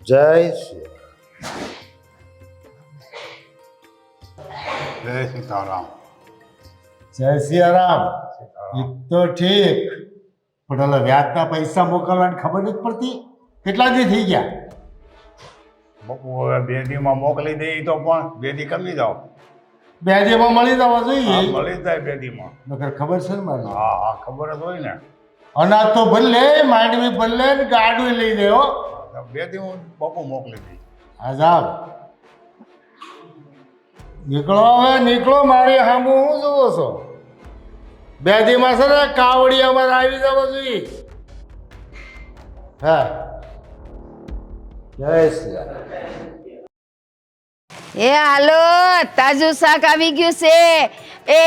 જય શ્રી જય સીતારામ. જય સિયારામ. એ તો ઠીક, પણ ઓલા વ્યાજના પૈસા મોકલવાની ખબર નથી પડતી. કેટલા દી થઈ ગયા? બપુ હવે 2 દીમાં મોકલી દઈ તો પણ 2 દી કરી જાઓ. 2 દીમાં મળી જવા હા, જોઈએ. મળી જાય 2 દીમાં. નકર ખબર છે ને મારે. હા હા, ખબર જ હોય ને. અનાજ તો ભલે, માંડવી ભલે ને ગાડું લઈ દે હો. 2 દી હું બપુ મોકલી દઈ. આઝાદ નીકળો, હવે નીકળો. મારી સામુ હું જોવો છો? 2 દીમાં છે ને કાવડી અમારે આવી જવા જોઈએ. હા, જય શ્રી રામ. એ હાલો, તાજું શાક આવી ગયું છે. એ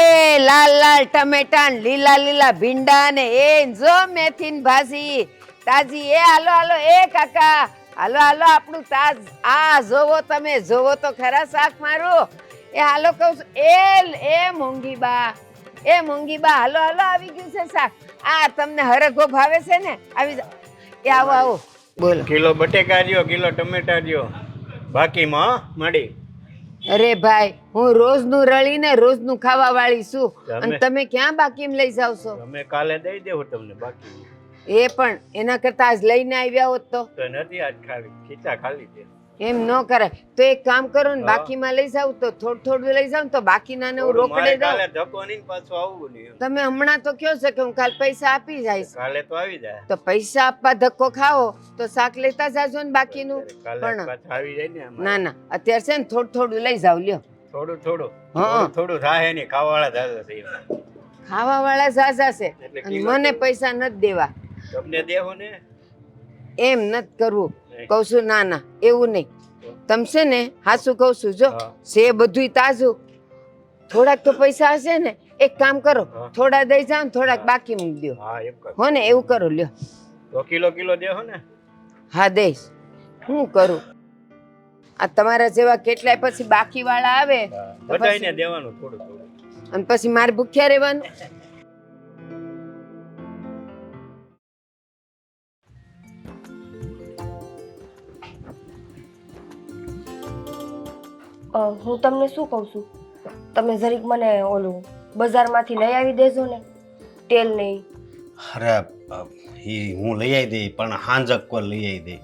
લાલ લાલ ટમેટા ને લીલા લીલા ભીંડા ને એ જો મેથી ની ભાજી તાજી. એ હાલો હાલો, એ કાકા હાલો હાલો, આપણું તાજ આ જોવો, તમે જોવો તો ખરા શાક મારું. એ હાલો કહું છું. એ મોંઘી બા, હાલો હાલો, આવી ગયું છે શાક. આ તમને હરખો ભાવે છે ને? આવી જાઓ. એ આવો આવો, બોલો. કિલો બટેકા દ્યો, કિલો ટમેટા દ્યો, બાકીમાં મળી. અરે ભાઈ, હું રોજનું રળીને રોજનું ખાવા વાળી છું, તમે? અને તમે ક્યાં બાકીમાં લઈ જાવ છો? અમે કાલે દઈ દેવું તમને બાકી. એ પણ એના કરતા આજ લઈને આવ્યા હોત તો તો નથી આજ ખાવી, ખીચા ખાલી છે. એમ ન કરાય. તો એક કામ કરો ને, હા. બાકીમાં લઈ જાવ તો થોડું થોડું લઈ જાવ ને, તો બાકીના ને હું થોડું રોકડે મારે દઉં. કાલે ધક્કો નહીં ને પાછું આવવું નહીં. તમે હમણાં તો કયો છો કે હું કાલ પૈસા આપી જઈશ, કાલે તો આવી જાય. તો પૈસા આપવા ધક્કો ખાઓ તો શાક લેતા જાજો ને બાકીનું. કાલે પણ પાછા આવી જાય ને આમાં. ના ના, અત્યારે છે ને થોડું થોડું લઈ જાવ, લ્યો. થોડું થોડું હા. થોડું થોડું થાય નહીં, ખાવાવાળા દાદા છે એમાં. ખાવા વાળા ઝાઝા છે, એટલે અને કિલો મને તો- પૈસા નથી દેવા. તમને દેવો ને. એમ નથી કરવું. નહીં. કહું છું ના ના, એવું નહીં. તમ છે ને હાસું કહું છું, જો હા. છે બધુંય તાજું. થોડાક તો પૈસા હશે ને, એક કામ કરો, હા. થોડા દઈ જાઓ ને થોડાક બાકી મૂકી દો. હા એમ કર. હો ને, એવું કરો, લ્યો. તો કિલો દેવો ને. હા દઈશ. હું કરું? આ તમારા જેવા કેટલાય પછી બાકી વાળા આવે તો બધાયને પછી- દેવાનું થોડું થોડું. અને પછી મારે ભૂખ્યા રહેવાનું. હું તમને શું કહું છું, તમે જરીક મને ઓલું બજારમાંથી લઈ આવી દેજો ને, તેલ નહીં. અરે હું લઈ આવી દઈ, પણ હાંજક કોર લઈ આવી દઈ.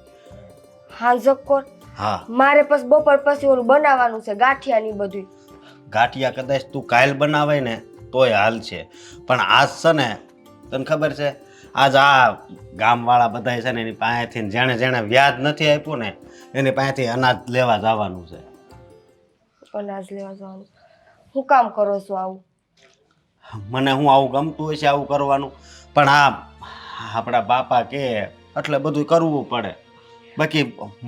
હાંજક કોર? હા, મારે પછી બપોર પછી ઓલું બનાવવાનું છે, ગાંઠિયા ની બધું. ગાંઠિયા કદાચ તું કાલ બનાવાય ને તોય હાલ છે, પણ આજ છે ને તને ખબર છે, આજ આ ગામવાળા બધા છે ને એની પાસેથી જેણે જેણે વ્યાજ નથી આપ્યું ને એની પાસેથી અનાજ લેવા જવાનું છે. અનાજ લેવા જવાનું? હું કામ કરો છો આવું? મને હું આવું ગમતું હોય છે આવું કરવાનું, પણ આ આપણા બાપા કે એટલે બધું કરવું પડે. બાકી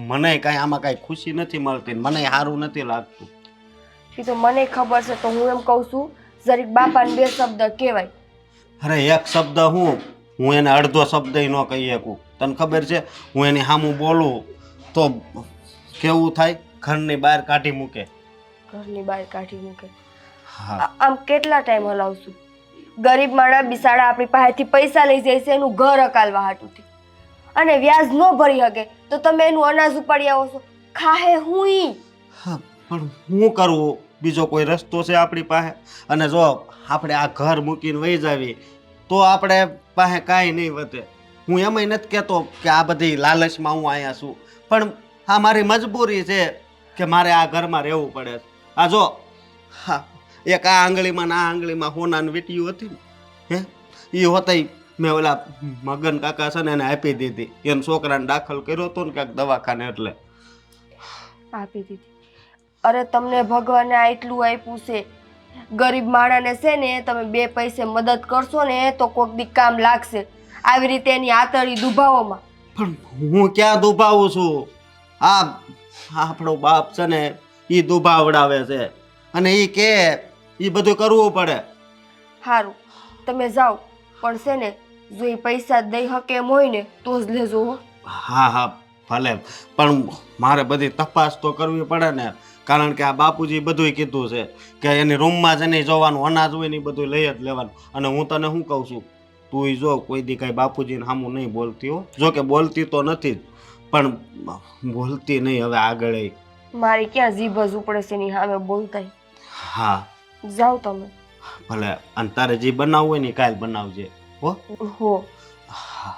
મને કાંઈ આમાં કાંઈ ખુશી નથી મળતી, મને સારું નથી લાગતું. એ તો મને ખબર છે, તો હું એમ કહું છું જરીક બાપાને 2 શબ્દ કહેવાય. અરે એક શબ્દ હું એને અડધો શબ્દ ન કહી શકું. તને ખબર છે, હું એની સામું બોલું તો કેવું થાય, ઘરની બહાર કાઢી મૂકે. ઘરની બહાર કાઢી મૂકે? હા, આમ કેટલા ટાઈમ હલાવશું? ગરીબ માણસ બિસાડા આપણી પાસેથી પૈસા લઈ જાય છે એનું ઘર અકાલવા હાટુથી, અને વ્યાજ ન ભરી શકે તો તમે એનું અનાજ ઉપાડી આવો છો. ખાહે હું ઈ? હા, પણ શું કરવું? બીજો કોઈ રસ્તો છે આપણી પાસે? અને જો આપણે આ ઘર મૂકીને વહી જાવી તો આપણે પાસે કાંઈ નહીં વધે. હું એમાંય નથી કહેતો કે આ બધી લાલચમાં હું અહીંયા છું, પણ આ મારી મજબૂરી છે કે મારે આ ઘરમાં રહેવું પડે છે. આ જો હા, એક આ આંગળીમાં ને આ આંગળીમાં હોનાની વીંટીયું હતી ને, હે એ હોતાય મેં ઓલા મગન કાકા છે ને એને આપી દીધી. એમ છોકરાને દાખલ કર્યો હતો ને ક્યાંક દવાખાને, એટલે આપી દીધી. અરે તમને ભગવાને આટલું આપ્યું છે, ગરીબ માણસને છે ને તમે 2 પૈસે મદદ કરશો ને તો કોઈક દી કામ લાગશે. આવી રીતે એની આતળી દુભાવોમાં. પણ હું ક્યાં દુભાવું છું? આ આપણો બાપ છે ને એ દુભાવડાવે છે, અને એ કે એ બધું કરવું પડે. સારું, તમે જાઓ, પણ છે ને જો એ પૈસા દઈ શકે એમ હોય ને તો જ લેજો હો. હા હા ભલે, પણ મારે બધી તપાસ તો કરવી પડે ને, કારણ કે આ બાપુજી બધું કીધું છે કે એની રૂમમાં જ નહીં જોવાનું, અનાજ હોય ને એ બધું લઈ જ લેવાનું. અને હું તને શું કહું છું, તું જો કોઈ દી કાંઈ બાપુજીને સામું નહીં બોલતી હો. જો કે બોલતી તો નથી જ, પણ બોલતી નહીં હવે આગળ. મારી ક્યાં જીભ જ ઉપડે છે એની સામે બોલતાય. હા જાઓ તમે. ભલે, અને તારે જે બનાવવું હોય ને એ કાલ બનાવજે હો. હો. હા.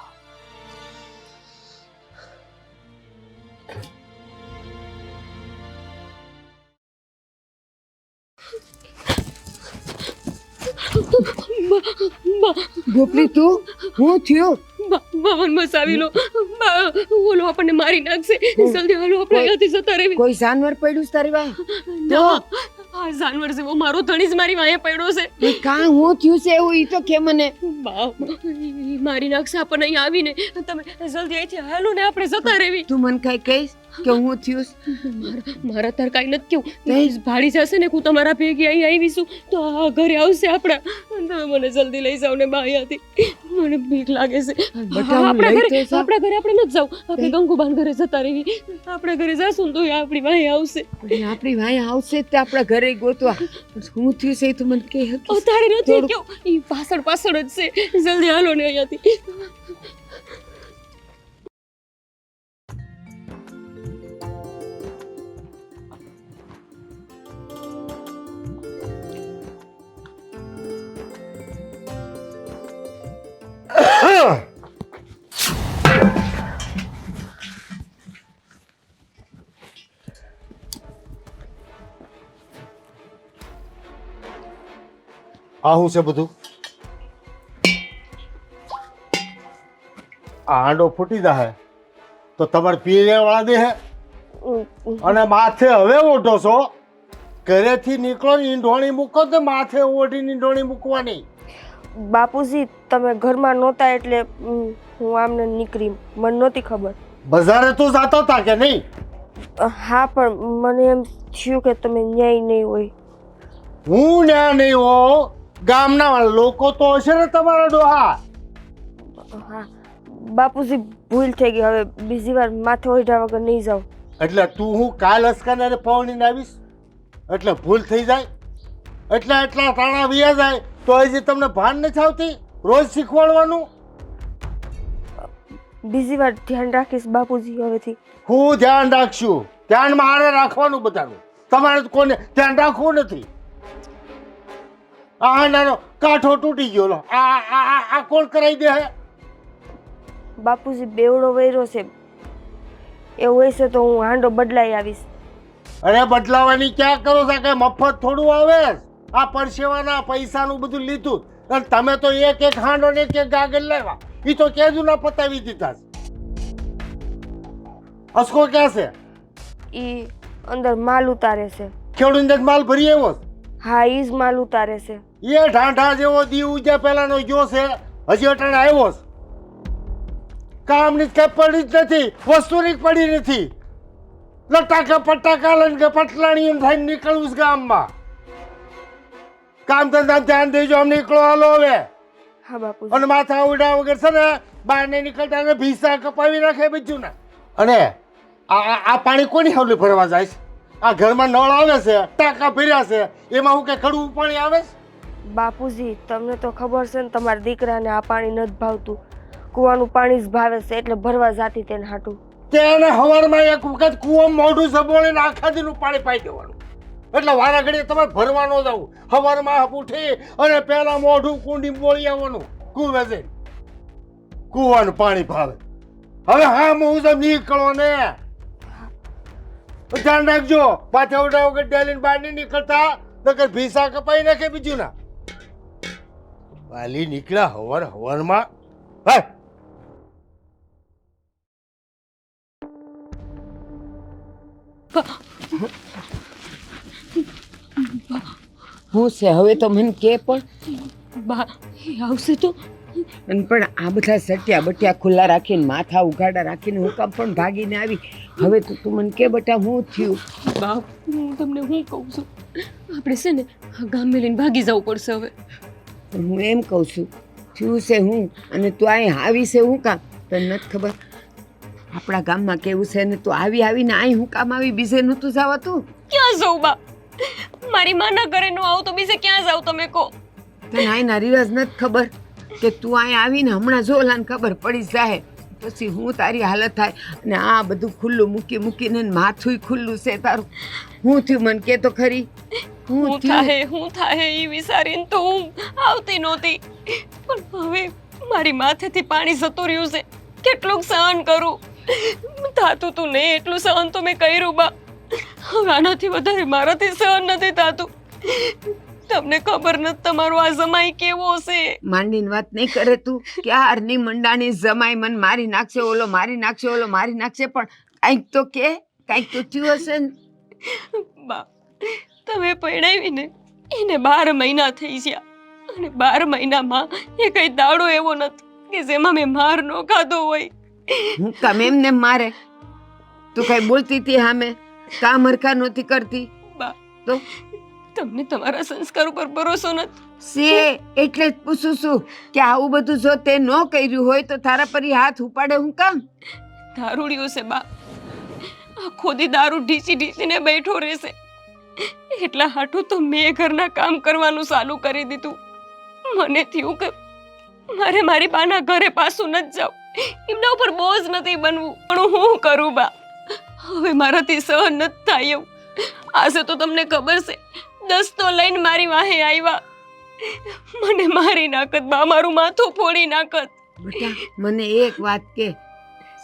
ગોપલી તું હું થયો? ભવન મસાવી લો. ઓલો આપણને મારી નાખશે. જલ્દી હાલો આપણે અહીંયાથી જતા રહેવી. કોઈ જાનવર પડ્યું છે તારી વાંહે? ના, આ જાનવર જેવો મારો ધણી જ મારી વાંહે પડ્યો છે. કાં હું થયું છે એવું ઈ તો કે મને. બા, ઈ મારી નાખશે આપણને અહીં આવીને. તમે જલ્દી અહીંથી હાલો ને આપણે જતા રહેવી. તું મને કઈ કહીશ કે હું થયું છે? મારા તાર કાંઈ નથી કેવું. ભાડી જશે ને હું તમારા ભેગી અહીં આવીશું તો આ ઘરે આવશે આપણા. તમે મને જલ્દી લઈ જાઓ ને બા અહીંયાથી. મને બીક લાગે છે. બટા, હું લઈ તો જાઉં. આપણા ઘરે આપણે નથી જાવ. આપણે ગંગુબાન ઘરે જતા રહેવી. આપણા ઘરે જાશું તો એ આપણી વાંહે આવશે. પણ આપણી વાંહે આવશે તો આપણા ઘરે ગોતવા. પણ હું થયું છે એ તું મને કહી શકીશ? તારે નથી થોડું- કેવું. ઈ પાછળ પાછળ જ છે. જલ્દી હાલો ને અહીંયાથી. આ શું છે બધું? આ હાંડો ફૂટી જાય તો તમારે પીરે વાળા દે હે અને માથે હવે ઓઢો છો. ઘરેથી નીકળો ને ઈંઢોણી મૂકો તો માથે ઓઢીને ઈંઢોણી મૂકવાની. બાપુજી તમે ઘરમાં નહોતા એટલે હું આમને નીકળી. મને નહોતી ખબર. બજારે તું જાતો હતા કે નહીં? હા પણ મને એમ થયું કે તમે ન્યાય નહીં હોય. હું ન્યા નહીં હો. ગામના લોકો તો હશે ને તમારા ડોહા. હા બાપુજી ભૂલ થઈ ગઈ. હવે બીજી વાર માથે ઓઢ્યા વગર નહીં જાઉં. એટલે તું હું કાલ અસકાને પવણીને આવીશ એટલે ભૂલ થઈ જાય? એટલા ટાણા વ્યા જાય તો હજી તમને ભાન નથી આવતી રોજ શીખવાડવાનું? બીજી વાર ધ્યાન રાખીશ બાપુજી હવેથી. હું ધ્યાન રાખશું? ધ્યાન મારે રાખવાનું બધાનું. તમારે તો કોને ધ્યાન રાખવું નથી. આ નાનો કાંઠો તૂટી ગયો લો. આ કોણ કરાવી દે હે? બાપુજી બેવડો વૈરો છે. એવું હશે તો હું હાંડો બદલાઈ આવીશ. અરે બદલાવાની ક્યાં કરો છો? કે મફત થોડું આવે? આ પરસેવાના પૈસાનું બધું લીધું અને તમે તો એક હાંડો ને એક ગાગર લેવા. એ તો કેજુ ના પતાવી દીધા. અસકો ક્યાં છે? ઈ અંદર માલ ઉતારે છે. ખેડૂત માલ ભરી આવ્યો? હા ઈ જ માલ ઉતારે છે. એ ઢાંઢા જેવો દી ઉજ્યા પહેલાનો ગયો છે, હજી અટાણે આવ્યો છે. કામની કઈ પડી જ નથી, વસ્તુની પડી નથી. લટાકા પટાકા લઈને કે પટલાણી થઈને નીકળવું છે ગામમાં. કામ ધંધા ધ્યાન દેજો. આમ નીકળો હાલો હવે. હા બાપુજી. અને માથા ઉડા વગર છે ને બહાર નહીં નીકળતા ને ભીસા કપાવી નાખે બીજું ના. અને આ પાણી કોની હવલી ભરવા જાય છે? આ ઘરમાં નળ આવે છે, ટાંકા ભર્યા છે, એમાં હું કે કડવું પાણી આવે છે? બાપુજી તમને તો ખબર છે ને તમારા દીકરાને આ પાણી નથી ભાવતું. કૂવાનું પાણી જ ભાવે છે એટલે ભરવા જાતી તેને હાટું. તેને હવારમાં એક વખત કૂવામાં મોઢું સબોળીને આખા દીનું પાણી પાઈ દેવાનું. એટલે વારા ઘડીએ તમારે ભરવાનો જવું. હવારમાં ઉઠી અને પહેલા મોઢું કુંડી બોળી આવવાનું કૂવે જઈને. કૂવાનું પાણી ભાવે. હવે હા હું તો નીકળો ને. ધ્યાન રાખજો. પાછા ઉડા વગર ડેલીને બહાર નહીં નીકળતા નકર ભીસા કપાઈ નાખે બીજું ના. વાલી નીકળ્યા હવારમાં. હા હું છે હવે તો મને કે પણ. બા એ આવશે તો. પણ આ બધા સટિયા બટિયા ખુલ્લા રાખીને માથા ઉઘાડા રાખીને હું કામ પણ ભાગીને આવી. હવે તો તું મને કે બટા હું થયું? બા હું તમને હું કહું છું, આપણે છે ને આ ગામ મેલીને ભાગી જવું પડશે હવે. હું એમ કહું છું થયું છે હું અને તું અહીં આવી છે હું કામ? તને નથી ખબર આપણા ગામમાં કેવું છે ને તું આવીને અહીં હું કામ આવી? બીજે નહોતું જવાતું? ક્યાં જાઉં બા? મારી માના ઘરે નો આવું તો બીજે ક્યાં જાવ તમે કહો? તને અહીંના રિવાજ નથી ખબર કે તું અહીં આવીને હમણાં જો ઓલાને ખબર પડી જાય પછી હું તારી હાલત થાય અને આ બધું ખુલ્લું મૂકી મૂકીને માથું ખુલ્લું છે તારું. હું થયું મને કે તો ખરી. હું થાય એ વિચારીને તો હું આવતી નહોતી, પણ હવે મારી માથેથી પાણી જતું રહ્યું છે. કેટલું સહન કરું? થાતું તું નહીં એટલું સહન તો મેં કર્યું બા. હવે આનાથી વધારે મારાથી સહન નથી થાતું. તમને ખબર નથી તમારો આ જમાઈ કેવો છે. માંડીને વાત નહીં કરે તું. ક્યારની મંડાણી જમાઈ મન મારી નાખશે, ઓલો મારી નાખશે, ઓલો મારી નાખશે, પણ કાંઈક તો કે કાંઈક તો થયું હશે ને. બા તમે પરણાવીને એને 12 મહિના થઈ ગયા, અને 12 મહિનામાં એ કઈ દાડો એવો નથી કે જેમાં મેં માર ન ખાધો હોય. હું કામ એમને મારે? તું કઈ બોલતી હતી સામે? કામ હરખા નહોતી કરતી બા તો તમને તમારા સંસ્કાર ઉપર ભરોસો નથી. સે એટલે જ પૂછું છું કે આવું બધું જો તે ન કર્યું હોય તો તારા પર ઈ હાથ ઉપાડે હું કામ? દારૂડિયો છે બા, આખો દી દારૂ ઢીસી ઢીસીને બેઠો રહેશે. એટલા હાટું તો મેં ઘરના કામ કરવાનું ચાલુ કરી દીધું. મને થયું કે મારે મારી બાના ઘરે પાછું નથી જાવ, એમના ઉપર બોજ નથી બનવું. પણ હું કરું બા, હવે મારાથી સહન નથી થાય એવું. આજે તો તમને ખબર છે, દસ્તો લઈને મારી વાહે આવ્યા, મને મારી નાખત બા, મારું માથું ફોડી નાખત. બેટા મને એક વાત કે,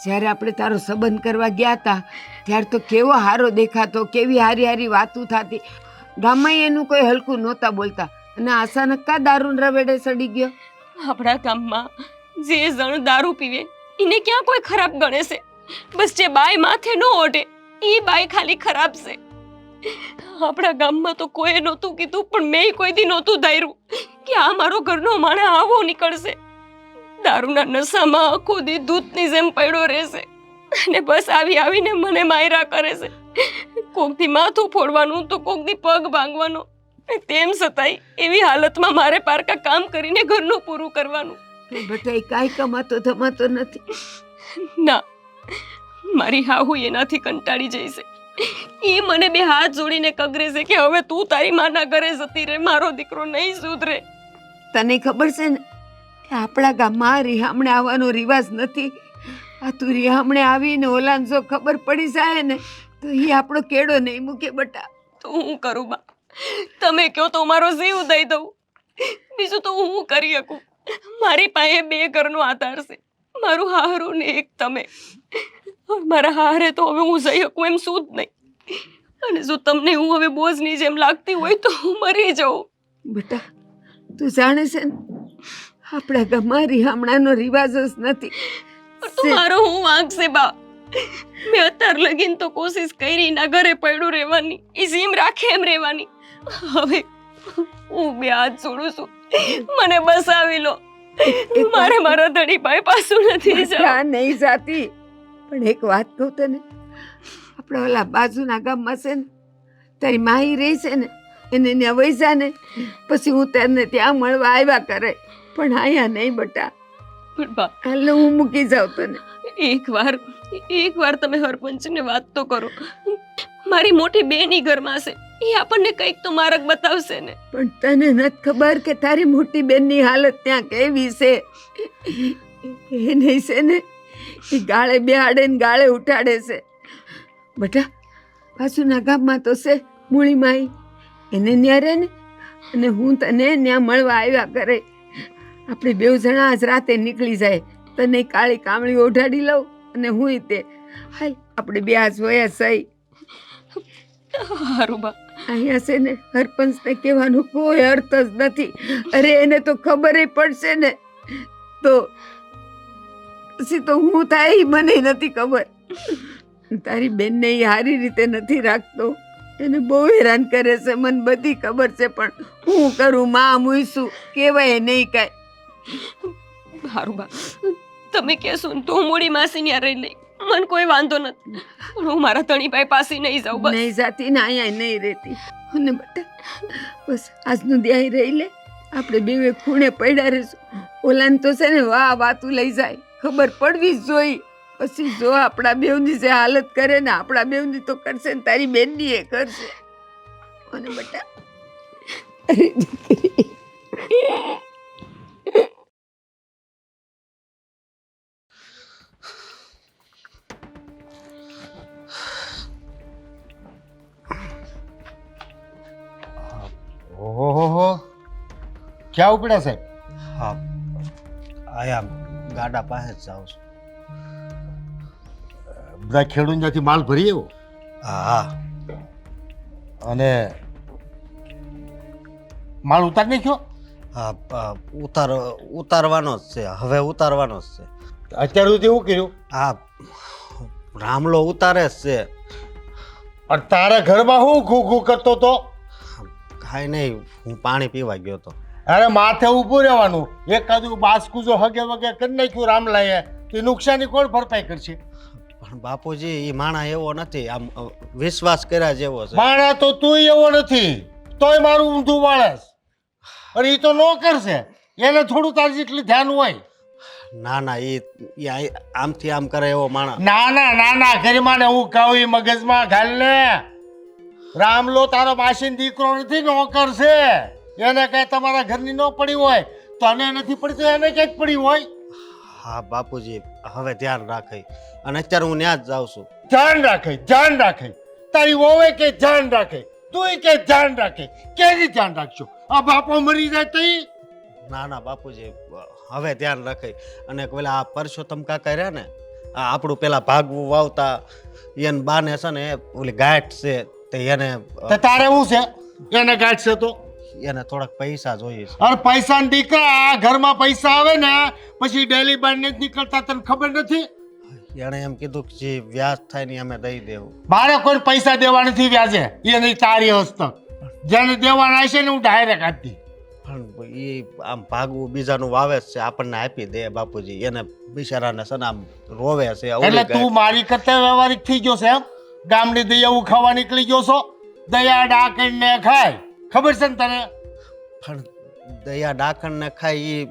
જ્યારે આપણે તારો સંબંધ કરવા ગયા હતા ત્યારે તો કેવો હારો દેખાતો, કેવી હારી હારી વાતું થતી, ગામમાં એનું કોઈ હલકું નહોતા બોલતા, અને અચાનક કા દારૂ રવેડે સડી ગયો? આપણા ગામમાં જે જણ દારૂ પીવે એને ક્યાં કોઈ ખરાબ ગણે છે? બસ જે બાય માથે ન ઓઢે એ બાય ખાલી ખરાબ છે. આપણા ગામમાં તો કોઈ નહોતું કીધું, પણ મેં કોઈ દી નહોતું ધાર્યું કે આ મારો ઘરનો માણસ આવો નીકળશે. દારૂના નશામાં આખો દી દૂધની જેમ પડ્યો રહેશે, અને બસ આવી આવીને મને માયરા કરે છે. કોક દી માથું ફોડવાનું તો કોક દી પગ ભાંગવાનો. તેમ છતાંય એવી હાલતમાં મારે પારકા કામ કરીને ઘરનું પૂરું કરવાનું. બેટા એ કાંઈ કમાતો ધમાતો નથી. ના, મારી હાહુ એનાથી કંટાળી જઈશે. એ મને 2 હાથ જોડીને કગરે છે કે હવે તું તારી માના ઘરે જતી રહે, મારો દીકરો નહીં સુધરે. તને ખબર છે ને કે આપણા ગામમાં રિહામણે આવવાનો રિવાજ નથી. આ તું રિહામણે આવીને ઓલાને જો ખબર પડી જાય ને તો એ આપણો કેડો નહીં મૂકે બેટા. તો હું કરું બા? તમે કહો તો મારો જીવ દઈ દઉં, બીજું તો હું કરી શકું? મારી પાસે 2 ઘરનો આધાર છે, મારું હારું ને એક તમે. મારા હારે તો હવે હું જઈ શકું એમ શું જ નહીં, અને જો તમને હું હવે બોજની જેમ લાગતી હોય તો હું મરી જાઉં. બેટા તું જાણે છે ને આપણા ગામમાં રિહામણાનો રિવાજ જ નથી. તો મારો હું વાંક છે બા? મેં અત્યાર લગીન તો કોશિશ કરી ના ઘરે પડ્યું રહેવાની, એ જીમ રાખે એમ રહેવાની. હવે હું 2 હાથ જોડું છું, મને બસાવી લો. મારે મારા ધણી પાસે પાછું નથી જવું. ત્યાં નહીં જાતી, પણ એક વાત કહું તને, આપણે ઓલા બાજુના ગામમાં છે ને તારી માહી રહી છે ને, એને ત્યાં વહી જા ને, પછી હું તને ત્યાં મળવા આવ્યા કરે, પણ અહીંયા નહીં બેટા. પણ બા હાલ હું મૂકી જાઉં તને. એક વાર તમે સરપંચને વાત તો કરો. મારી મોટી બેની ઘરમાં છે, એ આપણને કંઈક તો માર્ગ બતાવશે ને. પણ તને નથી ખબર કે તારી મોટી બેનની હાલત ત્યાં કેવી છે? એ નહીં છે ને એ ગાળે બેહાડે ને ગાળે ઉઠાડે છે બેટા. બાજુના ગામમાં તો છે મૂળી માઈ, એને ન્યા રહે ને, અને હું તને ત્યાં મળવા આવ્યા કરે. આપણે 2 જણા આજ રાતે નીકળી જાય, તને કાળી કામળી ઓઢાડી લઉં અને હું તે હાલ આપણે 2 આજ વયા સહી. હારું બા. અહીંયા છે ને સરપંચને કહેવાનું કોઈ અર્થ જ નથી. અરે એને તો ખબર પડશે ને તો પછી તો હું થાય ઈ મને નથી ખબર. તારી બેનને એ સારી રીતે નથી રાખતો, એને બહુ હેરાન કરે છે, મને બધી ખબર છે, પણ હું કરું? માં મૂઈશું કહેવાય નહીં કાંઈ. હારું બા, તમે કહેશો ને તો હું મોડી માસી ત્યાં રહી લઈ, મને કોઈ વાંધો નથી, પણ હું મારા ધણીભાઈ પાસે નહીં જાઉં. બસ નહીં જાતી ને અહીંયા નહીં રહેતી. અને બેટા બસ આજનું ધ્યાન રહી લે, આપણે 2 ખૂણે પડ્યા રહીશું. ઓલાને તો છે ને વાતું લઈ જાય, ખબર પડવી જ જોઈ. પછી જો આપણા બેવની જે હાલત કરે ને, આપણા બેવની તો કરશે ને તારી બેનની એ કરશે. અને બેટા અરે દીકરી. ક્યાં ઉપડ્યા સાહેબ? હા આયા ગાડા પાસે જ જાઉં છું. બધા ખેડૂત ત્યાંથી માલ ભરી આવ્યો હા અને માલ ઉતાર નાખ્યો? હા ઉતારવાનો જ છે, હવે ઉતારવાનો જ છે. અત્યાર સુધી એવું કર્યું? હા રામલો ઉતારે જ છે. અને તારા ઘરમાં હું ઘૂ કરતો તો? કાંઈ નહીં, હું પાણી પીવા ગયો હતો. અરે માથે ઊભું રહેવાનું. એકાદું બાસકું જો હગે વગે કરી નાખ્યું રામલાએ તો નુકસાની કોણ ભરપાઈ કરશે? પણ બાપુજી એ માણા એવો નથી, આમ વિશ્વાસ કર્યા જેવો છે. માણા તો તું એવો નથી, તોય મારું ઊંધું વાળસ. અને એ તો નો કરશે, એને થોડું તારી જેટલું ધ્યાન હોય. ના ના એ આમથી આમ કરે એવો માણસ. ના ઘરમાં ને હું કહું એ મગજમાં ઘાલ ને. રામલો તારો માસીનો દીકરો નથી, નોકર છે. એને કઈ તમારા ઘરની ન પડી હોય તો અને નથી પડી તો એને ક્યાંક પડી હોય. હા બાપુજી હવે ધ્યાન રાખે. અને અત્યારે હું ત્યાં જ જાઉં છું. ધ્યાન રાખે. તારી વોવે કે ધ્યાન રાખે, તું કે ધ્યાન રાખે. કેવી ધ્યાન રાખશો? આ બાપો મરી જાય તો ઈ? ના બાપુજી હવે ધ્યાન રાખે. અને પેલા આ પરસોત્તમ કાકા રહ્યા ને, આ આપણું પેલા ભાગવું વાવતા એને બાને છે ને ઓલી ગાંઠ છે તે એને તો તારે શું છે? એને ગાંઠશે તો એને થોડાક પૈસા જોઈએ છે. અરે પૈસા ને દીકરા, આ ઘરમાં પૈસા આવે ને પછી ડેલી બાર ને જ નીકળતા, તને ખબર નથી? એણે એમ કીધું કે જે વ્યાજ થાય ને અમે દઈ દેવું. મારે કોઈ પૈસા દેવા નથી વ્યાજે, એની તારી હસ્તક. જેને દેવાના હશે ને હું ડાયરેક્ટ આપી. પણ એ આમ ભાગવું બીજાનું વાવે જ છે, આપણને આપી દે બાપુજી. એને બિચારાને છે ને આમ રોવે છે. એટલે તું મારી કરતા વ્યવહારિક થઈ ગયો છે એમ? ગામની દયાવું ખાવા નીકળી ગયો છો? દયા ડાકણને ખાય, ખબર છે ને તને? પણ દયા ડાકણને ખાય એ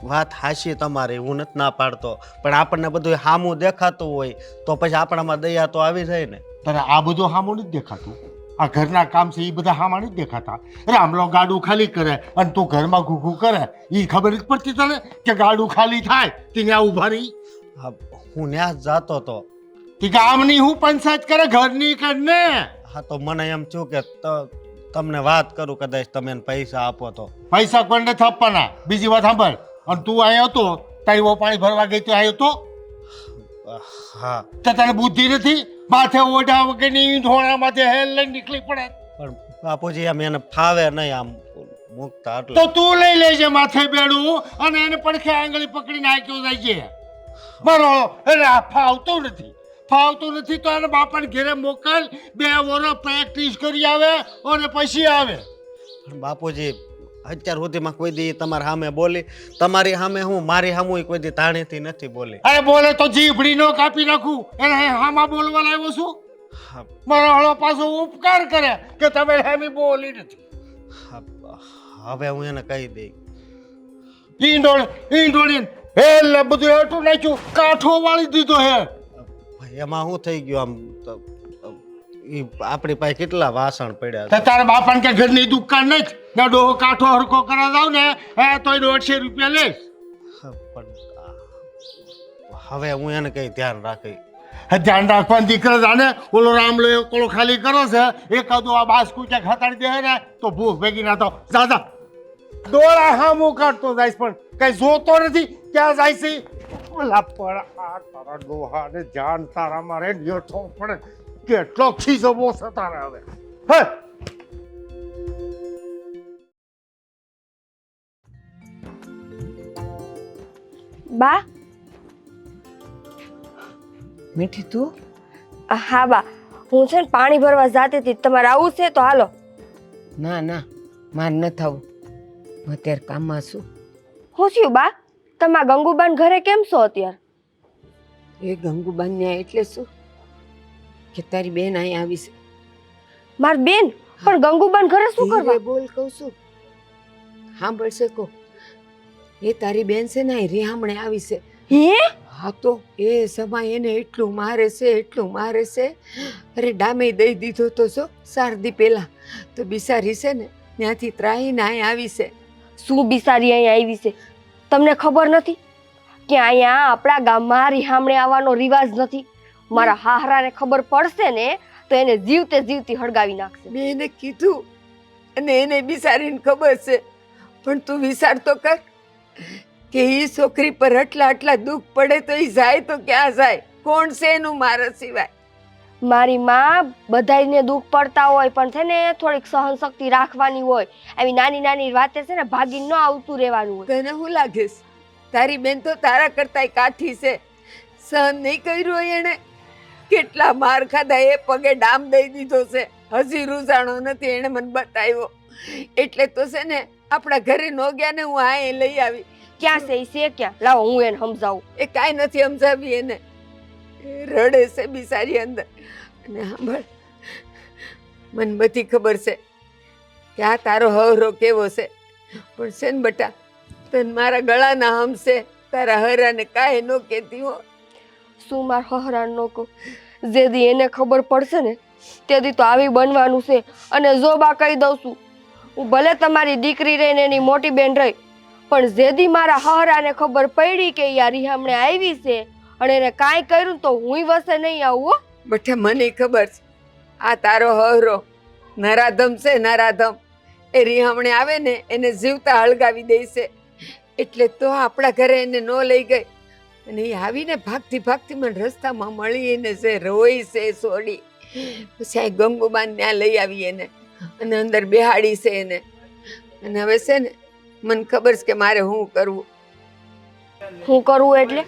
વાત હાશી તમારી, હું નથી ના પાડતો. પણ આપણને બધું હામું દેખાતું હોય તો પછી આપણામાં દયા તો આવી જાય ને. તને આ બધું હામું નથી દેખાતું? આ ઘરના કામ છે એ બધા હામા નથી દેખાતા? રામલો ગાડું ખાલી કરે અને તું ઘરમાં ઘૂઘું કરે, એ ખબર જ પડતી તને કે ગાડું ખાલી થાય ત્યાં ઉભા રહી? હા, હું ત્યાં જ જાતો હતો. તે ગામની હું પંચાયત કરે, ઘરની કરને. હા તો મને એમ થયું કે તમને વાત કરું, કદાચ તમે એને પૈસા આપો તો. પૈસા કોઈને નથી આપવાના. બીજી વાત સાંભળ, અને તું અહીંયા હતો તારી બહુ પાણી ભરવા ગઈ તો આવ્યો તો? હા તો તને બુદ્ધિ નથી? માથે ઓઢા વગરની ઢોળા માથે હેલ લઈને નીકળી પડે. પણ બાપુજી આમ એને ફાવે નહીં આમ મૂકતા એટલે. તો તું લઈ લેજે માથે બેડું અને એને પડખે આંગળી પકડીને હાક્યો જાય છે. બરો એને આ ફાવતું નથી તો એને બાપાને ઘેરે મોકલ, 2 વર્ષ પ્રેક્ટિસ કરી આવે અને પછી આવે. પણ બાપુજી અત્યાર સુધીમાં કોઈ દી તમારા સામે બોલી? તમારી સામે હું, મારી સામે કોઈ દી તાણીથી નથી બોલી. અરે બોલે તો જીભડી નો કાપી નાખું. એને હામાં બોલવા લાવ્યો છું? હા, મારો હળો પાછો ઉપકાર કરે કે તમે હેમી બોલી નથી. હવે હું એને કહી દઈ. ઈંડોળી એટલે બધું હેઠું નાખ્યું, કાંઠો વાળી દીધો હે. એમાં શું થઈ ગયું? આમ તો ઈ આપણી પાસે કેટલા વાસણ પડ્યા તો છે. તારા બાપાને કે ઘરની દુકાન નથી ને ડોહો કાંઠો હરખો કરા જાવ ને તો 150 રૂપિયા લઈશ. પણ હવે હું એને કઈ ધ્યાન રાખી. ધ્યાન રાખવાનું દીકરા જાણે. ઓલો રામલો કોળો ખાલી કરો છે, એકાદું આ બાસકું ક્યાંક હતાડી દે ને તો ભૂખ ભેગી ના તો જા ડોળા હામું કાઢતો જાય પણ કઈ જોતો નથી ક્યાં જાય છે. ઓલા પણ આ તારા ડોહાને ધ્યાન તારા મારે નેઠો પડે. કેટલો ખીજો બોસ તારે હવે. હે બા. મીઠી તું? હા બા, હું છે ને પાણી ભરવા જાતી હતી. તમારે આવું છે તો હાલો. ના માર ન થવું, હું અત્યારે કામમાં છું. શું થયું બા? તમારા ગંગુબાન ઘરે કેમ છો અત્યારે? એ ગંગુબાન ને એટલે શું કે તારી બેન અહીં આવી છે? મારી બેન? પણ ગંગુબાન ઘરે શું કરવા? બોલ કહું છું, સાંભળશે કો. એ તારી બેન છે ને અહીં રેહામણે આવી છે. હે? હા તો એ સમય એને એટલું મારે છે. અરે ડામે દઈ દીધો તો જો 4 દી પહેલા. તો બિસારી છે ને ત્યાંથી ત્રાહીને અહીં આવી છે. શું બિસારી અહીંયા આવી છે? તમને ખબર નથી કે અહીંયા આપણા ગામમાં રિહામણે આવવાનો રિવાજ નથી? મારા હાહરાને ખબર પડશે ને તો એને જીવતી હળગાવી નાખશે. મેં એને કીધું અને એને બિસારીને ખબર છે, પણ તું વિચાર તો કર કે એ છોકરી પર આટલા દુઃખ પડે તો એ જાય તો ક્યાં જાય? કોણ છે એનું મારા સિવાય? મારી માં બધાયને દુઃખ પડતા હોય પણ છે ને થોડીક સહન શક્તિ રાખવાની હોય. આવી નાની નાની વાતે છે ને ભાગીને ન આવતું રહેવાનું હોય. તને શું લાગે છે? તારી બેન તો તારા કરતાંય કાઠી છે. સહન નહીં કર્યું હોય એને? કેટલા માર ખાધા, એ પગે ડામ દઈ દીધો છે, હજી રૂઝાણો નથી, એને મને બતાવ્યો. એટલે તો છે ને આપણા ઘરે નો ગયા ને હું આ લઈ આવી. ક્યાં છે ઈ છે ક્યાં? લાવો હું એને સમજાવું. એ કાંઈ નથી સમજાવી એને. એ રડે છે બિચારી અંદર. અને સાંભળ, મને બધી ખબર છે કે આ તારો હવરો કેવો છે, પણ છે ને બટા, તને મારા ગળાના હમ છે. તારા હરાને કાંઈ ન કહેતી હો. શું માર હહરાન નો કહું? જે દી એને ખબર પડશે ને તે દી તો આવી બનવાનું છે. અને જો બા કહી દઉં છું, હું ભલે તમારી દીકરી રહીને એની મોટી બેન રહી, પણ જે દી મારા હહરાને ખબર પડી કે યાર હમણે આવી છે અને એને કાંઈ કર્યું તો હુંય વસે નહીં આવું હો. બટા મને ખબર છે આ તારો હવરો નરાધમ છે, નરાધમ. એ રીહામણે આવે ને એને જીવતા હળગાવી દે છે. એટલે તો આપણા ઘરે એને ન લઈ ગઈ. અને એ આવીને ભાગતી ભાગતી મને રસ્તામાં મળી એને છે, રોઈ છે સોડી. પછી આ ગંગુબાન ત્યાં લઈ આવી એને અને અંદર બેહાડી છે એને. અને હવે છે ને મને ખબર છે કે મારે શું કરવું. હું કરવું એટલે?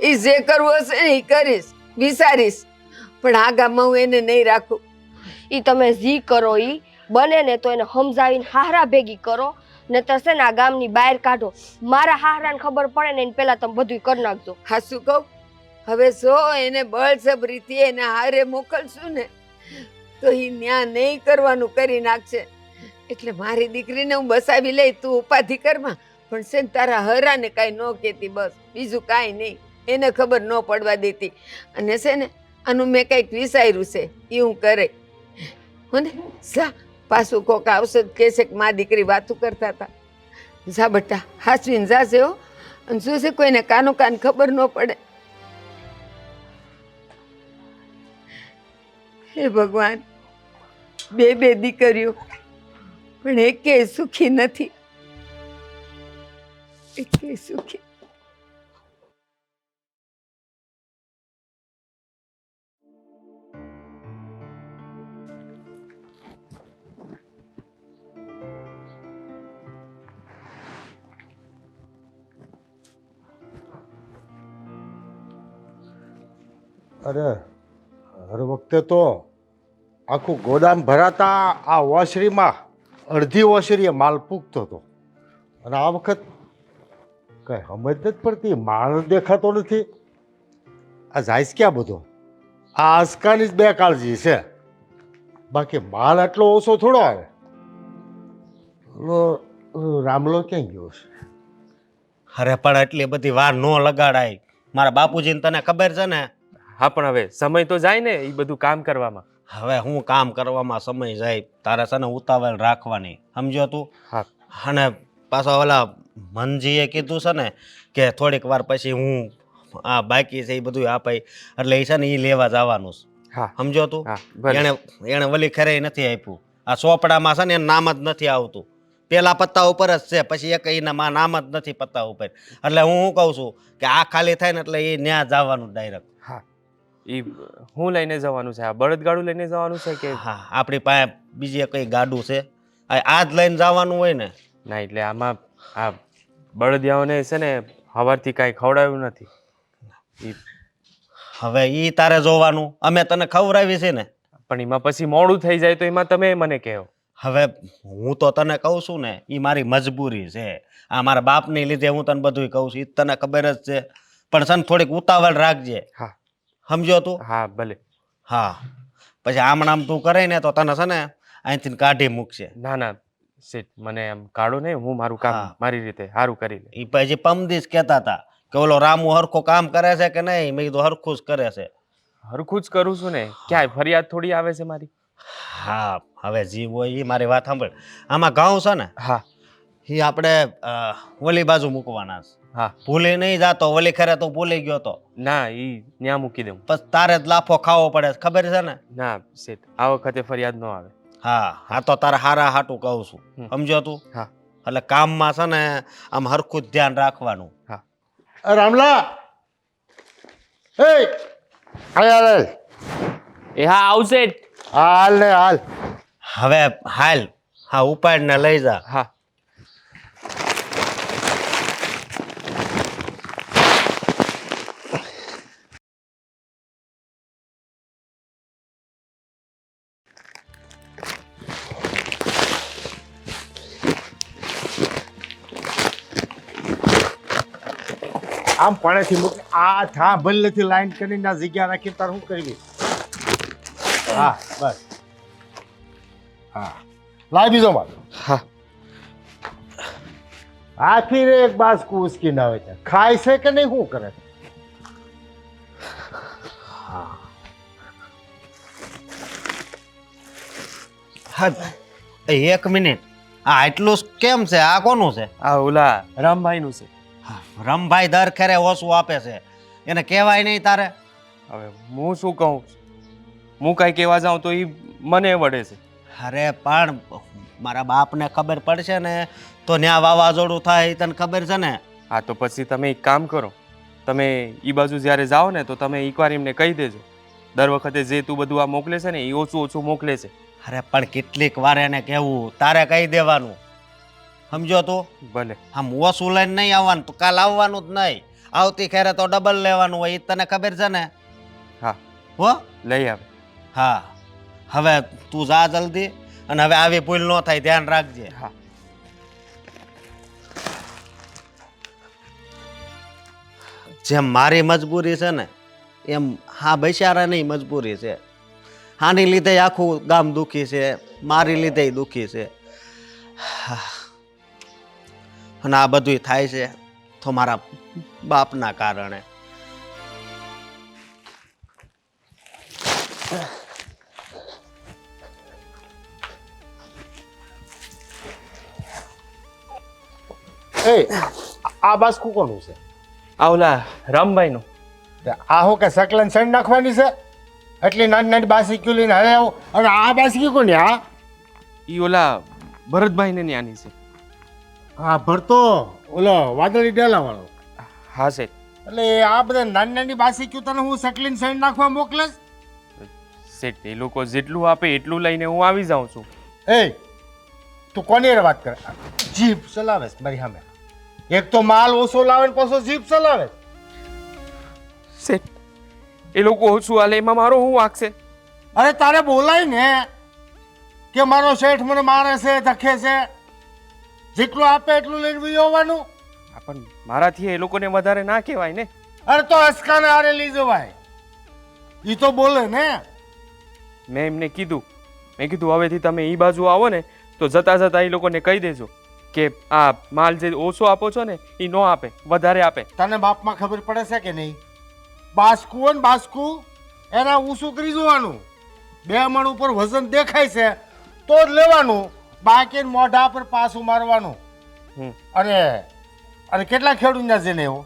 એ જે કરવું હશે ને એ કરીશ, વિચારીશ, પણ આ ગામમાં હું એને નહીં રાખું. ઈ તમે જી કરો ઈ બને ને તો એને સમજાવીને હારા ભેગી કરો, ને તો છે ને આ ગામની બહાર કાઢો. મારા હારાને ખબર પડે ને એને પહેલા તમે બધું કરી નાખજો. હા શું કહું? હવે જો એને બળજબરીથી એને હારે મોકલશું ને તો એ ન્યા નહીં કરવાનું કરી નાખશે. એટલે મારી દીકરીને હું બસાવી લઈ, તું ઉપાધિ કરમાં, પણ છે ને તારા હરાને કાંઈ ન કહેતી, બસ બીજું કાંઈ નહીં. એને ખબર ન પડવા દેતી. અને છે ને આનું મેં કંઈક વિચાર્યું છે, એ હું કરે હો ને. જા, પાછું કોક આવશે કહેશે કે મા દીકરી વાતું કરતા હતા. જા બટા, હાસવીને જાશે હો. અને શું છે કોઈને કાનો કાન ખબર ન પડે. હે ભગવાન, બે દીકરીઓ પણ એકેય સુખી નથી, એકેય સુખી. અરે હર વખતે તો આખું ગોદામ ભરાતા આ ઓસરીમાં અડધી ઓસરીએ માલ પૂગતો હતો, અને આ વખત કઈ સમજ નથી પડતી, માલ દેખાતો નથી. આ જાય ક્યાં બધો? આ આસકાની જ બે કાળજી છે, બાકી માલ આટલો ઓછો થોડો આવે. રામલો ક્યાં ગયો છે? અરે પણ એટલી બધી વાર ન લગાડાય. મારા બાપુજીને તને ખબર છે ને. હા પણ હવે સમય તો જાય ને એ બધું કામ કરવામાં. હવે હું કામ કરવામાં સમય જાય, તારે છે ને ઉતાવળ રાખવાની, સમજ્યો તું? હા. અને પાછો ઓલા મનજીએ કીધું છે ને કે થોડીક વાર પછી હું આ બાકી છે એ બધું આપાય, એટલે એ છે ને એ લેવા જવાનું છે. હા. સમજો તું? હા, ભલે. એને વલી ખરે નથી આપ્યું. આ ચોપડામાં છે ને એનું નામ જ નથી આવતું, પેલા પત્તા ઉપર જ છે, પછી એક એના નામ જ નથી પત્તા ઉપર. એટલે હું શું કહું છું કે આ ખાલી થાય ને એટલે એ ન્યા જવાનું ડાયરેક્ટ. હા, એ હું લઈને જવાનું છે? આ બળદગાડું લઈને જવાનું છે કે? હા, આપણી પાસે બીજી કઈ ગાડું છે? આ જ લઈને જવાનું હોય ને? ના, એટલે આમાં આ બળદિયાઓને છે ને સવારથી કાંઈ ખવડાવ્યું નથી. હવે ઈ તારે જોવાનું, અમે તને ખવડાવી છે ને. પણ એમાં પછી મોડું થઈ જાય તો એમાં તમે મને કહો. હવે હું તો તને કહું છું ને, એ મારી મજબૂરી છે. આ મારા બાપની લીધે હું તને બધું કહું છું, એ તને ખબર જ છે. પણ છે ને થોડીક ઉતાવળ રાખજે. હા. સમજો તું? હા, ભલે. હા, પછી આમ તું કરે ને તો તને છે ને અહીંથી કાઢી મૂકશે. ના ના શેઠ, મને આમ કાઢો નહીં, હું મારું કામ હા. મારી રીતે સારું કરી લે. એ પછી પમદીસ કહેતા હતા કે ઓલો રામુ હરખો કામ કરે છે કે નહીં? મેં કીધું હરખું જ કરે છે. હરખું જ કરું છું ને, ક્યાંય ફરિયાદ થોડી આવે છે મારી? હા, હવે જીવ હોય એ મારી વાત સાંભળ. આમાં ઘઉં છે ને, હા એ આપણે ઓલી બાજુ મૂકવાના છે. હા. ભૂલી નહીં જાતો, ઓલી ખરે તો ભૂલી ગયો તો. ના, એ ત્યાં મૂકી દઉં. પછી તારે જ લાફો ખાવો પડે, ખબર છે ને? ના શેઠ, આ વખતે ફરિયાદ ન આવે. હા હા તો તારા હારા હાટું કહું છું સમજો તું હા. એટલે કામમાં છે ને આમ હરખું જ ધ્યાન રાખવાનું. રામલા એ હાલ એ હા આવશે જ. હાલ ને હાલ. હવે હાલ હા ઉપાડ ને લઈ જા. હા આમ પાણીથી મૂક. આ થા ભલ્લેથી લાઈન કરીને આ જગ્યા રાખી તાર શું કરવી? હા બસ હા લાય બીજો માલ. હા આખી રે એક બાસકું ઉસકીને આવે છે. ખાય છે કે નહીં શું કરે? હા એક મિનિટ આ એટલું કેમ છે? આ કોનું છે? આ ઓલા રામભાઈનું છે. હા, રમભાઈ દર ખેરે ઓછું આપે છે એને કહેવાય નહીં તારે? હવે હું શું કહું, હું કાંઈ કહેવા જાઉં તો એ મને વળે છે. અરે પણ મારા બાપને ખબર પડશે ને તો ન્યા વાવાઝોડું થાય એ તને ખબર છે ને? હા તો પછી તમે એક કામ કરો, તમે એ બાજુ જ્યારે જાઓ ને તો તમે એકવાર એમને કહી દેજો દર વખતે જે તું બધું આ મોકલે છે ને એ ઓછું ઓછું મોકલે છે. અરે પણ કેટલીક વાર એને કહેવું, તારે કહી દેવાનું સમજો તું? ભલે. આમ ઓછું લઈને નહીં આવવાનું તો કાલ આવવાનું જ નહીં, આવતી ખેરે તો ડબલ લેવાનું હોય એ તને ખબર છે ને? હા હો લઈ આવે. હા હવે તું જા જલ્દી અને હવે આવી ભૂલ ન થાય ધ્યાન રાખજે. હા જેમ મારી મજબૂરી છે ને એમ હા બૈસારાની મજબૂરી છે. આની લીધે આખું ગામ દુઃખી છે, મારી લીધે દુઃખી છે. અને આ બધું થાય છે તો મારા બાપના કારણે. એ આ બાસકું કોનું છે? આ ઓલા રામભાઈનું. આ શું કે સકલન સણ નાખવાની છે? એટલી નાની નાની બાસકી લઈને હવે આવો. અને આ બાસકી કોની? હા એ ઓલા ભરતભાઈને ન્યાની છે. હા ભરતો ઓલો વાદળી ડેલા વાળો. હા શેઠ. એટલે આ બધા નાની નાની બાસકી તને હું સકલીન સણ નાખવા મોકલે? શેઠ એ લોકો જેટલું આપે એટલું લઈને હું આવી જાઉં છું. એ તું કોની હારે વાત કરે? જીપ ચલાવે છે મારી સામે. એક તો માલ ઓછો લાવે ને પાછો જીપ ચલાવે. શેઠ એ લોકો ઓછું હાલે એમાં મારો શું વાંક છે? અરે તારે બોલાય ને કે મારો શેઠ મને મારે છે, ધકે છે. જેટલું આપે એટલું લઈને બી આવવાનું. પણ મારાથી એ લોકોને વધારે ના કહેવાય ને. અરે તો અસકાને હારે લઈ જવાય. ઈ તો બોલે ને. મેં એમને કીધું, મેં કીધું હવેથી તમે એ બાજુ આવો ને તો જતા જતા એ લોકોને કહી દેજો કે આ માલ જે ઓછો આપો છો ને એ ન આપે, વધારે આપે. તને બાપમાં ખબર પડે છે કે નહીં? બાસકું હોય ને બાસકું એના ઊંચું કરી જોવાનું. 2 મણ ઉપર વજન દેખાય છે તો જ લેવાનું, બાકી મોઢા પર પાછું મારવાનું. અને અને કેટલા ખેડૂતના જઈને એવો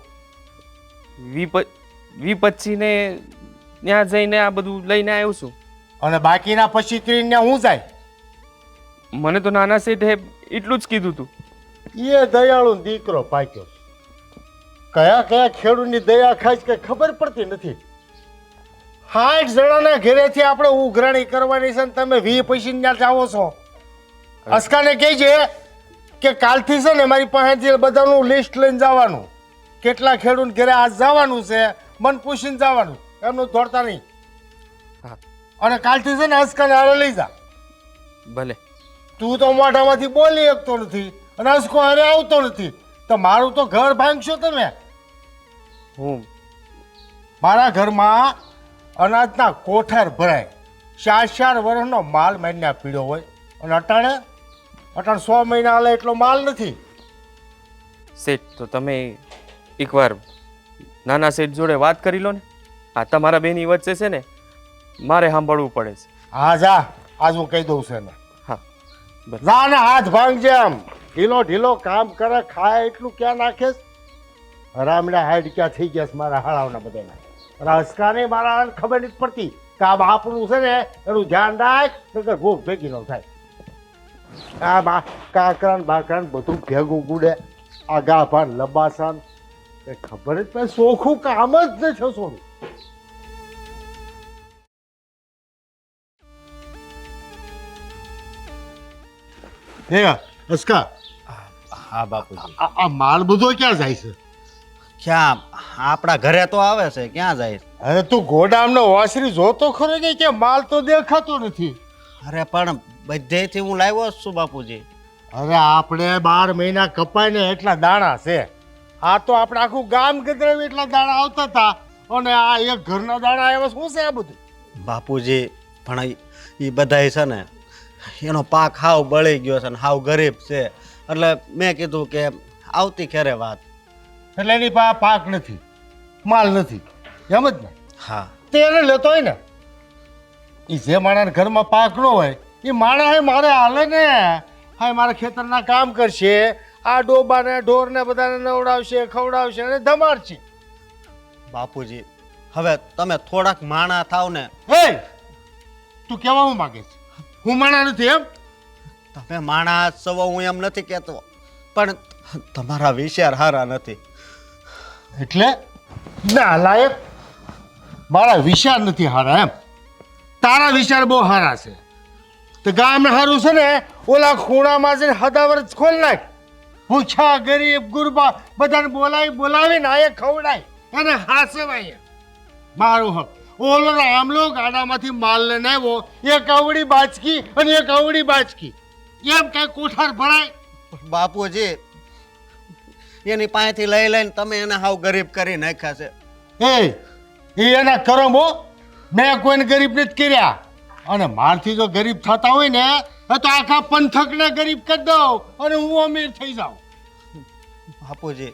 20-25 ને ત્યાં જઈને આ બધું લઈને આવ્યો છું. અને બાકીના પછી ત્રીને હું જાય? મને તો નાના શેઠે એટલું જ કીધું હતું. એ દયાળુ દીકરો પાક્યો. કયા કયા ખેડૂતની દયા ખાય છે કે ખબર પડતી નથી. 60 જણાના ઘરેથી આપણે ઉઘરાણી કરવાની છે ને તમે 20 પૈસા ત્યાં જાઓ છો. અસકાને કહેજે કે કાલથી છે ને મારી પાસેથી બધાનું લિસ્ટ લઈને જવાનું. કેટલા ખેડૂત ઘરે આજ જવાનું છે મન પૂછીને જવાનું, એમનું દોડતા નહીં. અને કાલથી છે ને અસકાને હારે લઈ જા. ભલે. તું તો મોઢામાંથી બોલી શકતો નથી અને અસકો હારે આવતો નથી તો મારું તો ઘર ભાંગશો તમે. હું મારા ઘરમાં અનાજના કોઠાર ભરાય, 4 વર્ષનો માલ મહિના પીડ્યો હોય અને અટાણે 100 મહિના હાલે એટલો માલ નથી. શેઠ તો તમે એકવાર નાના શેઠ જોડે વાત કરી લો ને. આ તમારા બેની વચ્ચે છે ને મારે સાંભળવું પડે છે. હા જા, આજ હું કહી દઉં છે ને. હા જા ને હાથ ભાંગજે. આમ ઢીલો ઢીલો કામ કરે, ખાય એટલું ક્યાં નાખેસ? હરામના હાઈડ ક્યાં થઈ ગયા છે મારા હાળાવના બધાના. રસકાને મારા ખબર નથી પડતી કામ આપણું છે ને એનું ધ્યાન રાખ નકર ભૂખ ભેગી ન થાય. આ કાકરાન બાકરાન બધું ભેગું ગુડે આ ગાભાન લબાસાન એ ખબર જ પણ સોખું કામ જ નથી સોનું. હે અસ્કા હા બાપુજી. આ માલ બધો ક્યાં જાય છે? ક્યાં આપણા ઘરે તો આવે છે, ક્યાં જાય? અરે તું ગોડામનો વાસરી જોતો ખરો કે માલ તો દેખાતો નથી. અરે પણ બધેથી હું લાવ્યો જ છું બાપુજી. હવે આપણે 12 મહિના કપાઈને એટલા દાણા છે. આ તો આપણે આખું ગામ ગદરાવી એટલા દાણા આવતા હતા અને આ એક ઘરના દાણા આવ્યા. શું છે આ બધું? બાપુજી પણ એ બધાય છે ને એનો પાક હાવ બળી ગયો છે ને હાવ ગરીબ છે, એટલે મેં કીધું કે આવતી ખેરે વાત. એટલે એની પાસે પાક નથી, માલ નથી, એમ જ ને? હા. તે એને લેતો હોય ને. એ જે માણસ ઘરમાં પાક ન હોય એ માણસ મારે હાલે ને હા મારા ખેતરના કામ કરશે, આ ડોબાને ઢોરને બધાને નવડાવશે ખવડાવશે અને ધમાડશે. બાપુજી હવે તમે થોડાક માણા થાવ ને. હે તું કેવા હું માગે છે? હું માણા નથી એમ? તમે માણા સવો હું એમ નથી કહેતો, પણ તમારા વિચાર સારા નથી. એટલે ના લાયક મારા વિચાર નથી હારા એમ? તારા વિચાર બહુ સારા છે. તો ગામ સારું છે ને ઓલા ખૂણામાં જઈને હદાવર ખોલ નાખ. પૂછા ગરીબ ગુરબા બધાને બોલાવીને આ ખવડાય અને હાસવાય. મારું હક ઓલો આમલો ગાડામાંથી માલ લઈને આવ્યો, એક અવળી બાચકી અને એક અવળી બાચકી, એમ કઈ કોઠાર ભરાય? બાપુજી એની પાસેથી લઈ લઈને તમે એને હાવ ગરીબ કરી નાખ્યા છે. એ એના કરમ હો. મેં કોઈને ગરીબ નથી કર્યા. અને મારથી જો ગરીબ થતા હોય ને તો આખા પંથકને ગરીબ કરી દઉં અને હું અમીર થઈ જાઉં. બાપુજી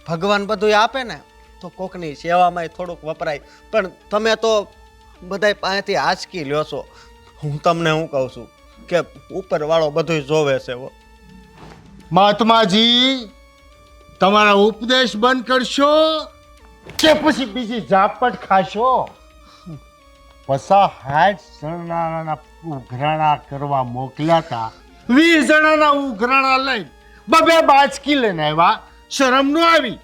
ભગવાન બધું આપે ને તો કોકની સેવામાં થોડુંક વપરાય, પણ તમે તો બધાય પાસેથી આંચકી લ્યો છો. હું તમને હું કહું છું કે ઉપરવાળો બધું જોવે છે. મહાત્માજી તમારા ઉપદેશ બંધ કરશો કે પછી બીજી ઝાપટ ખાશો? 60 જણાના ઉઘરાણા કરવા મોકલ્યા હતા, 20 જણાના ઉઘરાણા લઈ બબે બાચકી લઈને આવ્યા. શરમ ન આવી?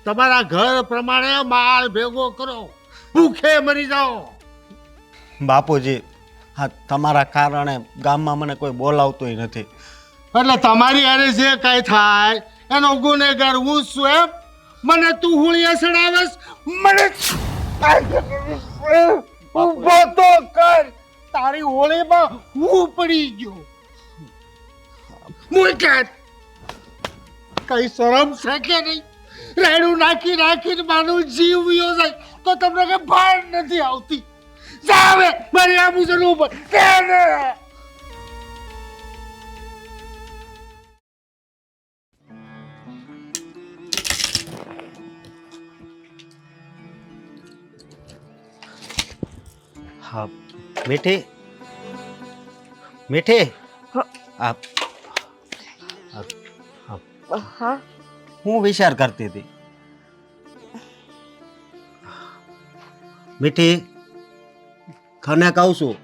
તમારા ઘર પ્રમાણે માલ ભેગો કરો, ભૂખે મરી જાઓ. બાપુજી હા તમારા કારણે ગામમાં મને કોઈ બોલાવતું નથી. એટલે તમારી હારે જે કાંઈ થાય એનો ગુનેગાર હું છું એમ? મને તું હુળિયા ચડાવસ? મને ઊભો તો કર. તારી હોળીમાં હું પડી ગયો. મુલકાત કઈ શરમ છે કે નહીં? રેડું નાખી નાખીને માનું જીવ વિયો જાય તો તમને કઈ ભાન નથી આવતી. જાવે મારી આ મુજબ ઉપર હા મીઠી મીઠી આપ હા હું વિચાર કરતી હતી. મીઠી ખને કહું છું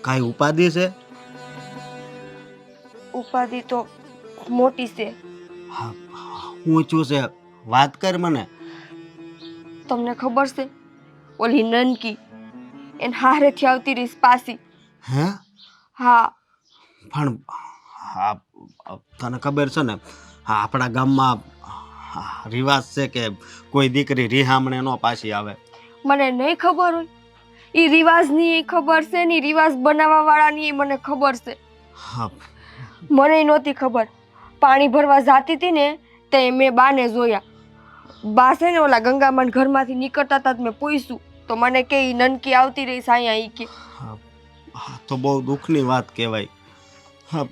કાંઈ ઉપાધિ છે? ઉપાધિ તો મોટી છે. હા હું છું છે, વાત કર મને. તમને ખબર છે ઓલી નનકી એને હારેથી આવતી રીસ પાસી. હે? હા પણ હા તને ખબર છે ને આપણા ગામમાં રિવાજ છે કે કોઈ દીકરી રિહામણે ન પાછી આવે. મને નહીં ખબર હોય. એ રિવાજની ખબર છે ને રિવાજ બનાવવા વાળાની મને ખબર છે. હા મને નહોતી ખબર. પાણી ભરવા જાતી હતી ને તે મેં બાને જોયા. બા છે ને ઓલા ગંગામાન ઘરમાંથી નીકળતા હતા મેં પૂછ્યું તો મને કે ઈ નનકી આવતી રહી સાયા ઈ કે. હા તો બહુ દુઃખની વાત કહેવાય. હા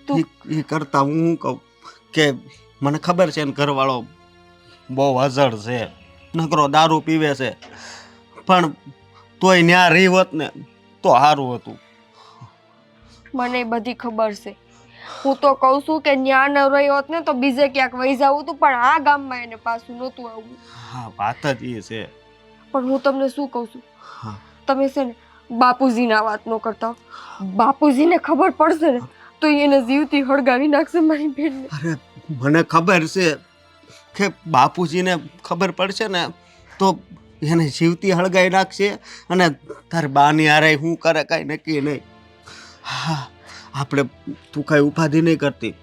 તું એ કરતા હું કહું કે મને ખબર છે ને ઘરવાળો બહુ અજળ છે, નકરો દારૂ પીવે છે, પણ તોય ન્યા રહી હોત ને તો સારું હતું. મને બધી ખબર છે. હું તો કહું છું કે ન્યા ન રહ્યો હોત ને તો બીજે ક્યાંક વહી જવું હતું, પણ આ ગામમાં એને પાછું નહોતું આવવું. હા વાત જ એ છે. પણ હું તમને શું કહું છું, હા તમે છે ને બાપુજીના વાત ન કરતા હો. બાપુજીને ખબર પડશે ને તો ઈ એને જીવતી હળગાવી નાખશે મારી બેનને. અરે મને ખબર છે કે બાપુજીને ખબર પડશે ને તો એને જીવતી હળગાઈ નાખશે અને તાર બાની હારે શું કરે કાંઈ નક્કી નહીં. હા આપણે તું કાંઈ ઉપાધિ નહીં કરતી,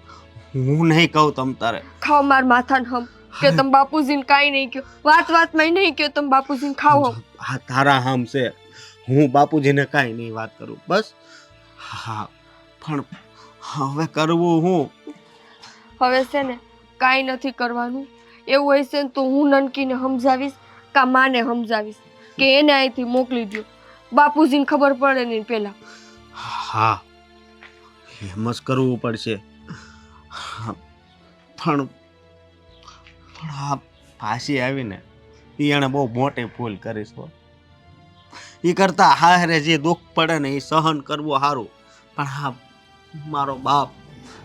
હું નહીં કહું તમ તારે. ખાઓ માર માથાને હમ કે તમે બાપુજીને કાંઈ નહીં કહો, વાતમાં નહીં કહો તમે બાપુજીને ખાઓ હમ. હા તારા હમ છે, હું બાપુજીને કાંઈ નહીં વાત કરું બસ. હા પણ હવે કરવું હું? હવે છે ને કાંઈ નથી કરવાનું. એવું હશે ને તો હું નનકીને સમજાવીશ કા માને સમજાવીશ કે એને અહીંથી મોકલી દો. બાપુજીને ખબર પડે ને પહેલા. હા એમ જ કરવું પડશે. હા, પણ આ પાછી આવીને એને બહુ મોટી ભૂલ કરીશ. એ કરતા હારે જે દુઃખ પડે ને એ સહન કરવું સારું. પણ હા મારો બાપ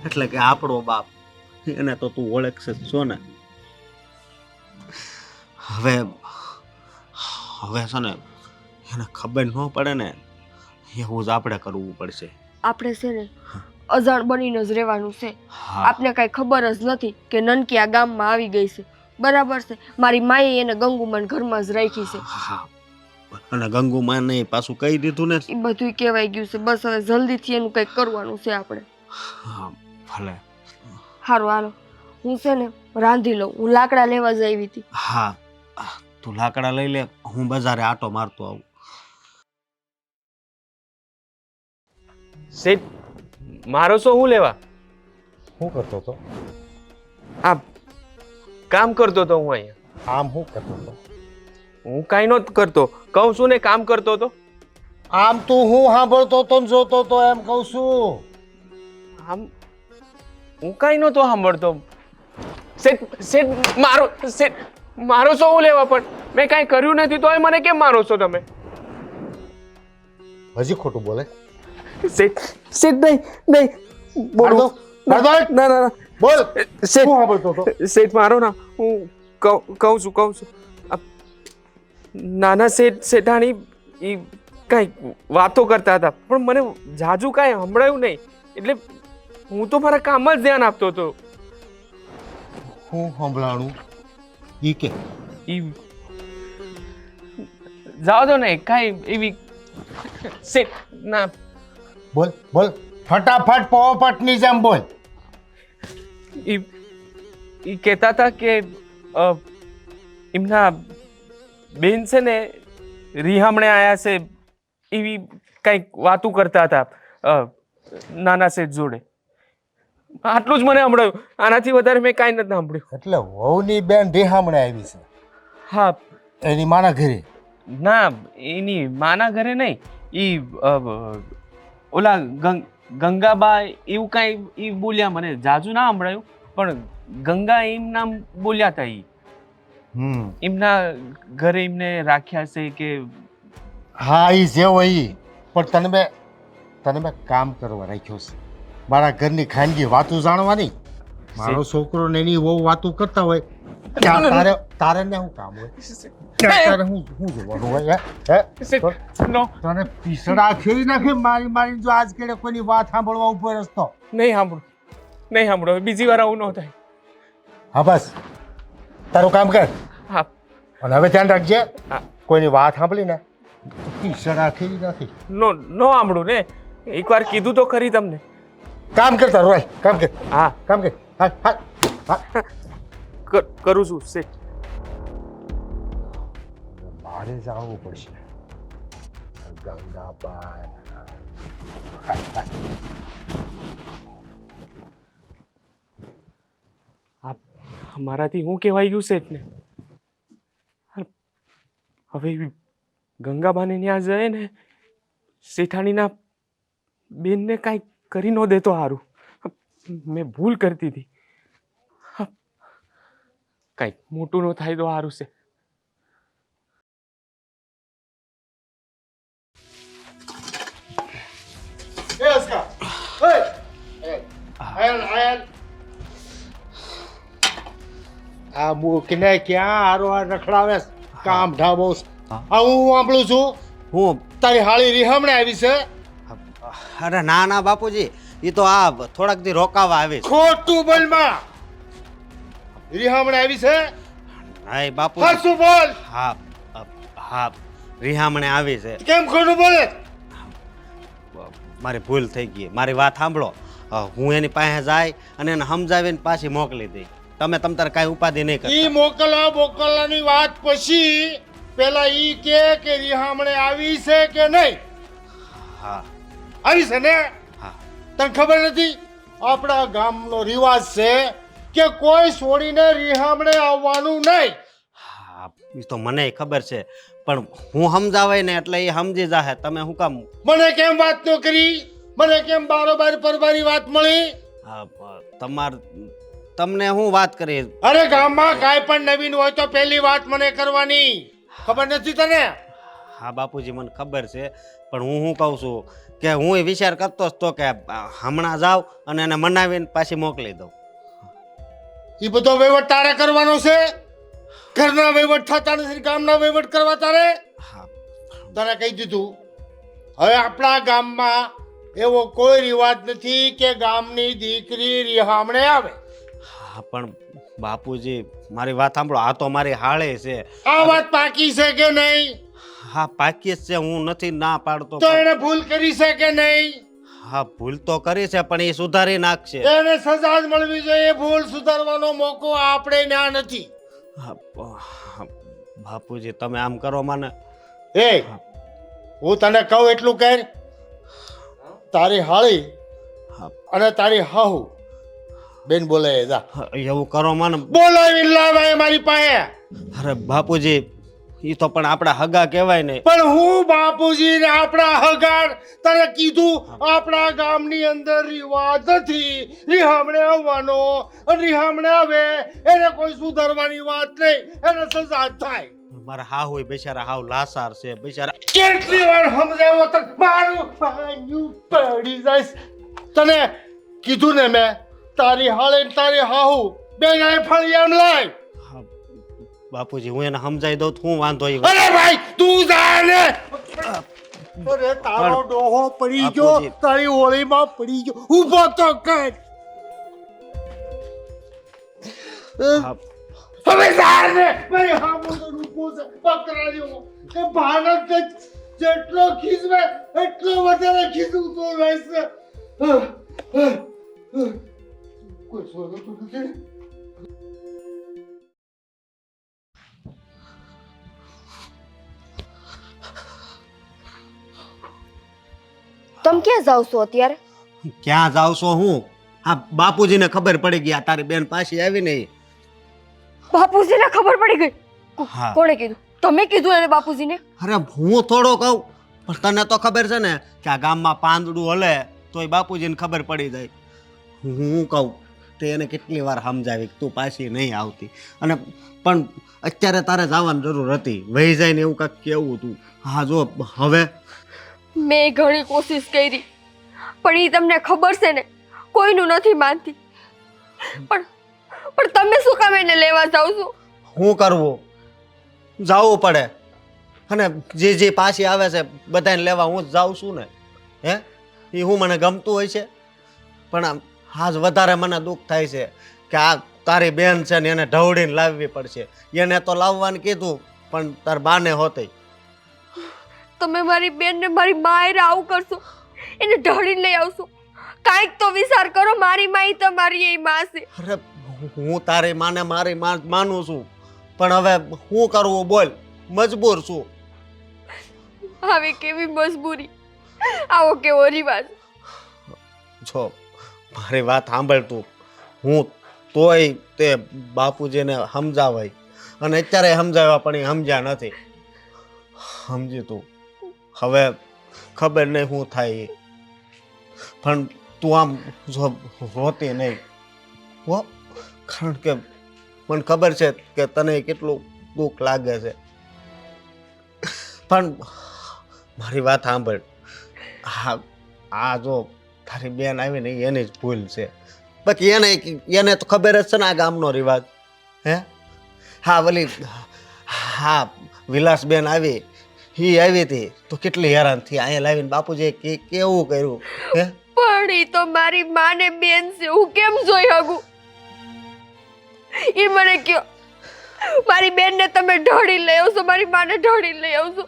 એટલે કે આપણો બાપ એને તો તું ઓળખશે જ છો ને. હવે છે ને એને ખબર ન પડે ને એવું જ આપણે કરવું પડશે. આપણે છે ને અજાણ બનીને જ રહેવાનું છે. હા આપને કાંઈ ખબર જ નથી કે નનકી આ ગામમાં આવી ગઈ છે. બરાબર છે, મારી માએ એને ગંગુમાન ઘરમાં જ રાખી છે. હા અને ગંગુમાને પાછું કહી દીધું ને. એ બધું કહેવાય ગયું છે. બસ હવે જલ્દીથી એનું કંઈક કરવાનું છે આપણે. હા ભલે. સારું હાલો, હું છે ને રાંધી લઉં. હું લાકડા લેવા જ આવી હતી. હા તું લાકડા લઈ લે, હું બજારે આટો મારતો આવું. શેઠ મારો શું હું લેવા? શું કરતો હતો? આ કામ કરતો હતો હું અહીંયા. આમ શું કરતો હતો? હું કાંઈ નહોતો કરતો, કહું છું ને કામ કરતો હતો. આમ તું હું સાંભળતો તો ને જોતો તો એમ કહું છું. આમ હું કાંઈ નહોતો સાંભળતો. શેઠ મારો શું હું લેવા? પણ મેં કાંઈ કર્યું નથી તોય મને કેમ મારો છો તમે? હજી ખોટું બોલે? શેઠ નહીં બોલો. ના ના બોલ. શેઠ શું સાંભળતો હતો? શેઠ મારો ના, હું કહું છું. નાના શેઠાણી એ કાંઈક વાતો કરતા હતા પણ મને જાજુ કાંઈ સંભળાયું નહીં. એટલે હું તો મારા કામમાં જ ધ્યાન આપતો હતો. હું સંભળાણું ઈ કે ઈ જાઓ દો ને, કાંઈ એવી શેઠ ના. બોલ બોલ ફટાફટ પોપટની જેમ બોલ. ઈ કહેતા હતા કે એમના બેન છે ને રિહામણે આયા છે એવી કંઈક વાતું કરતા હતા નાના શેઠ જોડે. આટલું જ મને સંભળાયું, આનાથી વધારે મેં કાંઈ નથી સાંભળ્યું. એટલે વહુની બેન રિહામણે આવી છે? હા. એની માના ઘરે? ના એની માના ઘરે નહીં, ઈ ઓલા ગંગાબા એવું કાંઈ ઈ બોલ્યા, મને જાજુ ના સંભળાયું પણ ગંગા એમ નામ બોલ્યા હતા. ઈ એમના ઘરે એમને રાખ્યા છે કે. હા ઈ જે હોય ઈ. પણ તને મેં કામ કરવા રાખ્યો છે, મારા ઘરની ખાનગી વાતો જાણવાની. મારો છોકરો ને એની બહુ વાતો કરતા હોય ત્યાં તારે ને શું કામ હોય? તારે શું જોવાનું હોય? તને પીસડા ખેરી નાખે મારી જો આજ કેડે કોઈની વાત સાંભળવા ઉપર રસ્તો નહીં સાંભળો, બીજી વાર આવું ન થાય. હા બસ તારું કામ કર. હા અને હવે ધ્યાન રાખજે, કોઈની વાત સાંભળી ને પીસડા ખેરી નાખી. નો સાંભળું ને, એકવાર કીધું તો ખરી તમને. કામ કરતા રોય, કામ કર. હા કામ કર. હા કરું છું શેઠ. મારે જવું પડશે. ગંગાબાઈ મારાથી હું કહેવાય ગયું શેઠ ને. હવે ગંગાબાને ત્યાં જાય ને શેઠાણીના બેનને કાંઈ કરી ન દેતો સારું. મેં ભૂલ કરતી હતી. કાંઈક મોટું ન થાય તો સારું છે. આ મૂકીને ક્યાં હારો રખડાવે? કામ ઢાબો હા. આ હું સાંભળું છું હું તારી હાળી રિહામણે આવી છે. અરે ના ના બાપુજી, એ તો આ થોડાક દી રોકાવા આવે છે. ખોટું બોલમાં. રિહામણે આવી છે. હા બાપુ. સાચું બોલ. હા હા રિહામણે આવી છે. કેમ ખોટું બોલે? મારી ભૂલ થઈ ગઈ, મારી વાત સાંભળો. હું એની પાસે જાય અને એને સમજાવીને પાછી મોકલી દઈ. તમે તમતાર કાંઈ ઉપાધિ નહીં ઈ કરતા. મોકલવાની વાત પછી પેલા ઈ કે રિહામણે આવી છે કે નહીં? હા આવી છે ને? હા તને ખબર નથી આપણા ગામનો રિવાજ છે કે કોઈ છોડીને રિહામણે આવવાનું નહીં. હા એ તો મને ખબર છે, પણ હું સમજાવાય ને એટલે એ સમજી જાહે. તમે શું કામ મને કેમ વાત ન કરી? મને કેમ બારોબાર પરબારી વાત મળી? તમને હું વાત કરી? અરે ગામમાં કાંઈ પણ નવીન હોય તો પહેલી વાત મને કરવાની. ખબર નથી તને? હા બાપુજી મને ખબર છે, પણ હું શું કહું છું કે હું વિચાર કરતો હતો કે હમણાં જાઉં અને એને મનાવીને પાછી મોકલી દઉં. એ બધો વહીવટ તારે કરવાનો છે. ઘરના વહીવટ થતા નથી, ગામના વહીવટ કરવા તારે. હા તને કહી દીધું. હવે આપણા ગામમાં એવો કોઈ રિવાજ નથી કે ગામની દીકરી રિહામણે આવે. હા પણ બાપુજી મારી વાત સાંભળો, આ તો મારી હાળે છે. આ વાત પાકી છે કે નહીં? હા પાકી જ છે, હું નથી ના પાડતો. તો એને ભૂલ કરી છે કે નહીં? હા ભૂલ તો કરી છે, પણ એ સુધારી નાખશે. એને સજા જ મળવી જોઈએ. ભૂલ સુધારવાનો મોકો આપણે ત્યાં નથી. બાપુજી તમે આમ કરો મને. એ હું તને કહું એટલું કર. તારી હાળી હા. અને તારી હાહુ બેન બોલે જા. એવું કરો મને. બોલાવી લાવાય મારી પાસે. અરે બાપુજી એ તો પણ આપણા હગા કહેવાય ને. પણ હું બાપુજી ને આપણા હગાર તને કીધું આપણા ગામની અંદર રિવાજ નથી રિહામણે આવવાનો. અને રિહામણે આવે એને કોઈ સુધારવાની વાત નહીં, એને સજા જ થાય. મારા હાહુ બિચારા હાવ લાસાર છે બિચારા. કેટલી વાર સમજાવો તને મારું પાયું પડી જાય. તને કીધું ને મેં તારી હાળે ને તારી હાહુ બેન આ ફળિયામ લાય. હા, બાપુજી હું એને સમજાઈ દઉં તો હું વાંધો ઈ? અરે ભાઈ તું જા ને. અરે તારો ડોહો પડી ગયો, બાપુજી. તારી હોળીમાં પડી ગયો. ઊભો તો કર. હા, હવે જા ને. મારી હામો તો રૂપો છે બકરા જેવો. એ ભાનક જેટલો ખીજવે એટલો વધારે ખીજવું તો રહેશે. કોઈ સોનું તો નથી. તમે ક્યાં જાવ છો અત્યારે? ક્યાં જાવ છો હું? હા બાપુજીને ખબર પડી ગઈ આ તારી બેન પાછી આવી ને ઈ. બાપુજીને ખબર પડી ગઈ? હા. કોણે કીધું? તમે કીધું એને બાપુજીને? અરે હું થોડો કહું, પણ તને તો ખબર છે ને કે આ ગામમાં પાંદડું હલે તોય બાપુજીને ખબર પડી જાય. હું કહું તે એને કેટલી વાર સમજાવી તું પાછી નહીં આવતી, અને પણ અત્યારે તારે જવાની જરૂર હતી. વહી જાય ને એવું કાંઈક કેવું તું. હા જો હવે મેં ઘણી કોશિશ કરી, પણ એ તમને ખબર છે ને કોઈનું નથી માનતી. પણ પણ તમે શું કામ એને લેવા જાવ છો? શું કરવું? જવું પડે, અને જે પાછી આવે છે બધાને લેવા હું જ જાઉં છું ને. હે એ હું મને ગમતું હોય છે, પણ આજ વધારે મને દુઃખ થાય છે કે આ તારી બેન છે ને એને ઢવડીને લાવવી પડશે. એને તો લાવવાનું કીધું પણ તાર બાને હોતી. તમે મારી બેનને મારી માયરે આવું કરશો, એને ઢળીને લઈ આવશો? કાંઈક તો વિચાર કરો. મારી માઈ તમારી એ માં છે. અરે હું તારી માને મારી માનું છું, પણ હવે શું કરવું બોલ, મજબૂર છું. આવી કેવી મજબૂરી, આવો કેવો રિવાજ. જો મારી વાત સાંભળતું, હું તોય તે બાપુજીને સમજાવાય અને અત્યારે સમજાવ્યા પણ એ સમજ્યા નથી. સમજી તું? હવે ખબર નહીં શું થાય એ. પણ તું આમ જો રોતી નહીં હો, કારણ કે મને ખબર છે કે તને કેટલું દુઃખ લાગે છે. પણ મારી વાત સાંભળ. હા આ જો તારી બેન આવી ને એની જ ભૂલ છે. બાકી એને તો ખબર જ છે ને આ ગામનો રિવાજ. હે હા વલી હા વિલાસબેન આવી હતી તો કેટલી હેરાન થઈ. અહીંયા લાવીને બાપુજીએ કેવું કર્યું હે? પણ ઈ તો મારી માને બેન છે, હું કેમ જોઈ શકું? ઈ મને કયો, મારી બેનને તમે ઢળી લઈ આવશો, મારી માને ઢળી લઈ આવશો.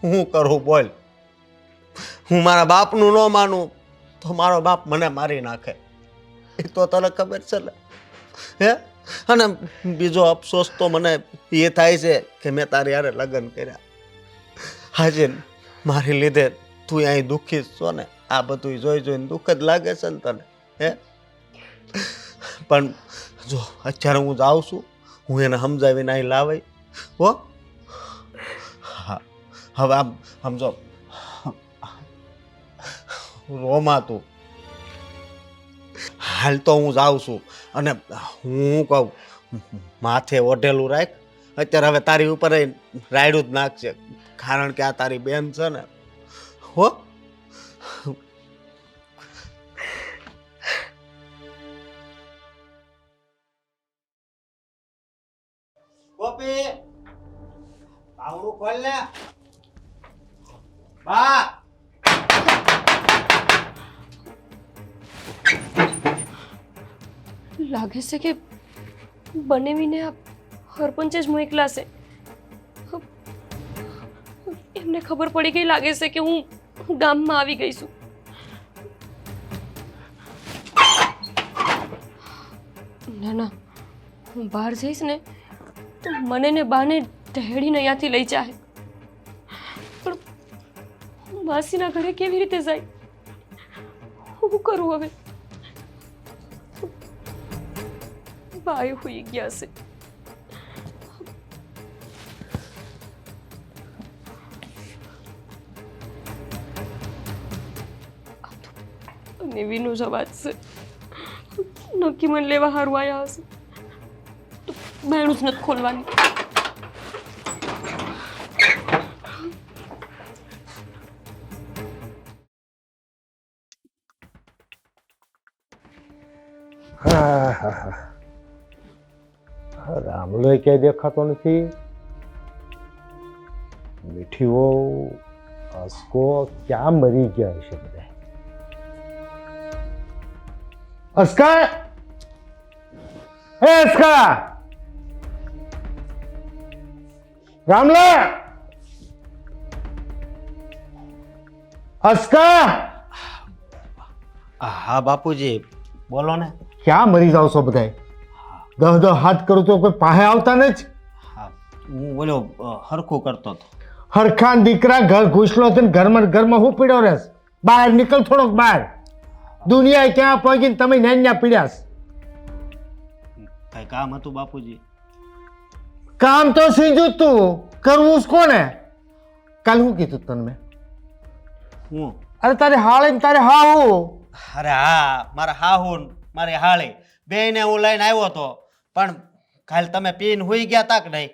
હું કરું બોલ? હું મારા બાપનું ન માનું તો મારો બાપ મને મારી નાખે, એ તો તને ખબર છે ને હે? અને બીજો અફસોસ તો મને એ થાય છે કે મેં તારી હારે લગ્ન કર્યા. આજે મારી લીધે તું અહીં દુઃખી છો ને, આ બધું જોઈ જોઈને દુઃખ જ લાગે છે ને તને હે? પણ જો અત્યારે હું જાઉં છું, હું એને સમજાવીને અહીં લાવાઈ હો. હા, હવે આમ સમજો રોમા તું હાલ તો હું જાઉં છું. અને હું કહું માથે ઓઢેલું રાખ, અત્યારે હવે તારી ઉપર રાયડું જ નાખશે, કારણ કે આ તારી બેન છે ને હો. ગોપી આવડું ખોલ લે બા. લાગે છે કે બનેવીને આ હરપંચે જ મોકલાશે. એમને ખબર પડી ગઈ લાગે છે કે હું ગામમાં આવી ગઈ છું. ના ના, હું બહાર જઈશ ને તો મને ને બાને ઢહેડીને અહીંયાથી લઈ જાય. પણ હું માસીના ઘરે કેવી રીતે જાય? શું કરું હવે? ભાઈ હોઈ ગયા છે. નેવીનો જ અવાજ છે. નક્કી મને લેવા હારું આવ્યા હશે. તો બાયણું જ નથી ખોલવાની. રામલો ક્યાંય દેખાતો નથી. મીઠીઓ અસકો ક્યાં મરી ગયા હશે બધા. અસ્કા, હે અસ્કા, રામલા, અસ્કા. હા બાપુજી બોલો ને. ક્યાં મરી જાવ છો બધા? દહ દહ હાથ કરું તો કોઈ પાસે આવતા નથી. હા, હું બોલો હરખું કરતો હતો. હરખાન દીકરા ઘર ઘૂસલો છે ને ઘરમાં ઘરમાં હું પીડ્યો રહેશ? બહાર નીકળ થોડોક બહાર. દુનિયા ક્યાં પહોંચીને તમે ન્યા પીડ્યાસ. કઈ કામ હતું બાપુજી? કામ તો સીધું જ તું કરવું જ કોને? કાલ શું કીધું તને મેં? હું અરે તારે હાળે ને તારે હાહુ. અરે હા, મારા હાહુ મારી હાળી બેયને હું લઈને આવ્યો હતો, પણ કાલ તમે પીને હુઈ ગયા તા કે નહીં?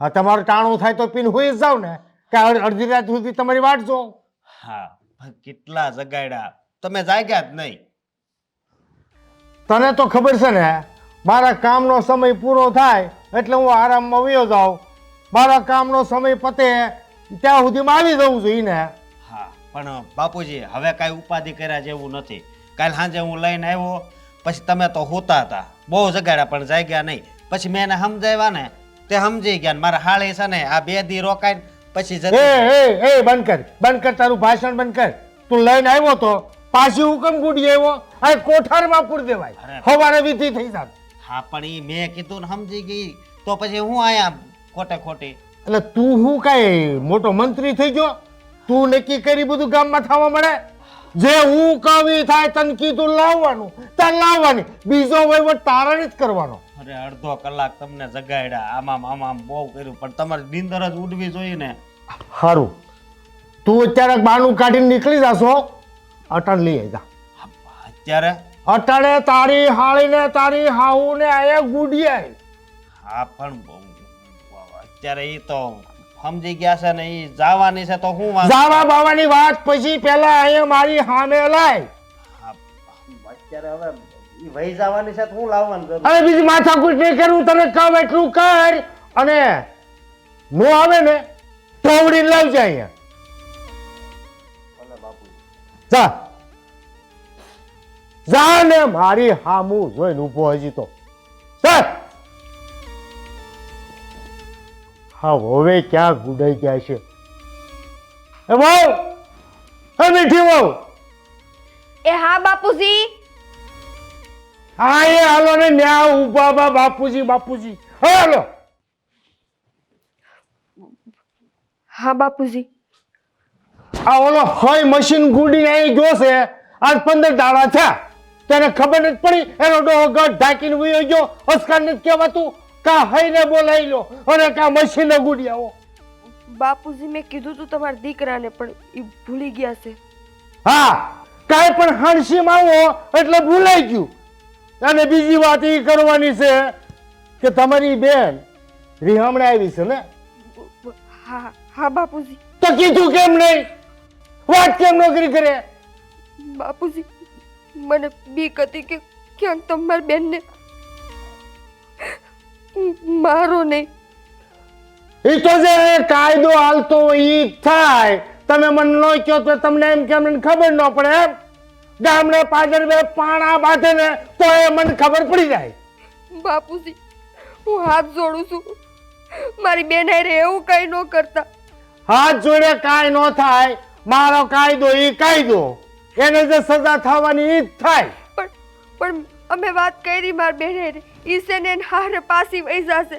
હા, તમારું ટાણું થાય તો પીને હુઈ જ જાવ ને, કે અડધી રાત સુધી તમારી વાટ જો. હા, કેટલા જગાડ્યા, તમે જાગ્યા જ નહીં. તને તો ખબર છે ને, મારા કામનો સમય પૂરો થાય એટલે હું આરામમાં વયો જાઉં. મારા કામનો સમય પતે ત્યાં સુધીમાં આવી જવું જોઈએ ને. હા, પણ બાપુજી હવે કાંઈ ઉપાધિ કર્યા જેવું નથી. કાલ સાંજે હું લઈને આવ્યો, પછી તમે તો હોતા હતા, બહુ જગાડ્યા પણ જાગ્યા નહીં. પછી મેં એને સમજાવ્યા ને તે સમજી ગયા. મારા હાળી છે ને આ 2 દી રોકાઈને પછી એ બંધ કર તારું ભાષણ બંધ કર. તું લઈને આવ્યો તો પાછી હુકમ ગુડી આવ્યો, આ કોઠારમાં પૂર દેવાય, હવારે વિધિ થઈ જાત. હા, પણ એ મેં કીધું ને સમજી ગઈ તો પછી હું આયા ખોટે ખોટી. એટલે તું હું કાંઈ મોટો મંત્રી થઈ ગયો? તું નક્કી કરી બધું ગામમાં થવા મળે? જે હું કવિ થાય તને કીધું લાવવાનું તાર લાવવાની, બીજો વહીવટ તારાને જ કરવાનો. અરે અડધો કલાક તમને જગાડ્યા, આમાં બહુ કર્યું, પણ તમારી નીંદર જ ઉડવી જોઈએ ને. સારું, તું અત્યારે બાનું કાઢીને નીકળી જાશો, અટાણ લઈ આવી જા. અત્યારે? અટાણે તારી હાળીને તારી હાહુને આયા ગુડિયા. હા, પણ અત્યારે એ તો સમજી ગયા છે ને, એ જવાની છે તો હું જાવા બાવાની વાત પછી પહેલા અહીંયા મારી સામે લાય. અત્યારે હવે ઈ વહી જવાની છે તો હું લાવવાનું જરૂર. અરે બીજી માથાકૂટ નહીં કરવું, તને કહું એટલું કર. અને નો આવે ને તોવડી લાવજે અહીંયા. જા જા ને મારી હામું જોઈને ઊભો હજી તો. ચાલ. હા હવે ક્યાં ગુડાઈ ગયા છે? એ વહુ, એ મીઠી વહુ, એ હા બાપુજી. હા એ હાલો ને ન્યા ઊભા બા બાપુજી બાપુજી. હાલો. હા બાપુજી. આ ઓલો હોય મશીન ગુડીને અહીં જોશે આજ 15 દાડા થયા તેને ખબર નથી પડી એનો ડોહો ગઢ ઢાંકીને વયો ગયો. અસ્કાર નથી કહેવાતું કા હઈને બોલાવી લો અને કા મશીને ગુડી આવો. બાપુજી મેં કીધું તું તમારા દીકરાને પણ એ ભૂલી ગયા છે. હા કાંઈ પણ હાણસીમાં આવો એટલે ભૂલાઈ ગયું. અને બીજી વાત એ કરવાની છે કે તમારી બેન રીહામણે આવી છે ને? હા હા બાપુજી. તો કીધું કેમ નહીં? વાત કેમ નોકરી કરે? બાપુજી મને બીક હતી કે ક્યાંક તમારી બેનને મારો નહીં. એ તો જે કાયદો હાલતો હોય ઈ થાય. તમે મને ન કહો તો તમને એમ કે મને ખબર ન પડે એમ? ગામડે પાદર બે પાણા બાંધે ને તો એ મને ખબર પડી જાય. બાપુજી હું હાથ જોડું છું, મારી બેન હારે એવું કઈ ન કરતા. હાથ જોડે કાંઈ ન થાય. મારો કાયદો ઈ કાયદો, એને જે સજા થવાની ઈ જ થાય. પણ અમે વાત કરી મારી બેન હારે, ઈ છે ને હારે પાછી વહી જશે.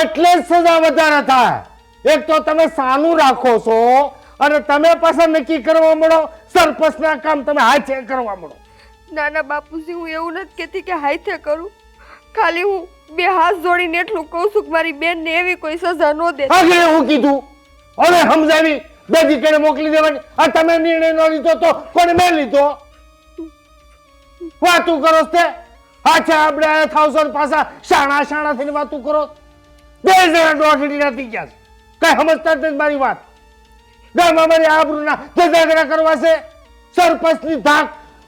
એટલે જ સજા વધારે થાય. એક તો તમે સાનું રાખો છો અને તમે પાછા નક્કી કરવા મળો. સરપંચના કામ તમે હાથે કરવા મળો. ના ના બાપુજી હું એવું નથી કહેતી કે હાથે કરું, ખાલી હું બે હાથ જોડીને એટલું કહું છું કે મારી બેનને એવી કોઈ સજા ન દે. આગળ હું કીધું હવે સમજાવી બે દીકરીને મોકલી દેવાની. આ તમે નિર્ણય ન લીધો તો કોને મેં લીધો? વાતું કરો તે હાથે આપણે થાવ છો પાછા શાણા શાણા થઈને વાતું કરો. બે જણા દોઢડી નથી ગયા કઈ સમજતા જ નથી મારી વાત. ગામમાં મારી આબરૂના ધજાગરા કરવા છે. સરપંચની ધાક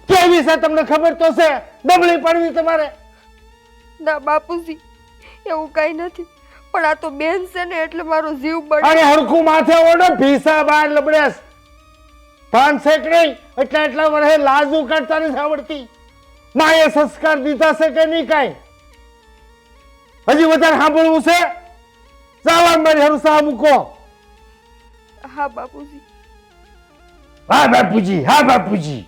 કેવી છે તમને ખબર તો છે. ડબલી પડવી તમારે. ના બાપુજી એવું કઈ નથી, પણ આ તો બેન છે ને એટલે મારો જીવ બળે. અને હરખું માથે ઓડો ભીસા બાર લબડેસ ભાન છે કે નહીં? એટલા વર્ષે લાજુ કાઢતા નથી આવડતી. માએ સંસ્કાર દીધા છે કે નહીં કાંઈ? હજી વધારે સાંભળવું છે? જવા મારી હરું સા મૂકો. હા બાપુજી. હા બાપુજી, હા બાપુજી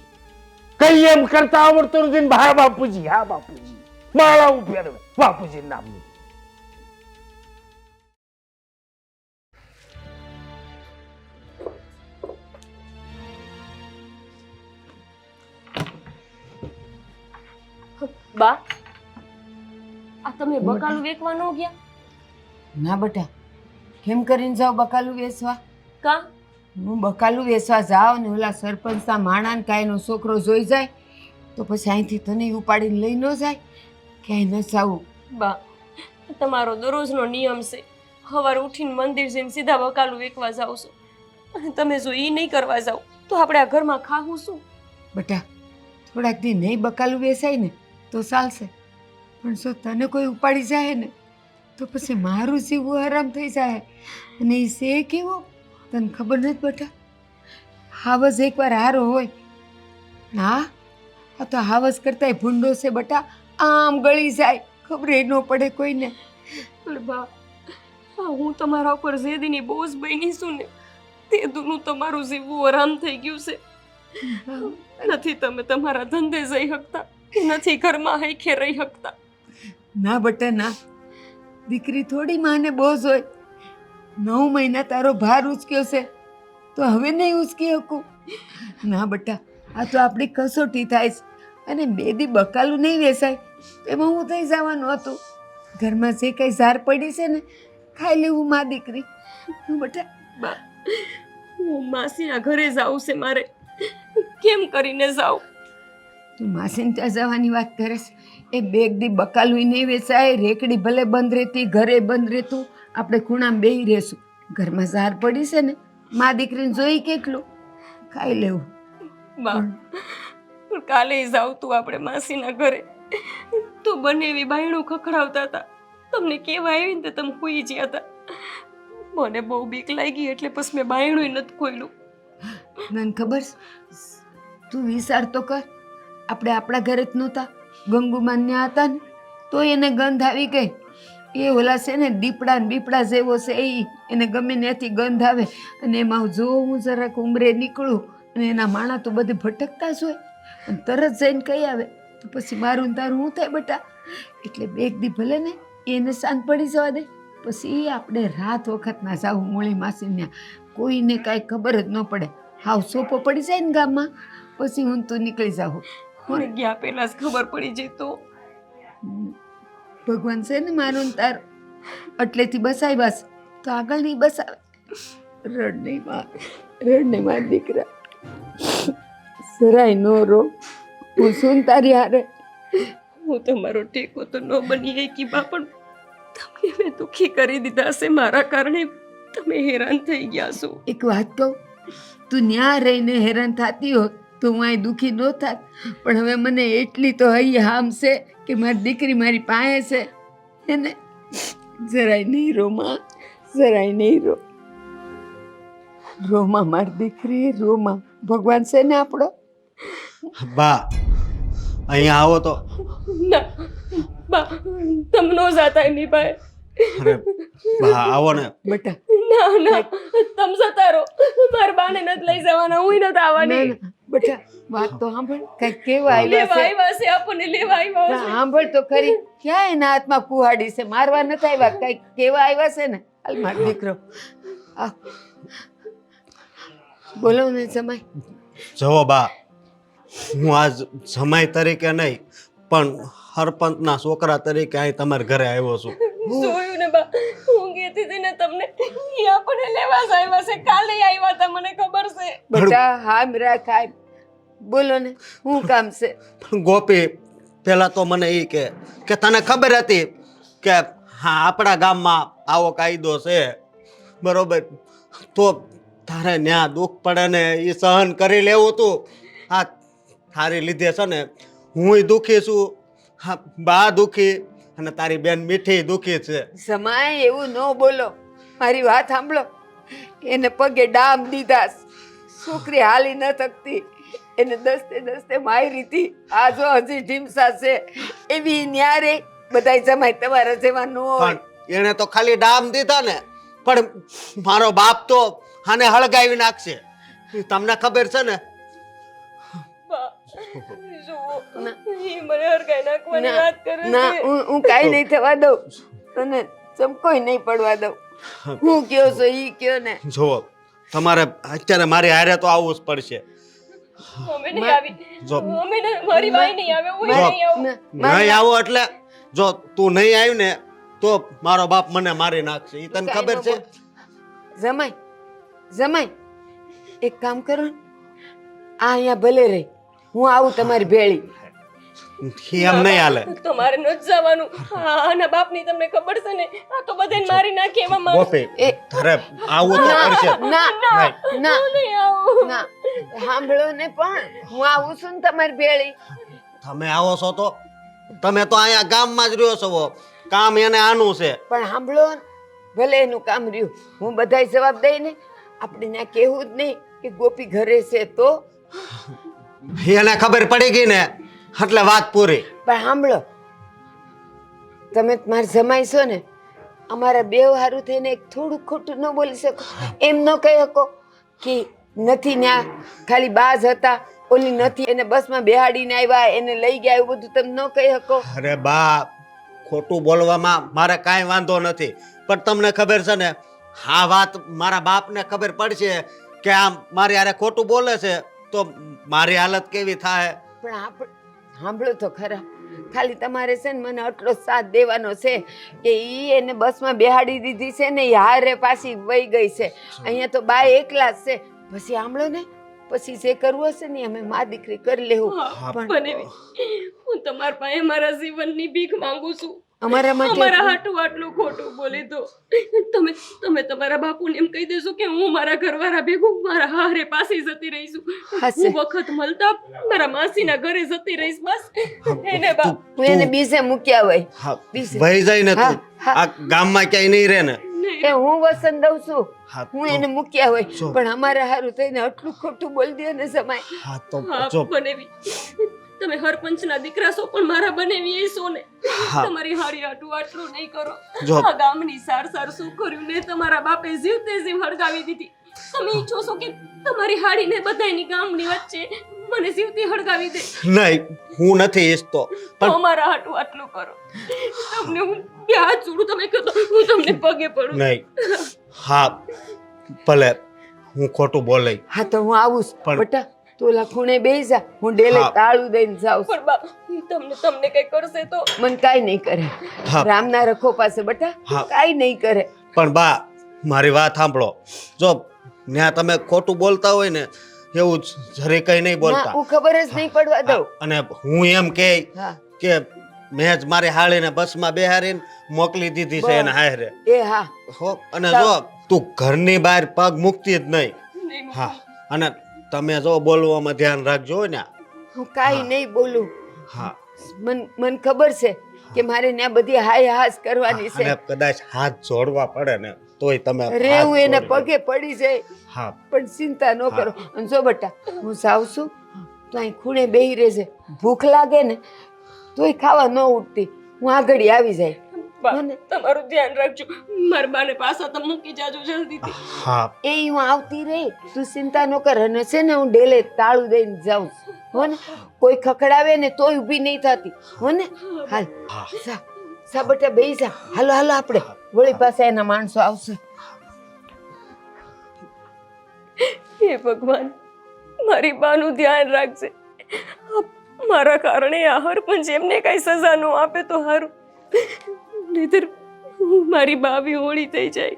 કઈ એમ કરતા આવડતું નથી ને હા બાપુજી, હા બાપુજી માળા ઉપેરવે બાપુજી નામની. બા આ તમે બકાલું વેચવા ન ગયા? ના બેટા, કેમ કરીને જાવ બકાલું વેચવા? કા હું બકાલું વેચવા જાઉં ને ઓલા સરપંચના માણાને કાંઈનો છોકરો જોઈ જાય તો પછી અહીંથી તને ઉપાડીને લઈ ન જાય? ક્યાંય ન જાવું. બા તમારો દરરોજનો નિયમ છે, સવારે ઉઠીને મંદિર જઈને સીધા બકાલું વેચવા જાવ છો, અને તમે જો એ નહીં કરવા જાવ તો આપણે આ ઘરમાં ખાવું શું? બેટા થોડાક દી નહીં બકાલું વેચાય ને તો ચાલશે, પણ જો તને કોઈ ઉપાડી જાય ને તો પછી મારું જીવવું આરામ થઈ જાય. અને એ છે કેવો તને ખબર નથી બેટા? હાવસ એકવાર હારો હોય. હા આ તો હાવસ કરતાંય ભૂંડો છે બેટા, આમ ગળી જાય ખબર ન પડે કોઈને. પણ બા હું તમારા ઉપર જેદીની બોઝ બની છું ને તે દૂનું તમારું જીવવું આરામ થઈ ગયું છે. નથી તમે તમારા ધંધે જઈ શકતા, નથી ઘરમાં હૈખે રહી શકતા. ના બેટા ના, દીકરી થોડી માને બોઝ હોય. 9 મહિના તારો ભાર ઉચક્યો છે તો હવે નહીં ઉચકી શકું? ના બેટા આ તો આપણી કસોટી થાય છે. અને 2 દી બકાલું નહીં વેચાય એમાં હું થઈ જવાનું હતું. ઘરમાં જે કંઈ ઝાર પડી છે ને ખાઈ લેવું મા દીકરી. બેટા બા હું માસીના ઘરે જાઉં છે મારે, કેમ કરીને જાઉં? તું માસીને ત્યાં જવાની વાત કરે છે? એ 2 દી બકાલું નહીં વેચાય, રેકડી ભલે બંધ રહેતી, ઘરે બંધ રહેતું, આપણે ખૂણામાં બેહી રહેશું. ઘરમાં ઝાર પડી છે ને મા દીકરીને જોઈ કેટલું ખાઈ લેવું. બા પણ કાલે જાવ તું આપણે માસીના ઘરે તો બંને એવી બાયણું ખખડાવતા હતા તમને કેવા આવી ને તમે હોઈ ગયા હતા. મને બહુ બીક લાગી એટલે પછી મેં બાયણું નથી ખોલ્યું. મને ખબર છે. તું વિચાર તો કર, આપણે આપણા ઘરે જ નહોતા, ગંગુમાન ત્યાં હતા ને, તો એને ગંધ આવી ગઈ. એ ઓલા છે ને દીપડા ને બીપડા જેવો છે, એને ગમે ત્યાંથી ગંધ આવે, અને એમાં જો હું જરાક ઉંમરે નીકળું અને એના માણા તો બધે ભટકતા જ હોય, અને તરત જઈને કહી આવે તો પછી મારું ને તારું શું થાય બેટા? એટલે બે દી ભલે ને એને શાંત પડી જવા દે, પછી આપણે રાત વખત ના જાવું મૂળી માસી ત્યાં, કોઈને કાંઈ ખબર જ ન પડે. હાવ સોપો પડી જાય ને ગામમાં, પછી હું તું નીકળી જાઉં. મને ગયા પહેલા જ ખબર પડી જાય તો. ભગવાન છે ને મારું ને તારું, એટલેથી બસાય બસ, તો આગળ નહીં બસાવે. રડ નહીં માર દીકરા, જરાય નો રો. હું શું તારી હારે? હું તમારો ટેકો તો ન બની શકી બા, પણ તમને મેં દુઃખી કરી દીધા હશે. મારા કારણે તમે હેરાન થઈ ગયા છો. એક વાત કહું, તું ન્યા રહીને હેરાન થતી હોત તો હું અહીં દુઃખી ન થાત, પણ હવે મને એટલી તો હૈ હામ છે કે મારી દીકરી મારી પાસે છે એને. જરાય નહીં રો માં, જરાય નહીં રો. રોમાં મારી દીકરી, રોમાં. ભગવાન છે ને આપણો. બા અહીંયા આવો તો. ના બા, તમે ન જાતા એની પાસે. અરે બા આવો ને. બેટા ના તમે જતા રહો. મારા બાને નથી લઈ જવાના, હું નથી આવવાની. બેટા વાત તો સાંભળ, કઈક કેવા આવ્યા લેવા છે. આવ્યા છે, આપણને લેવા આવ્યા ના, છે. સાંભળ તો ખરી, ક્યાં એના હાથમાં કુહાડી છે? મારવા નથી આવ્યા, કઈક કેવા આવ્યા છે ને. હાલ મારો દીકરો આ બોલો ને જમાઈ. જવો બા, હું આજ જમાઈ તરીકે નહીં પણ સરપંચના છોકરા તરીકે અહીં તમારા ઘરે આવ્યો છું. જોયું ને બા, હું કહેતી હતી ને તમને, ઈ આપણને લેવા જ આવ્યા છે. કાલે આવ્યા હતા, મને ખબર છે. બેટા હામ રાખ, હામ. બોલો ને, શું કામ છે? પણ ગોપી પહેલા તો મને એ કે તને ખબર હતી કે હા આપણા ગામમાં આવો કાયદો છે બરોબર, તો તારે ન્યા દુઃખ પડે ને એ સહન કરી લેવું તું. હા તારી લીધે છે ને હું દુઃખી છું, હા બા દુઃખી, અને તારી બેન મીઠી દુઃખી છે. જમાઈ એવું ન બોલો, મારી વાત સાંભળો. એને પગે ડામ દીધા, છોકરી હાલી ન થકતી, એને દસ્તે મારી હતી. આ જો હજી ઢીમસા છે એવી ન્યારે બધાય જમાઈ તમારા જેવા ન હોય. પણ એને તો ખાલી ડામ દીધા ને, પણ મારો બાપ તો આને હળગાવી નાખશે. તમને ખબર છે ને. બા, જુઓ, ઈ મને હરગાઈ નાખવાની વાત કરે ના, છે. હું કાંઈ નહીં થવા દઉં, તને ચમકોય નહીં પડવા દઉં. હું કયો છો ઈ કયો ને. જુઓ તમારે અત્યારે મારી હારે તો આવવું જ પડશે. અમે નહીં આવી. જો અમે મારી બાઈ નહીં આવે, હું જો નહીં આવું. નહીં આવો એટલે જો તું નહીં આવી ને તો મારો બાપ મને મારી નાખશે. એ તને ખબર છે. જમાઈ એક કામ કરો ને, આ અહીંયા ભલે રહી, હું આવું તમારી ભેળી. એમ નહીં હાલે. તમારે નથી જવાનું. આના બાપની તમને ખબર છે ને, આ તો બધાને મારી નાખે એમાં મારું. ગોપી એ તારે આવું તો પડશે. ના હું નહીં આવું. ના, સાંભળો ને, પણ હું આવું છું ને તમારી ભેળી. તમે આવો છો તો તમે તો અહીંયા ગામમાં જ રહ્યો છો, કામ એને આનું છે. પણ સાંભળો ને, ભલે એનું કામ રહ્યું, હું બધાય જવાબ દઈને આપણે ત્યાં કહેવું જ નહીં કે ગોપી ઘરે છે. તો એને ખબર પડી ગઈ ને એટલે વાત પૂરી. પણ સાંભળો, તમે મારા જમાઈ છો ને, અમારા બે હારું થઈને એક થોડું ખોટું ન બોલી શકો, એમ ન કહી શકો કે નથી ન્યા ખાલી બાજ હતા, ઓલી નથી એને બસમાં બેહાડીને આવ્યા, એને લઈ ગયા, એવું બધું તમે ન કહી શકો. અરે બા, ખોટું બોલવામાં મારે કાંઈ વાંધો નથી, પણ તમને ખબર છે ને આ વાત મારા બાપને ખબર પડશે કે આમ મારી હારે ખોટું બોલે છે તો મારી હાલત કેવી થાય. પણ આપણે સાંભળો તો ખરા, ખાલી તમારે છે ને મને આટલો સાથ દેવાનો છે કે ઈ એને બસમાં બેહાડી દીધી છે ને, ઈ હારે પાછી વહી ગઈ છે. અહીંયા તો બા એકલા જ છે. પછી સાંભળો ને, પછી જે કરવું હશે ને અમે મા દીકરી કરી લેવું. પણ હું તમારા પાસે મારા જીવનની ભીખ માંગુ છું. અમારા માટે અમારા હાટું આટલું ખોટું બોલી તો તમે તમે તમારા બાપુને એમ કહી દેશો કે હું મારા ઘરવાળા ભેગું મારા હારે પાસે જતી રહીશું. હાશે. હું વખત મળતા મારા માસીના ઘરે જતી રહીશ બસ. એને બા તું એને બીજે મૂક્યા હોય હા બીજે. વહી જાય ને હા, તું હા. આ ગામમાં ક્યાંય નહીં રહે ને. એ હું વસન દઉં છું હા હું તો- એને મૂક્યા હોય જો. પણ અમારા હારું થઈને આટલું ખોટું બોલી દે ને સમાય. હા તો હા જો બનેવી તમે હરપંચના દીકરા છો પણ મારા બનેવી એ છો ને. હા. તમારી હારી આટલું આટલું નહીં કરો. જો. આ ગામની સાર સાર શું કર્યું ને તમારા બાપે જીવતે જીવ હળગાવી દીધી. તમે ઈચ્છો છો કે તમારી હાડીને બધાયની ગામની વચ્ચે મને જીવતી હળગાવી દે. નહીં હું નથી ઈચ્છતો તો પણ અમારા હાટું આટલું કરો. તમને હું બે હાથ જોડું તમે કહો તો હું તમને પગે પડું. નહીં હા ભલે હું ખોટું બોલે હા તો હું આવું છું. પણ- બટા તું ઓલા ખૂણે બેસી જા હું ડેલે હા. તાળું દઈને જાઉં છું. પણ બા તમને કઈ કરશે તો મને કાંઈ નહીં કરે હા. રામના રખો પાસે બટા હા. કાંઈ નહીં કરે. પણ બા મારી વાત સાંભળો જો ત્યાં તમે ખોટું બોલતા હોય ને એવું જરી કઈ નહીં ના બોલતા હું ખબર જ નહીં પડવા દઉં. અને હું એમ હા કે મેં જ મારી હાળીને બસમાં બેહારીને મોકલી દીધી છે એના હારે એ હા હો અને જો તું ઘરની બહાર પગ મૂકતી જ નહીં નહીં હા અને તમે જો બોલવામાં ધ્યાન રાખજો હો ને હું કાંઈ નહીં બોલું. હા મને ખબર છે કે મારે ત્યાં બધી હાય હાસ કરવાની અને છે કદાચ હાથ જોડવા પડે ને તોય તમે હાથ રેવું એને જોડી પગે પડી જાય દો. હા પણ ચિંતા ન કરો અને જો બટા હું જાઉં છું તો અહીં ખૂણે બેહી રહેજે ભૂખ લાગે ને તોય ખાવા ન ઉઠતી હું આગળ આવી જાય. બા, મને- તમારું ધ્યાન રાખજો મારા બાને પાછા તમે મૂકી જાજો જલ્દીથી. હા એ હું આવતી રહી તું ચિંતા ન કર અને છે ને હું ડેલે તાળું દઈને જાઉં છું. હો ને કોઈ ખખડાવે ને તોય ઊભી નહીં થતી હો ને હાલ જા જા બટા બેહી જા હાલો હાલો આપણે વળી પાસે એના માણસો આવશે. હે ભગવાન મારી બાનું ધ્યાન રાખજે. મારા કારણે આ હરપંચ એમને કઈ સજા ન આપે તો સારું નહીતર મારી બા બી હોળી થઈ જાય.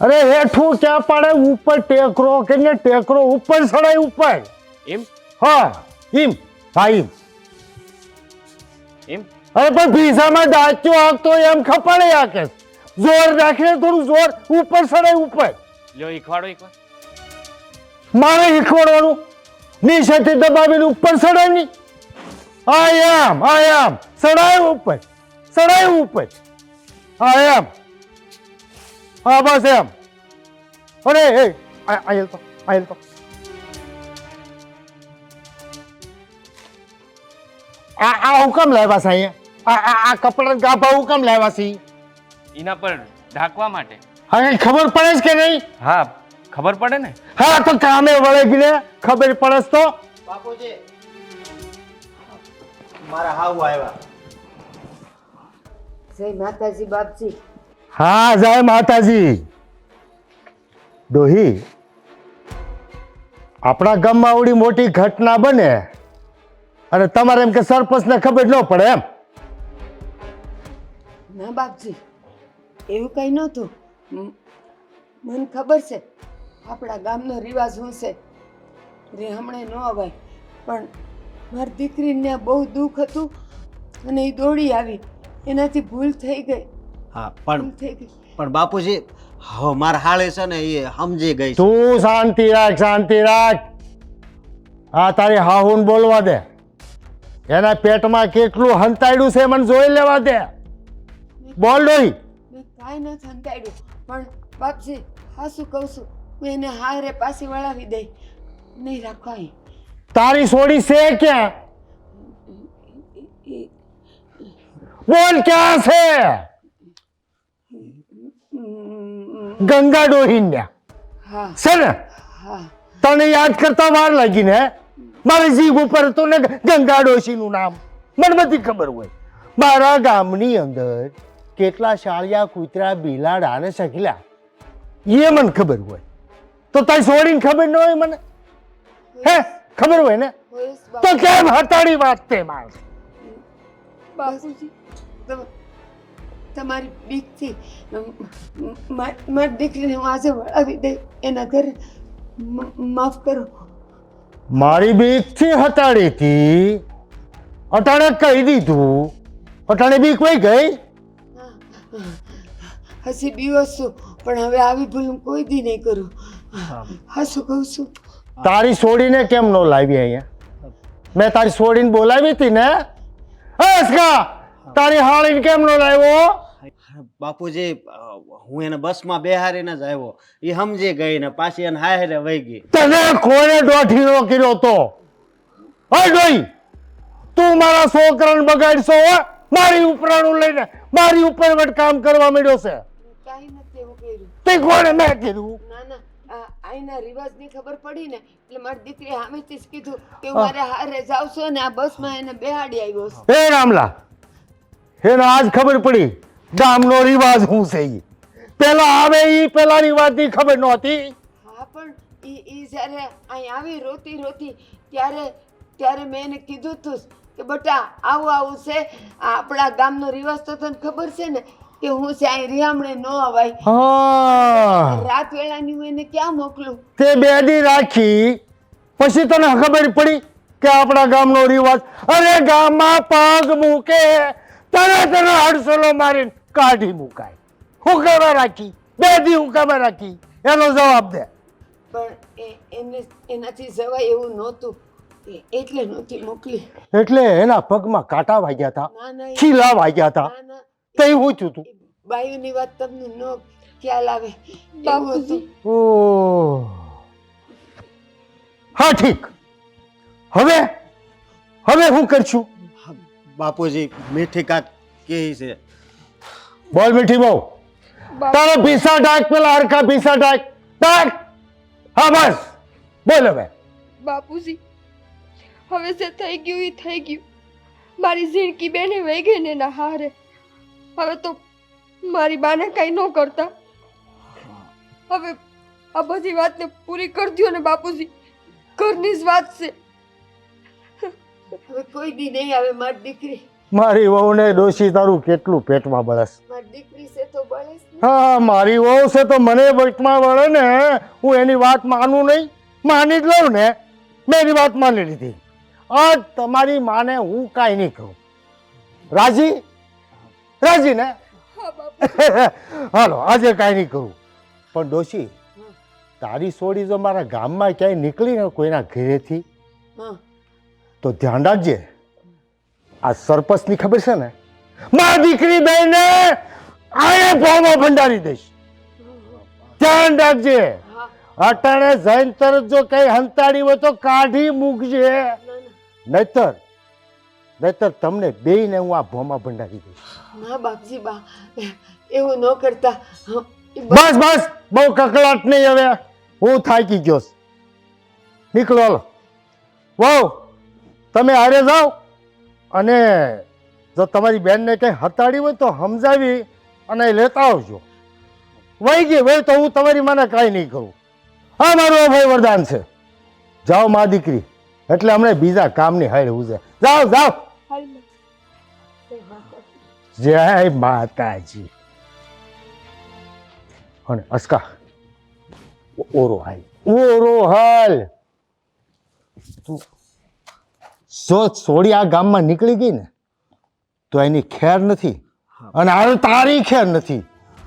અરે હેઠું ક્યાં પાડે ઉપર ટેકરો કે ને ટેકરો ઉપર ચડાય ઉપર એમ હા એમ હા એમ એમ અરે પણ પીઝામાં દાચ્યો આગતો એમ ખપાડે આકે જોર રાખીને થોડું જોર ઉપર ચડાય ઉપર લ્યો ઈખવાડો એકવાર મારે શીખવાડવાનું નીચેથી દબાવીને ઉપર ચડાય નહીં આમ ચડાય ઉપર એમ હા બસ એમ અરે એ આયલ તો આ હુકમ લાવ્યા છે અહીંયા આ કપડા ગાભા હુકમ લાવ્યા છે એના પર ઢાંકવા માટે. હવે ખબર પડે છે કે નહીં હા ખબર પડે ને. હા તો કામે વળગીને ખબર પડે છે તો બાપુજી મારા હાવ આવ્યા જય માતાજી બાપજી. હા જય માતાજી ડોહી આપણા ગામમાં આવડી મોટી ઘટના બને અને તમારે એમ કે સરપંચને ખબર ન પડે એમ ના બાપજી એવું કઈ નહોતું મને ખબર છે આપણા ગામનો રિવાજ શું છે રે હમણાં ન અવાય પણ મારી દીકરીને બહુ દુઃખ હતું અને એ દોડી આવી એનાથી ભૂલ થઈ ગઈ હા ભૂલ થઈ ગઈ. પણ બાપુજી હવે મારા હાળે છે ને એ સમજી ગઈ છે. તું શાંતિ રાખ હા તારી હાહુન બોલવા દે એના પેટમાં કેટલું હંતાડ્યું છે મને જોઈ લેવા દે બોલ ડોહી મેં કાંઈ નથી હંતાડ્યું પણ બાપજી હા શું કહું છું હું એને હારે પાછી વળાવી દઈ નહીં રાખવા અહીં. તારી સોડી છે ક્યાં બોલ ક્યાં છે ગંગા ડોહીને હા છે ને હા તને યાદ કરતા વાર લાગી ને મારી જીભ ઉપર તો ને ગંગા ડોશીનું નામ મને બધી ખબર હોય મારા ગામની અંદર કેટલા શાળિયા કૂતરા બિલાડા અને સખીલા એ મને ખબર હોય તો તારી છોડીને ખબર ન હોય મને હે ખબર હોય ને હોઈશ તો કેમ હટાડી વાત તે માર બાપુજી તમે તમારી બીકથી મારી દીકરીને હું આજે વળાવી દઈ એના ઘરે માફ કરો. મારી બીકથી હટાડી હતી, અટાણે કહી દીધું, અટાણે બીક વહી ગઈ. હસી બીવસ છું પણ હવે આવી ભૂલ હું કોઈ દી નહીં કરું. હા શું કહું છું? તારી છોડીને કેમ ન લાવી અહીંયા? મેં તારી છોડીને બોલાવી હતી ને. હસકા તારી હાળીને કેમ ન લાવ્યો? બાપુજી હું એને બસમાં બેહારીને જ આવ્યો, એ સમજી ગઈ ને પાછી એને હારે વહી ગઈ. તને કોને દોઢીનો કર્યો તો? હે ડોઈ, તું મારા છોકરાને બગાડશો હો? મારી ઉપરાણું લઈને મારી ઉપર વટ કામ કરવા માંડ્યો છે. કાંઈ નથી એવું કર્યું. તે કોણે મેં કીધું? ના ના આઈના રિવાજની ખબર પડી ને એટલે મારી દીકરી સામેથી જ કીધું કે હું મારે હારે જાવશો ને આ બસમાં એને બેહાડી આવ્યો છે. હે રામલા, એને આજ ખબર પડી ગામનો રિવાજ શું છે. ઈ પેલા આવે ઈ પેલા રિવાજની ખબર નહોતી. હા પણ ઈ જ્યારે અહીં આવી રોતી રોતી ત્યારે મેં એને કીધું તું કે બટા આવું છે, આ આપણા ગામનો રિવાજ તો તને ખબર છે ને કે હું છે અહીં રિહામણે ન અવાય. હા, રાત વેળાની હું એને ક્યાં મોકલું? તે બે દી રાખી પછી તને ખબર પડી કે આપણા ગામનો રિવાજ. અરે ગામમાં પગ મૂકે તરત એનો હડસલો મારીને કાઢી મુકાય. હું કરવા રાખી? બે દી હું કરવા રાખી? એનો જવાબ દે. પણ એનાથી જવાય એવું નહોતું એટલે નહોતી મોકલી. એટલે એના પગમાં કાંટા વાગ્યા હતા, ના ના ખીલા વાગ્યા હતા. ના ના તે હું થયું તું? બાયુની વાત તમને ન ખ્યાલ આવે એવું હતું. ઓહ, હા ઠીક. હવે હું કરશું? બાપુજી મીઠી કાક કે છે. બોલ મીઠી બહુ, તારો પીસા ટાક, પેલા હરખા પીસા ટાક ટાક. હા બસ બોલ હવે. બાપુજી હવે જે થઈ ગયું એ થઈ ગયું. મારી ઝીણકી બેને વહી ગઈ ને એના હારે. હવે તો મારી બાને કાંઈ ન કરતા. હવે આ બધી વાતને પૂરી કરી દો ને બાપુજી, ઘરની જ વાત છે. હવે કોઈ દી નહીં આવે મારી દીકરી. મારી વહુને ડોશી તારું કેટલું પેટમાં બળસ. મારી દીકરી છે તો બળે જ ને. હા, મારી વહુ છે તો મને પેટમાં બળે ને. હું એની વાત માનું નહીં? માની જ લઉં ને. મેં એની વાત માની લીધી. આજ તમારી માને હું કાંઈ નહીં કહું. રાજી ને? હાલો આજે કાંઈ નહીં કરું. પણ ડોશી, તારી છોડી જો મારા ગામમાં ક્યાંય નીકળી ને કોઈના ઘરેથી હા તો ધ્યાન રાખજે. આ સરપંચની ખબર છે ને, મારી દીકરી બેને આને ફોર્મો ભંડારી દઈશ. ધ્યાન રાખજે. હા અટાણે જૈન તરત જો કઈ હંતાડી હોય તો કાઢી મૂકજે. નહીતર તમને બેયને હું આ ભોમાં ભંડારી દઈશ. ના બાપજી બા એવું ન કરતા. બસ બહુ કકળાટ નહીં. હવે હું થાકી ગયો છું. નીકળો હાલો. વાવ તમે હારે જાઓ અને જો તમારી બેનને કંઈ હતાડી હોય તો સમજાવી અને લેતા આવજો. વહી ગઈ વહી તો હું તમારી માને કાંઈ નહીં કરું. હા મારું અભય વરદાન છે. જાઓ મા દીકરી, એટલે હમણાં બીજા કામની હાડ ઉજે. જાઓ. જય માતાજી. અને અસ્કા ઓરો હાલ જો સોડી આ ગામમાં નીકળી ગઈ ને તો એની ખેર નથી, અને આ તારી ખેર નથી.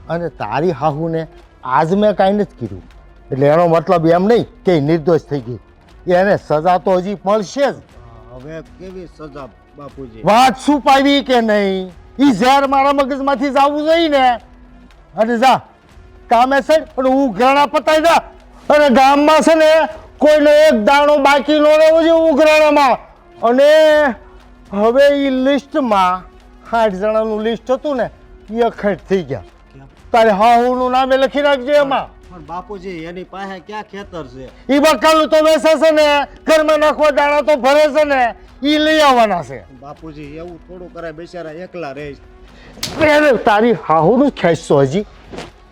અને તારી હાહુને આજ મેં કાંઈ નથી કીધું એટલે એનો મતલબ એમ નહીં કે નિર્દોષ થઈ ગઈ. એને સજા તો હજી મળશે જ. હવે કેવી સજા બાપુજી? વાત શું પાવી કે નહીં? ઈ ઝેર મારા મગજમાંથી જવું જોઈએ ને. અને જા કામે છે અને હું ઘરાણા પતાઈ જા. અને ગામમાં છે ને કોઈનો એક દાણો બાકી ન રહેવો જોઈએ ઉઘરાણામાં. અને હવે એ લિસ્ટમાં 8 જણાનું લિસ્ટ હતું ને એ અખંડ થઈ ગયા. તારે હાહુનું નામે લખી રાખજે એમાં. પણ બાપુજી એની પાસે ક્યાં ખેતર છે? ઈ બકાલું તો વેચે છે ને, ઘરમાં નાખવા દાણા તો ભરે છે ને, ઈ લઈ આવવાના છે. બાપુજી એવું થોડું કરે, બિચારા એકલા રહે. તારી હાહુનું ખેંચશો હજી?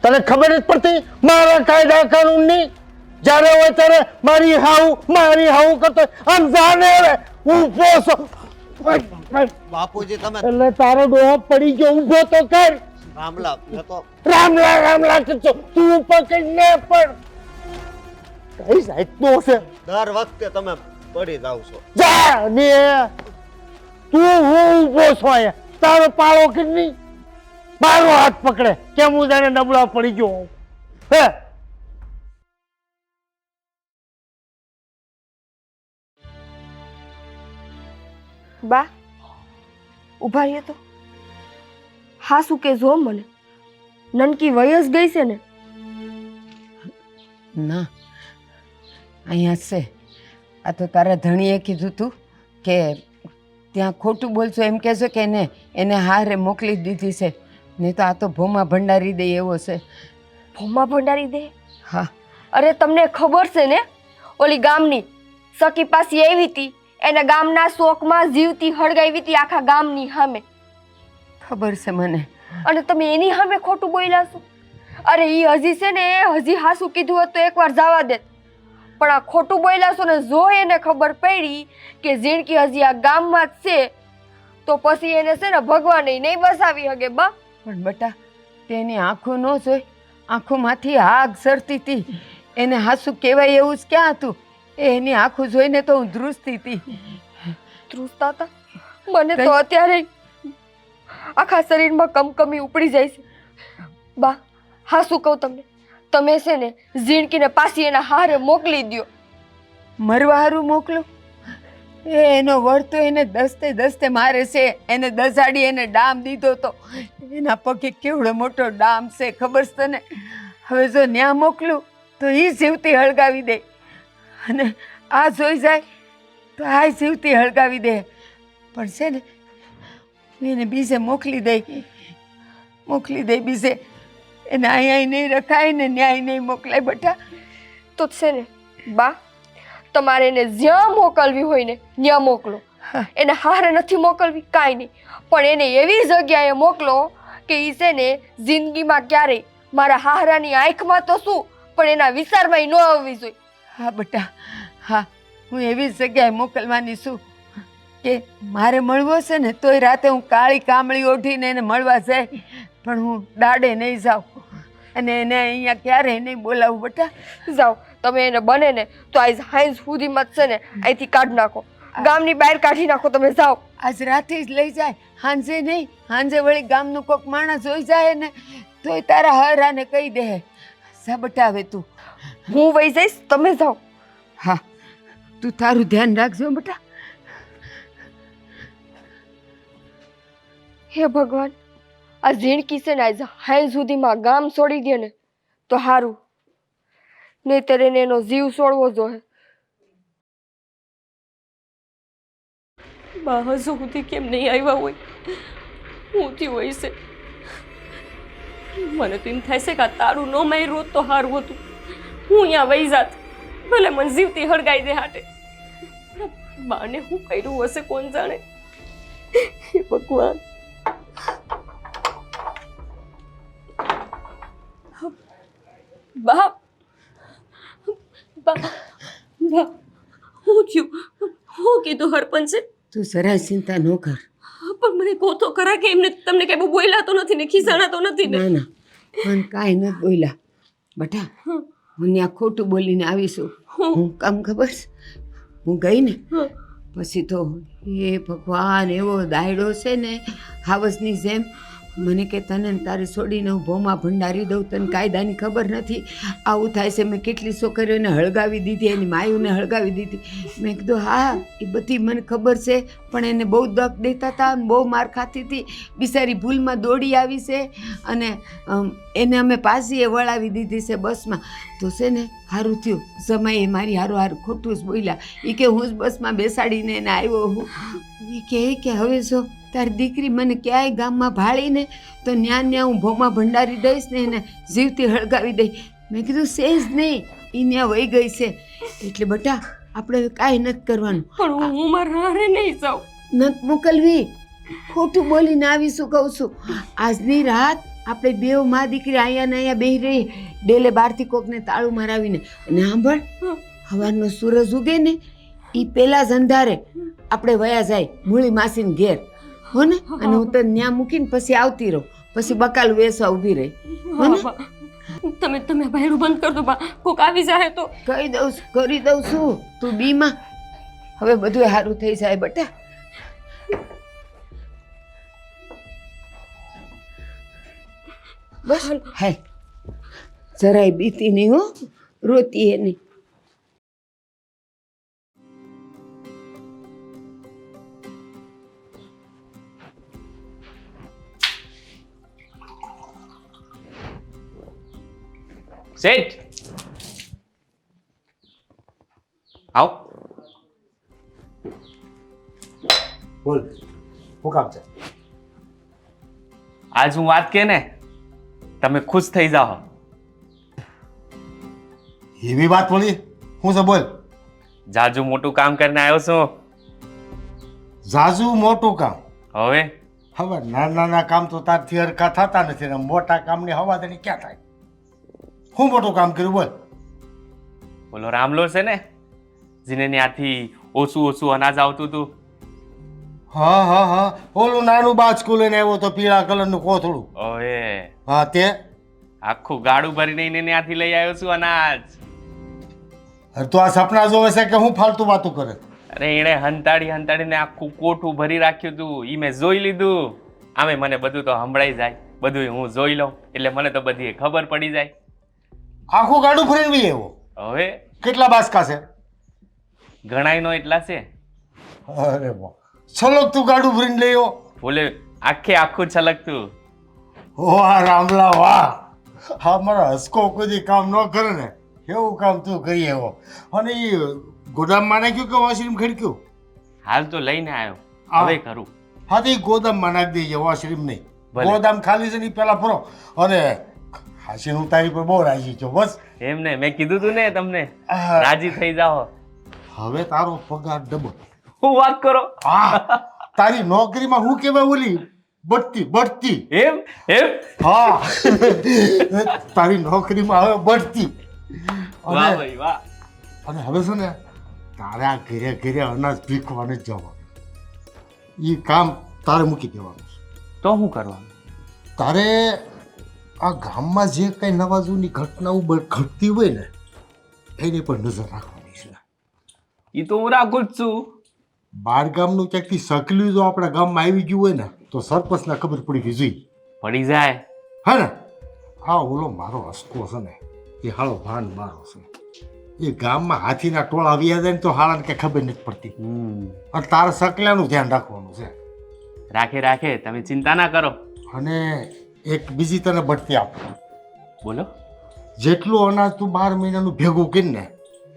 તને ખબર જ પડતી મારા કાયદા કાનૂનની? જ્યારે હોય ત્યારે મારી હાહુ કરતો આમ જાને હવે ઊભો છો. બાપુજી તમે એટલે તારો ડોહો પડી ગયો, ઊભો તો કર. રામલા મેં તો રામલા કરશો તું પકડીને પણ કઈ જાતનો છે દર વખતે તમે પડી જાવ છો. જા ને તું હું ઊભો છો અહીંયા તારો પાળો કે નહીં મારો હાથ પકડે કેમ હું જાણે નબળા પડી ગયો હોઉં? હે બા ઊભા રહીએ તો હા શું કે જો મને નનકી વયસ ગઈ છે ને ના અહીંયા છે. આ તો તારા ધણીએ કીધું તું કે ત્યાં ખોટું બોલશો એમ કહેશો કે એને હારે મોકલી દીધી છે. નહીં તો આ તો ભોમાં ભંડારી દે એવો છે. ભોમાં ભંડારી દે? હા. અરે તમને ખબર છે ને ઓલી ગામની સખી પાસી આવી હતી એને ગામના શોકમાં જીવતી હળગાવી હતી આખા ગામની સામે. ખબર છે મને. અને તમે એની સામે ખોટું બોલ્યા છો? અરે ઈ હજી છે ને હજી હાસું કીધું હોત તો એકવાર જવા દે, પણ આ ખોટું બોલ્યા છો ને જો એને ખબર પડી કે ઝીણકી હજી આ ગામમાં જ છે તો પછી એને છે ને ભગવાન નહીં બસાવી શકે બા. પણ બટા તેની આંખો ન જોઈ, આંખોમાંથી આગ સરતી હતી. એને હાસું કહેવાય એવું જ ક્યાં હતું? એની આંખો જોઈને તો હું ધ્રુસતી હતી. ધ્રુસતા હતા? મને તો અત્યારે આખા શરીરમાં કમકમી ઉપડી જાય છે બા. હા શું કહું તમને, તમે છે ને ઝીણકીને પાછી એના હારે મોકલી દ્યો. મરવા હારું મોકલું? એનો વર તો એને દસ્તે મારે છે. એને દસાડી એને ડામ દીધો તો એના પગે કેવડો મોટો ડામ છે ખબર છે તને? હવે જો ન્યા મોકલું તો એ જીવતી હળગાવી દે, અને આ જોઈ જાય તો આ જીવતી હળગાવી દે. પણ છે ને એને બીજે મોકલી દે બીજે. એને અહીંયા નહીં રખાય ને ન્યાય નહીં મોકલાય બટા. તો છે ને બા તમારે એને જ્યાં મોકલવી હોય ને ત્યાં મોકલો. એને હારે નથી મોકલવી કાંઈ નહીં, પણ એને એવી જગ્યાએ મોકલો કે એ છે ને જિંદગીમાં ક્યારેય મારા હારાની આંખમાં તો શું પણ એના વિચારમાં ન આવવી જોઈએ. હા બટા હા, હું એવી જગ્યાએ મોકલવાની છું કે મારે મળવો છે ને તોય રાતે હું કાળી કામળી ઓઢીને એને મળવા જાય, પણ હું દાડે નહીં જાઉં અને એને અહીંયા ક્યારેય નહીં બોલાવું બટા. જાઓ તમે એને બને ને તો આજ હાઈન્સ સુધીમાં જ છે ને અહીંથી કાઢી નાખો, ગામની બહાર કાઢી નાખો. તમે જાઓ આજ રાતે જ લઈ જાય, હાંજે નહીં. હાંજે વળી ગામનું કોક માણસ જોઈ જાય ને તોય તારા હરાને કહી દે. જા બટા હવે તું. હું વહી જઈશ, તમે જાઓ. હા તું તારું ધ્યાન રાખજો બટા. હે ભગવાન, આ ઝીણકી છે ને આજ હાઈ સુધીમાં ગામ છોડી દે ને તો સારું, નહીંતર એને એનો જીવ છોડવો જોઈએ. બા હજુ સુધી કેમ નહીં આવ્યા હોય? હું થયું હોય છે? મને તો એમ થાય છે કે આ તારું ન માર્યું હોત તો સારું હતું. હું અહીંયા વહી જાત, ભલે મને જીવતી હળગાઈ દે હાટે. બાને હું કર્યું હશે કોણ જાણે. હે ભગવાન. બા બા બા હું થયું? હું કીધું હરપંચે? તું જરાય ચિંતા ન કર. પણ મને કહો તો ખરા કે એમને તમને કઈ બહુ બોલ્યા તો નથી ને ખીજાણા તો નથી ને? ના મને કાંઈ નથી બોલ્યા બટા. હું ત્યાં ખોટું બોલીને આવીશું. હું કામ ખબર છે, હું ગઈ ને પછી તો એ ભગવાન એવો દાયડો છે ને હાવસની જેમ મને કે તને તારી છોડીને હું ભોમાં ભંડારી દઉં, તને કાયદાની ખબર નથી આવું થાય છે. મેં કેટલી છોકરીઓને હળગાવી દીધી, એની માયુને હળગાવી દીધી. મેં કીધું હા એ બધી મને ખબર છે, પણ એને બહુ દક દેતા હતા, બહુ માર ખાતી હતી. બિચારી ભૂલમાં દોડી આવી છે અને એને અમે પાછી વળાવી દીધી છે બસમાં. તો છે ને સારું થયું સમયે મારી હારું ખોટું જ બોલ્યા. એ કે હું જ બસમાં બેસાડીને એને આવ્યો હું. એ કે હવે જો તારી દીકરી મને ક્યાંય ગામમાં ભાળીને તો ન્યા હું ભોમાં ભંડારી દઈશ ને એને જીવતી હળગાવી દઈશ. મેં કીધું સેજ નહીં, એ ત્યાં વહી ગઈ છે. એટલે બટા આપણે કાંઈ નથી કરવાનું. પણ હું મારા હારે નહીં જાઉં. નથી મોકલવી, ખોટું બોલીને આવીશું કહું છું. આજની રાત આપણે બેવ મા દીકરી અહીંયા ને અહીંયા બેહી રહી, ડેલે બહારથી કોકને તાળું મરાવીને. અને સાંભળ, સવારનો સૂરજ ઉગે ને એ પેલા જ અંધારે આપણે વયા જાય મૂળી માસીને ઘેર હો ને, અને હું તો ત્યાં મૂકીને પછી આવતી રહું. પછી બકાલ વેસવા ઊભી રહી. હા, બા. તમે ભાઈડું બંધ કર દો બા, કોક આવી જાય તો. કરી દઉં છું. તું બીમાં હવે બધું સારું થઈ જાય બેટા. બસ હાય, જરાય બીતી નહીં હો, રોતી એ નહીં. શેઠ આવ. બોલ, શું કામ છે? આજ હું વાત કે ને તમે ખુશ થઈ જાઓ. એવી વાત બોલી? શું છે બોલ? જાજુ મોટું કામ કરીને આવ્યો છું. ઝાઝુ મોટું કામ? હવે હવે નાના નાના કામ તો તારથી હરખા થતા નથી ને મોટા કામની હવાદારી ક્યાં થાય? શું મોટું કામ કર્યું બોલ? બોલો રામલો છે ને, જેને ત્યાંથી ઓછું અનાજ આવતું હતું. હા હા હા, ઓલું નાનું બાચકું લઈને આવ્યો તો પીળા કલરનું કોથળું. હવે હા તે આખું ગાડું ભરીને એને ત્યાંથી લઈ આવ્યો છું અનાજ. તું આ સપના જોવે છે કે હું ફાલતુ વાતું કરે? અરે એણે હંતાડીને આખું કોઠું ભરી રાખ્યું હતું. ઈ મેં જોઈ લીધું. આમે મને બધું તો સંભળાઈ જાય, બધું હું જોઈ લઉં એટલે મને તો બધી ખબર પડી જાય. આખું ગાડું ફરીને બી આવ્યો? હવે કેટલા બાસકા છે? ઘણાય નો એટલા છે. અરે વાહ, છલોક તું ગાડું ભરીને લઈ આવ્યો? બોલે આખું છલકતું. વાહ રામલા વાહ, હા મારા હસકો કોઈ કામ ન કરે ને એવું કામ તું કરી આવ્યો. અને એ ગોદામમાં નાખ્યું કે વોશરૂમ ખડક્યું? હાલ તો લઈને આવ્યો, હવે કરું. હા તો એ ગોદામમાં નાખી દેજે, વોશરૂમ નહીં. ભલે. ગોદામ ખાલી છે ને ઈ પહેલા ભરો. અને હાસીન હું તારી પર બહુ રાજી છું બસ. એમ ને મેં કીધું તું ને તમને, આહ. રાજી થઈ જાઓ. હવે તારો પગાર ડબલ. હું વાત કરો. હા, તારી નોકરીમાં હું કહેવાય ઓલી બઢતી. એમ હા તારી નોકરીમાં હવે બઢતી. વાહ અને ભાઈ વાહ. અને હવે છે ને તારે આ ઘરે અનાજ ભીખવાને જ જવાનું. એ કામ તારે મૂકી દેવાનું છે. તો શું કરવાનું? તારે આ ગામમાં જે કઈ નવા જૂની ઘટનાઓ ઘટતી હોય ને એની પર નજર રાખવાની છે. એ તો હું રાખું જ છું. બાર ગામનું ક્યાંકથી સકલ્યું જો આપણા ગામમાં આવી ગયું હોય ને તો સરપંચને ખબર પડી ગઈ જોઈ. પડી જાય. હે ને? હા ઓલો મારો હસકો છે ને એ હાળો ભાન મારો છે. એ ગામમાં હાથીના ટોળા આવી જાય ને તો હાળાને કઈ ખબર નથી પડતી. અને તારે સકલાનું ધ્યાન રાખવાનું છે. રાખે તમે ચિંતા ના કરો. અને એક બીજી તને બઢતી આપો. બોલો. જેટલું અનાજ તું 12 મહિનાનું ભેગું કરીને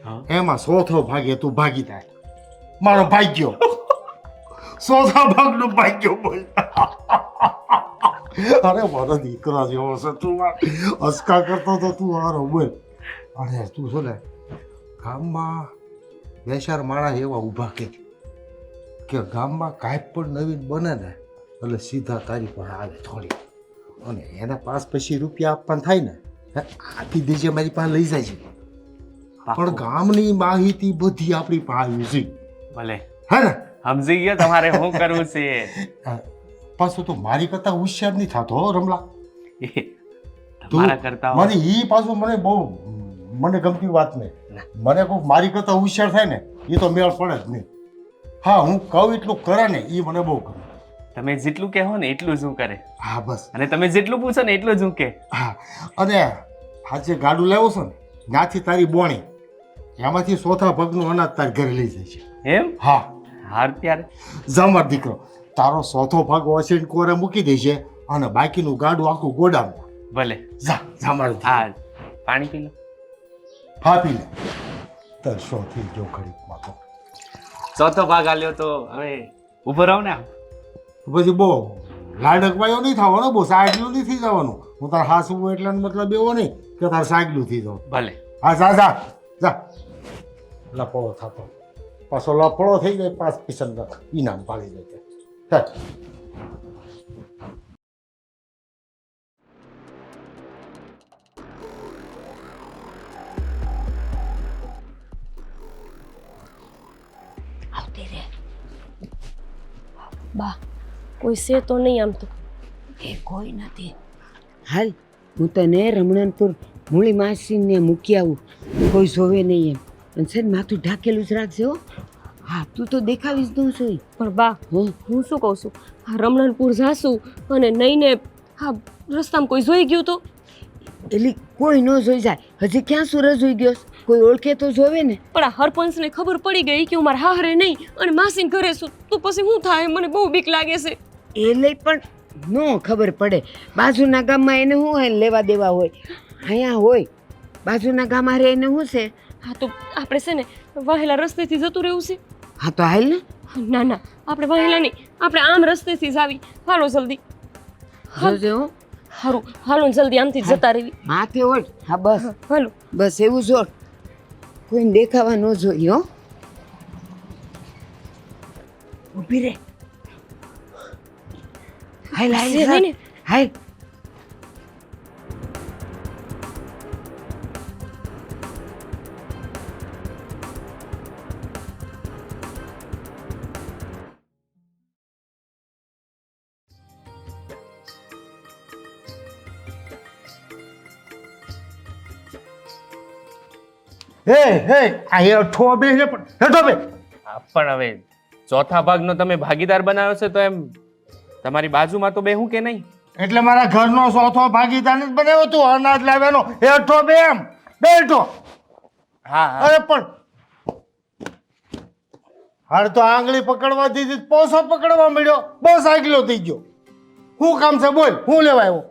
હા. એમાં 1/4 ભાગે તું ભાગી થાય. મારો ભાગ્યો 1/4 ભાગનો ભાગ્યો બોલ. અરે મારો દીકરા જેવો છે તું. હસકા કરતો તો તું હારો બોલ. અને તું છે ને ગામમાં બે ચાર માણસ એવા ઊભા કે ગામમાં કાંઈ પણ નવીન બને ને એટલે સીધા તારી પાસે આવે થોડી. અને એના પાસ પછી રૂપિયા આપવાના થાય ને આપી દેજે, મારી પાસે લઈ જાય છે. પણ ગામની માહિતી બધી આપણી પાસે આવી છે. ભલે હે ને? સમજી ગયો તમારે શું કરવું છે. પાછું તો મારી કરતા હોશિયાર નહીં થતો હો રમલા. તમારા કરતા મને ઈ પાછું મને બહુ મને ગમતી વાત નહીં. મને કોઈ મારી કરતા હોશિયાર થાય ને એ તો મેળ પડે જ નહીં. હા હું કહું એટલું કરે ને એ મને બહુ ગમે. તમે જેટલું કહો ને એટલું જ હું કરે. હા બસ. અને તમે જેટલું પૂછો ને એટલું જ હું કે. હા અને આ જે ગાડું લાવ્યો છે ને ત્યાંથી તારી બોણી એમાંથી 1/4 ભાગનું અનાજ તારી ઘરે લઈ જાય છે. એમ? હા હાર ત્યારે જામર દીકરો તારો 1/4 ભાગ વસીને કોરે મૂકી દેશે અને બાકીનું ગાડું આખું ગોડાઉનમાં. ભલે. જામર હા પાણી પી લો. હા પી લે. તરસો થઈ ગયો ઘડીકમાં તો. 1/4 ભાગ આલ્યો તો હવે ઉભો રહો ને. પછી બહુ લાડકવાયો નહીં થવાનો, બહુ સાગલું નહીં થઈ જવાનું. હું તાર હાસવું એટલે મતલબ એવો નહીં કે તાર સાગલું થઈ જવું. ભલે. હા જા લપડો થતો પાછો લપડો થઈ જાય 5% ઇનામ પાડી દે છે. બા કોઈ છે તો નહીં આમ તો. એ કોઈ નથી. હાલ હું તને રમણનપુર મૂળી માસીને મૂકી આવું, કોઈ જોવે નહીં એમ. અને છે ને માથું ઢાકેલું જ રાખજે હો. હા તું તો દેખાવીશ ન જોઈ. પણ બા હં હું શું કહું છું, આ રમણનપુર જાશું અને નહીં ને હા રસ્તામાં કોઈ જોઈ ગયું તો? એટલે કોઈ ન જોઈ જાય. હજી ક્યાં સૂરજ જોઈ ગયો છે? કોઈ ઓળખે તો જોવે ને. પણ આ હરપંચને ખબર પડી ગઈ કે હું મારા હાહરે નહીં અને માસીને ઘરે છું, તો પછી શું થાય? મને બહુ બીક લાગે છે. એટલે પણ ન ખબર પડે. બાજુના ગામમાં એને શું હોય લેવા દેવા હોય, અહીંયા હોય બાજુના ગામમાં રહે એને શું છે? હા તો આપણે છે ને વાહેલા રસ્તેથી જતું રહેવું છે. હા તો હાલ ને. ના ના આપણે વાહેલા નહીં, આપણે આમ રસ્તેથી જ આવી. હાલો જલ્દી. જોજે હો. હારું હાલો ને જલ્દી આમથી જ જતા રહેવી. માથે ઓઢ. હા બસ હાલો. બસ એવું જોડ, કોઈને દેખાવા ન જોઈએ હો. ઊભી રે. હાલ હાલ છે હાલ ને? હાલ. હે હે આ હેઠો બે ને પણ હેઠો બે. હા, પણ હવે ચોથા ભાગનો તમે ભાગીદાર બનાવ્યો છે તો એમ તમારી બાજુમાં તો બેહું કે નહીં? એટલે મારા ઘરનો ચોથો ભાગીદાર જ બનાવ્યો તું અનાજ લાવ્યાનો. હેઠો બે એમ બેઠો. હા હા અરે પણ હાલ તો આંગળી પકડવા દીધી, પોસો પકડવા મળ્યો, બસ આગલો થઈ ગયો. શું કામ છે બોલ, હું લેવા આવ્યો?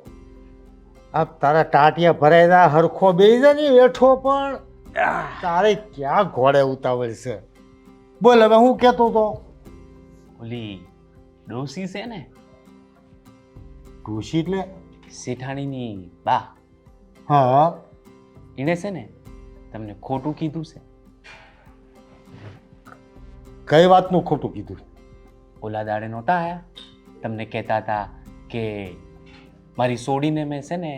આ તારા ટાટિયા ભરાઈ જાય, હરખો બેસી જાય ને હેઠો. પણ તારે ક્યાં ઘોડે ઉતાવળ છે? બોલ હવે હું કહેતો તો. ઓલી ડોસી છે ને, ખુશી એટલે? શેઠાણીની બા, હા એણે છે ને તમને ખોટું કીધું છે. કઈ વાતનું ખોટું કીધું? ઓલા દાડે નહોતા આયા, તમને કહેતા હતા કે મારી સોડીને મેં છે ને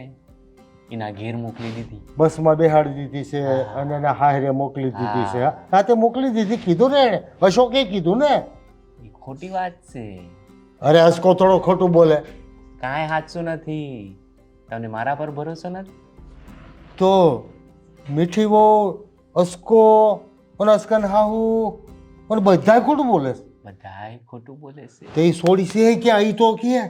એના ઘેર મોકલી દીધી. બસમાં બેહાડી દીધી છે અને એના હારે મોકલી દીધી છે. હા તે મોકલી દીધી કીધું ને એણે, અશોકે કીધું ને. એ ખોટી વાત છે. અરે અસકો થોડો ખોટું બોલે. કાંઈ સાચું નથી. તમને મારા પર ભરોસો નથી? તો મીઠી વો અસકો અને અસકન હાહુ અને બધા ખોટું બોલે છે. બધાય ખોટું બોલે છે. તો એ સોડી છે ક્યાં? ઈ તો કે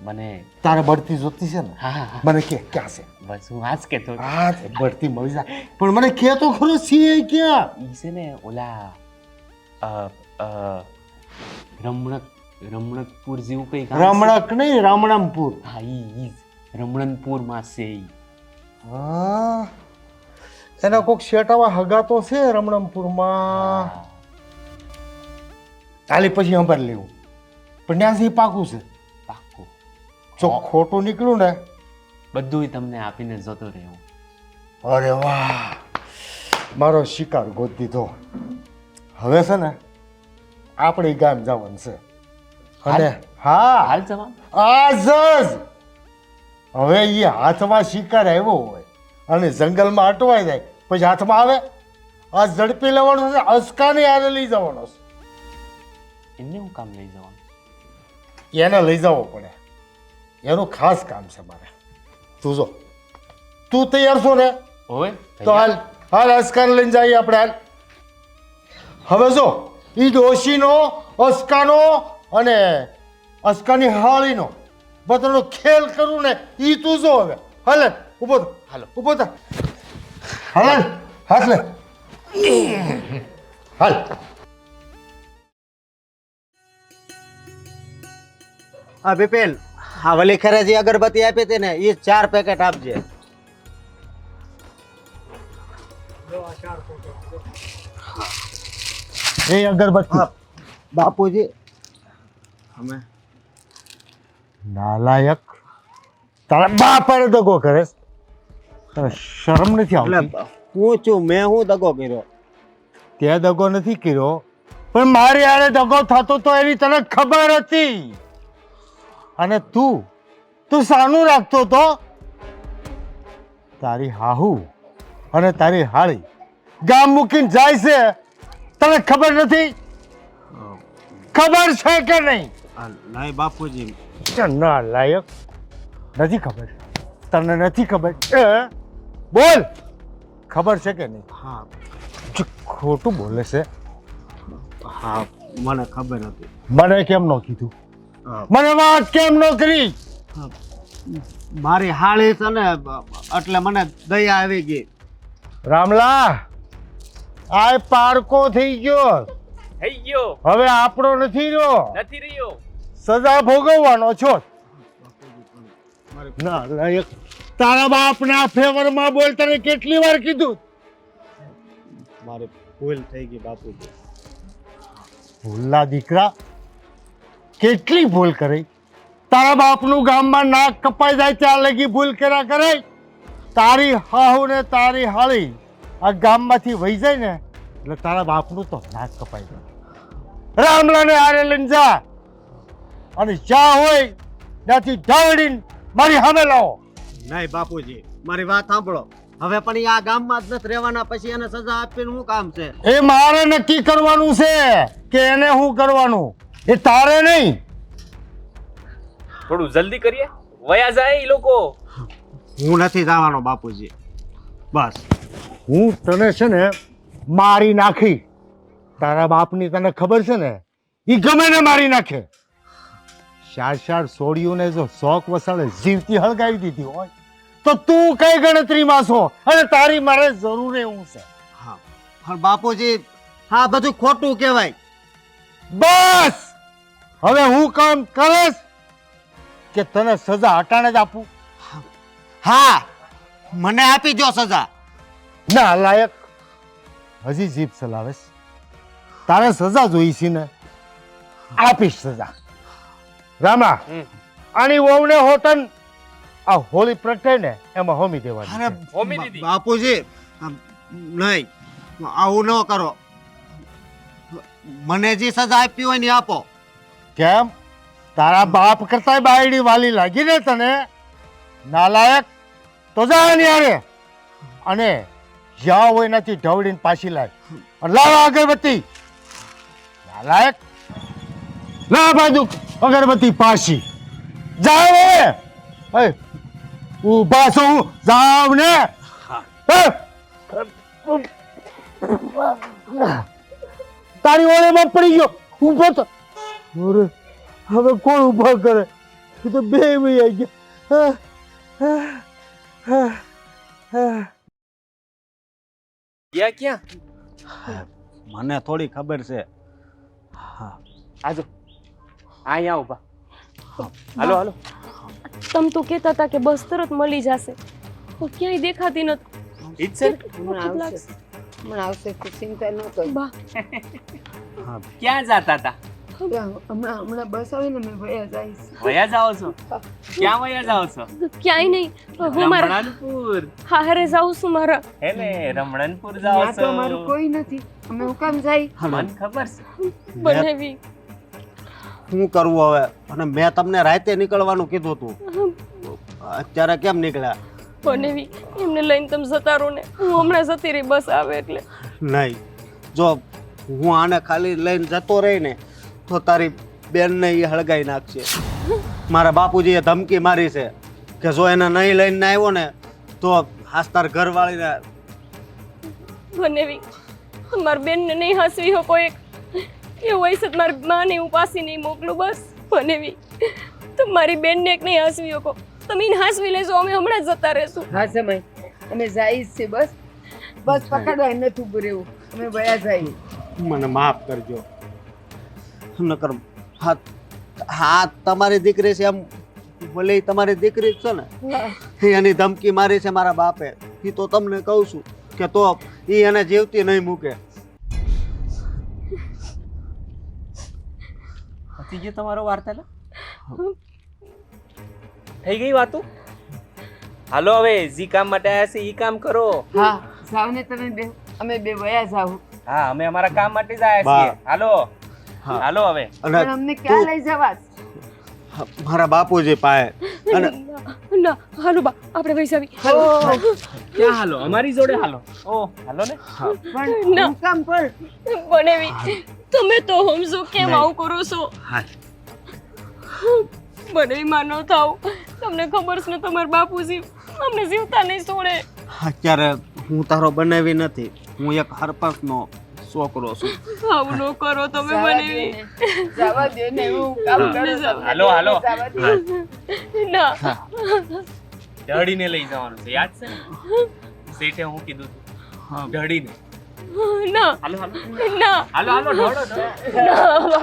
મને તારે બઢતી જોતી છે ને? હા હા હા, મને કે ક્યાં છે? બસ હું આ જ કહેતો હતો. હા બઢતી મળી જાય, પણ મને કે તો ખરો છે ક્યાં? ઈ છે ને ઓલા રમણકપુર જેવું કઈ ગામ છે. રમણક નહીં, રામણામપુર. હા ઈ જ રમણનપુરમાં છે ઈ. હા એના કોઈક શેટાવા હગા તો છે રમણમપુરમાં. હા. ચાલી પછી અંબર લેવું, પણ ત્યાંથી પાકું છે. પાક્કું. જો ખોટું નીકળ્યું ને, બધુંય તમને આપીને જતો રહ્યો. અરે વાહ, મારો શિકાર ગોતી દીધો. હવે છે ને આપણે ગામ જવાનું છે. અને હા હાલ જવા. આજ જ. હવે એ હાથમાં શિકાર આવ્યો હોય અને જંગલમાં અટવાઈ જાય પછી હાથમાં આવે, આ ઝડપી લેવાનો છે, અસકાને આને લઈ જવાનો છે. એમને હું કામ લઈ જવાનું? એને લઈ જવો પડે, એનું ખાસ કામ છે મારે. તું જો, તું તૈયાર છો ને? હોય તો હાલ હાલ અસકાને લઈને જઈએ આપણે. હાલ હવે જો એ ડોશીનો, અસકાનો અને અસકાની હાળીનો બધાનો ખેલ કરું ને, એ તું જો. હવે હાલે ઊભો થા, હાલો. ઊભો થા, હાલ હાથ લે, હાલ. હા બિપિન, હા વલી ખરે જે અગરબત્તી આપી હતી ને એ 4 પેકેટ આપજે. એ અગરબત્તી. હા બાપુજી. અમે નાલાયક, તારા બાપાને દગો કરે, તને શરમ નથી આવતી? એટલે હું છું, મેં હું દગો કર્યો? તે દગો નથી કર્યો, પણ મારી આરે દગો થતો તો એની તને ખબર હતી. અને તું સાનું રાખતો તો? તારી હાહુ અને તારી હાળી ગામ મૂકીને જાય છે, તને ખબર નથી? ખબર છે કે નહીં? નહીં બાપુજી, ના લાયક નથી ખબર, તને નથી ખબર? બોલ, ખબર છે કે નહીં? હા જે ખોટું બોલે છે. હા મને ખબર હતી. મને કેમ ન કીધું? હા, મને વાત કેમ ન કરી? મારી હાળી છે ને એટલે મને દયા આવી ગઈ. રામલા, આ પારકો થઈ ગયો, થઈ ગયો હવે આપણો નથી રહ્યો, નથી રહ્યો. સજા ભોગવવાનો છો. ના લાયક, તારા બાપના ફેવરમાં બોલ, તને કેટલી વાર કીધું? મારી ભૂલ થઈ ગઈ બાપુજી. ભૂલના દીકરા, કેટલી ભૂલ કરી? તારા બાપનું ગામમાં નાક કપાઈ જાય ત્યાં લગી ભૂલ કર્યા કરે? તારી હાહુ ને તારી હાળી આ ગામમાંથી વહી જાય ને એટલે તારા બાપનું તો નાક કપાઈ જાય. રામલાને આરે લઈને જા અને જ્યાં હોય ત્યાંથી ઢાળીને મારી સામે લાવો. નહીં બાપુજી, મારી વાત સાંભળો. હવે પણ ઈ આ ગામમાં જ નથી રહેવાના, પછી એને સજા આપીને શું કામ છે? એ મારે નક્કી કરવાનું છે કે એને શું કરવાનું, એ તારે નહીં. થોડું જલ્દી કરીએ, વયા જાય ઈ લોકો. હું નથી જવાનો બાપુજી, બસ. હું તને છે ને મારી નાખી. તારા બાપની તને ખબર છે ને, એ ગમે ને મારી નાખે. શાળ સોડિયુંને જો શોખ વસાડે જીવતી હળગાવી દીધી હોય તો તું કઈ ગણતરીમાં છો અને તારી મારે જરૂર એવું છે? હા પણ બાપુજી, હા બધું ખોટું કહેવાય. બસ, હવે હું કામ કરીશ કે તને સજા હટાણે જ આપું? હા, મને આપી દો સજા. ના લાયક, હજી જીભ ચલાવેશ. તારે સજા જોઈ છે ને, આપીશ સજા. રામા, આની વહુને હોટન આ હોળી પ્રગટે ને એમાં હોમી દેવાની અરે છે. હોમી દીધી. બાપુજી, નહીં, આવું ન કરો. મને જે સજા આપી હોય ને એ આપો. કેમ? તારા બાપ કરતા બાયડી વાલી લાગી ને તને? નાલાયક, તો જા એની હારે અને જ્યાં હોય નથી ઢવડીને પાછી લાય અને લાવ અગરબત્તી. નાલાયક, લા બાજુ અગરબત્તી પાછી. જાવ હવે, ઊભા છો, જાવ ને. તારી ઓળેમાં પડી ગયો, ઊભો તો. અરે, હવે કોણ ઊભા કરે? એ તો બે વહી ગયા. ક્યાં મને થોડી ખબર છે. આજો અહીંયા ઉભા. હાલો હાલો. તમે તો કહેતા હતા કે બસ તરત મળી જશે, તો ક્યાંય દેખાતી નથી. ઈ જ છે ને? વખત લાગશે. હમણાં આવશે, તું ચિંતા ન કર. બા, ક્યાં જાતા હતા? હમણાં બસ આવે ને મેં ભયા જઈશ. વયા જાઓ છો? ક્યાં વયા જાઓ છો? ક્યાંય નહીં, હું મારા રમણનપુર. હારે જાઉં છું મારા. હે ને, રમણનપુર જાઓ ત્યાં તો છો? અમારું કોઈ નથી, અમે હું કામ જાય? મને ખબર છે. બનેવી શું કરવું હવે? અને મેં તમને રાતે નીકળવાનું કીધું હતું, અત્યારે કેમ નીકળ્યા? બનેવી એમને લઈને તમે જતા રહો ને, હું હમણાં જતી રહી બસ આવે એટલે. નહીં, જો હું આને ખાલી લઈને જતો રહી ને તો તારી બેનને એ હળગાઈ નાખશે. મારા બાપુજીએ ધમકી મારી છે કે જો એને નહીં લઈને આવ્યો ને તો હાસ્તાર ઘરવાળીને. બનેવી મારી બેનને નહીં હસવી હો કોઈ એવું હોય છે, મારી માને હું પાછી નહીં મોકલું બસ. બનેવી તો મારી બેનને એક નહીં હસવી હકો, તમે એને હસવી લેજો, અમે હમણાં જ જતા રહેશું. હા સમય, અમે જઈશ છે બસ. બસ પકડવા નથી ઉભું રહેવું, અમે ભયા જઈએ. મને માફ કરજો. નકર હા હા તમારી દીકરી છે, એમ ભલે ઈ તમારી દીકરી જ છે ને, એની ધમકી મારી છે મારા બાપે. એ તો તમને કહું છું કે તો એ એને જીવતી નહીં મૂકે. પતી ગયો તમારો વાર્તાલાપ? થઈ ગઈ વાતો? હાલો હવે જી કામ માટે આવ્યા છે ઈ કામ કરો. હા જાવ ને તમે બે, અમે બે ભયા જાવ. હા, અમે અમારા કામ માટે જ આવ્યા છીએ. હાલો હાલો હવે. પણ અમને ક્યાં લઈ જવા? મારા બાપુજી પાસે. અને ના હાલો બા, આપણે પૈસા આવી. ક્યાં હાલો? અમારી જોડે હાલો. ઓ હાલો ને. પણ ના. હું કામ પર બનેવી તમે તો સમજો કેમ આવું કરો છો? હા મને માનો થાવ. તમને ખબર છે ને તમારા બાપુજી અમને જીવતા નહીં છોડે. અત્યારે હું તારો બનાવી નથી, હું એક સરપંચનો છોકરો છું. આવું ન કરો તમે મને. જવા દે ને હું કામ કરું છું. હાલો હાલો જવા દે. ના ઢળીને લઈ જવાનું છે, યાદ છે ને શેઠે હું કીધું હા. ઢળીને. ના હાલો હાલો ના હાલો હાલો ઢળો ઢળો.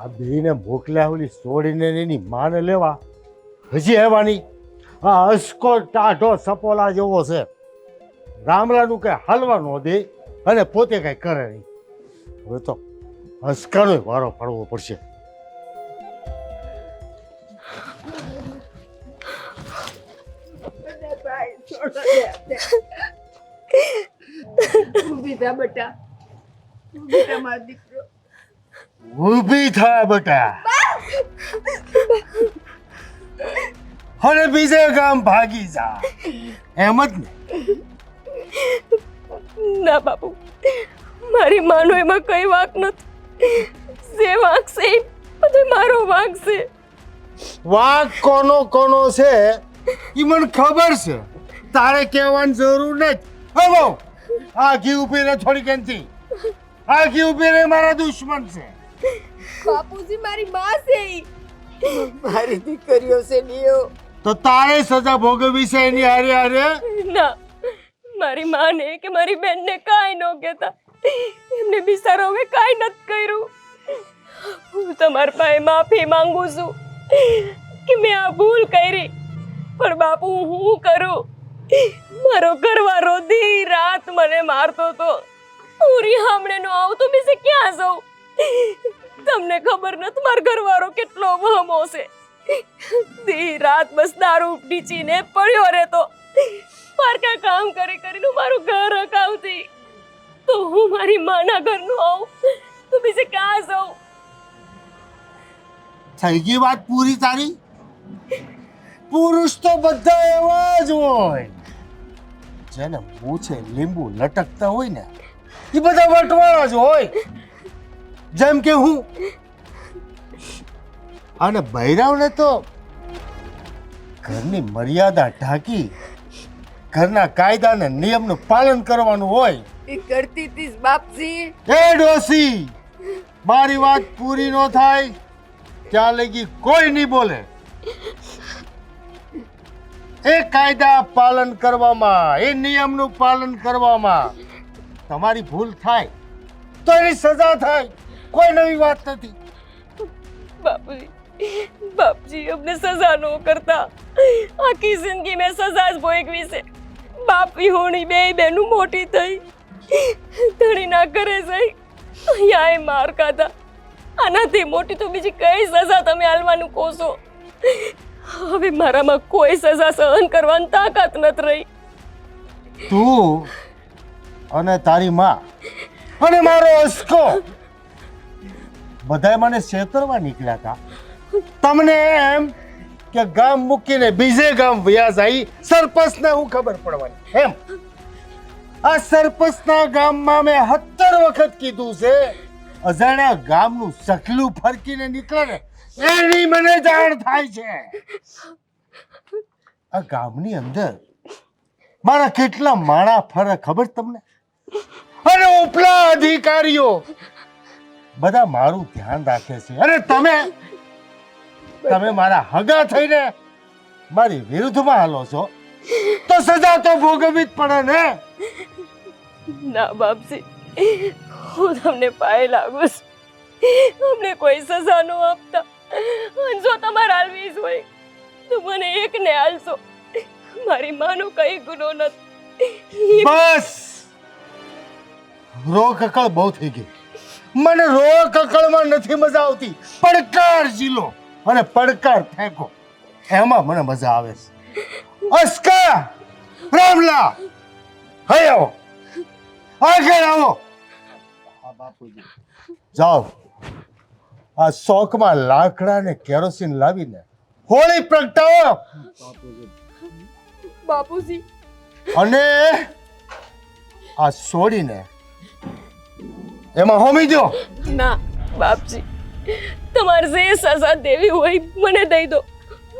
આ બેને મોકલ્યા ઓલી છોડીને એની માને લેવા હજી આવવાની. આ અસકો ટાઢો સપોલા જેવો છે, રામલાનું કઈ હાલવા ન દે અને પોતે કઈ કરે નહીં. હવે તો હસકાનો વારો પડવો પડશે. ઊભી થા બેટા, ઊભી થા મારો દીકરો. ઊભી થા બેટા અને બીજે ગામ ભાગી જા, એમ જ ને? ના બાપુ, મારી માનો એમાં કઈ વાંક નથી. જે વાંક છે એ બધો મારો વાંક છે. વાંક કોનો કોનો છે એ મને ખબર છે, તારે કહેવાની જરૂર નથી. હવે આ ઘી ઉભી રે થોડી કેનથી. આ ઘી ઉભી રે મારા દુશ્મન છે. બાપુજી મારી માં છે ઈ. મારી દીકરીઓ છે નિયો. તો તારે સજા ભોગવવી છે એની હારે હારે. ના, મારી માને કે મારી બેનને કાંઈ ન કહેતા. એમને બિચારો હવે કાંઈ નથી કર્યું. હું તમારા પાસે માફી માંગુ છું કે મેં આ ભૂલ કરી. પણ બાપુ હું કરું? મારો ઘરવાળો દી રાત મને મારતો તો. પૂરી હામણે નો આવતો બીજે ક્યાં જાઉં? તમને ખબર નથી મારો ઘરવાળો કેટલો વહમો છે. દી રાત બસ દારૂ ડીચીને પડ્યો રહેતો. પારકા કામ કરી કરીને મારું ઘર હકાવતી. તો હું મારી માના ઘરનું આવું તો બીજે ક્યાં જાઉં? થઈ ગઈ વાત પૂરી તારી? પુરુષ તો બધા એવા જ હોય, જેને મૂછે લીંબુ લટકતા હોય ને એ બધા વટવાળા જ હોય. જેમ કે હું. અને બૈરાવને તો ઘરની મર્યાદા ઢાંકી ઘરના કાયદા અને નિયમનું પાલન કરવાનું હોય. એ કરતી હતી બાપજી. એ ડોસી, મારી વાત પૂરી ન થાય ત્યાં લગી કોઈ નહીં બોલે. એ કાયદા પાલન કરવામાં, એ નિયમનું પાલન કરવામાં તમારી ભૂલ થાય તો એની સજા થાય. કોઈ નવી વાત નથી. બાપુજી, બાપજી અમને સજા ન કરતા. આખી જિંદગી મેં સજા જ ભોગવી છે. બાપ વિહોણી બે બેનું મોટી થઈ, ધણીના ઘરે જઈ અહીંયા માર ખાધા. આનાથી મોટી તો બીજી કઈ સજા તમે હાલવાનું કહો છો? હવે મારામાં કોઈ સજા સહન કરવાની તાકાત નથી રહી. તું અને તારી માં અને મારો અસકો બધાય મને છેતરવા નીકળ્યા હતા. તમને એમ કે ગામ મૂકીને બીજે ગામ વયા જાય સરપંચને હું ખબર પડવાની એમ. આ સરપંચના ગામમાં મેં 70 વખત કીધું છે, અજાણ્યા ગામનું સકલું ફરકીને નીકળે ને એની મને જાણ થાય છે. આ ગામની અંદર મારા કેટલા માણા ફરે ખબર તમને? અને ઉપલા અધિકારીઓ બધા મારું ધ્યાન રાખે છે. અને તમે મારા હગા થઈને મારી વિરુદ્ધમાં હાલો છો તો સજા તો ભોગવવી જ પડે ને. ના બાપજી, હું તમને પાયે લાગુ છું. અમને કોઈ સજા ન આપતા. અને જો તમારે હાલવી જ હોય તો મને એકને હાલશો. મારી માનો કઈ ગુનો નથી. બસ રોકકળ બહુ થઈ ગઈ. મને રો કકળમાં નથી મજા આવતી. પડકાર ઝીલો અને પડકાર ફેંકો એમાં મને મજા આવે છે. અસ્કા રામલા હઈ આવો, આગળ આવો. હા બાપુજી જાઓ, આ શોખમાં લાકડા ને કેરોસીન લાવીને હોળી પ્રગટાવો બાપુજી અને આ છોડીને એમાં હોમી દો. ના બાપજી, તમારે જે સજા દેવી હોય મને દઈ દો.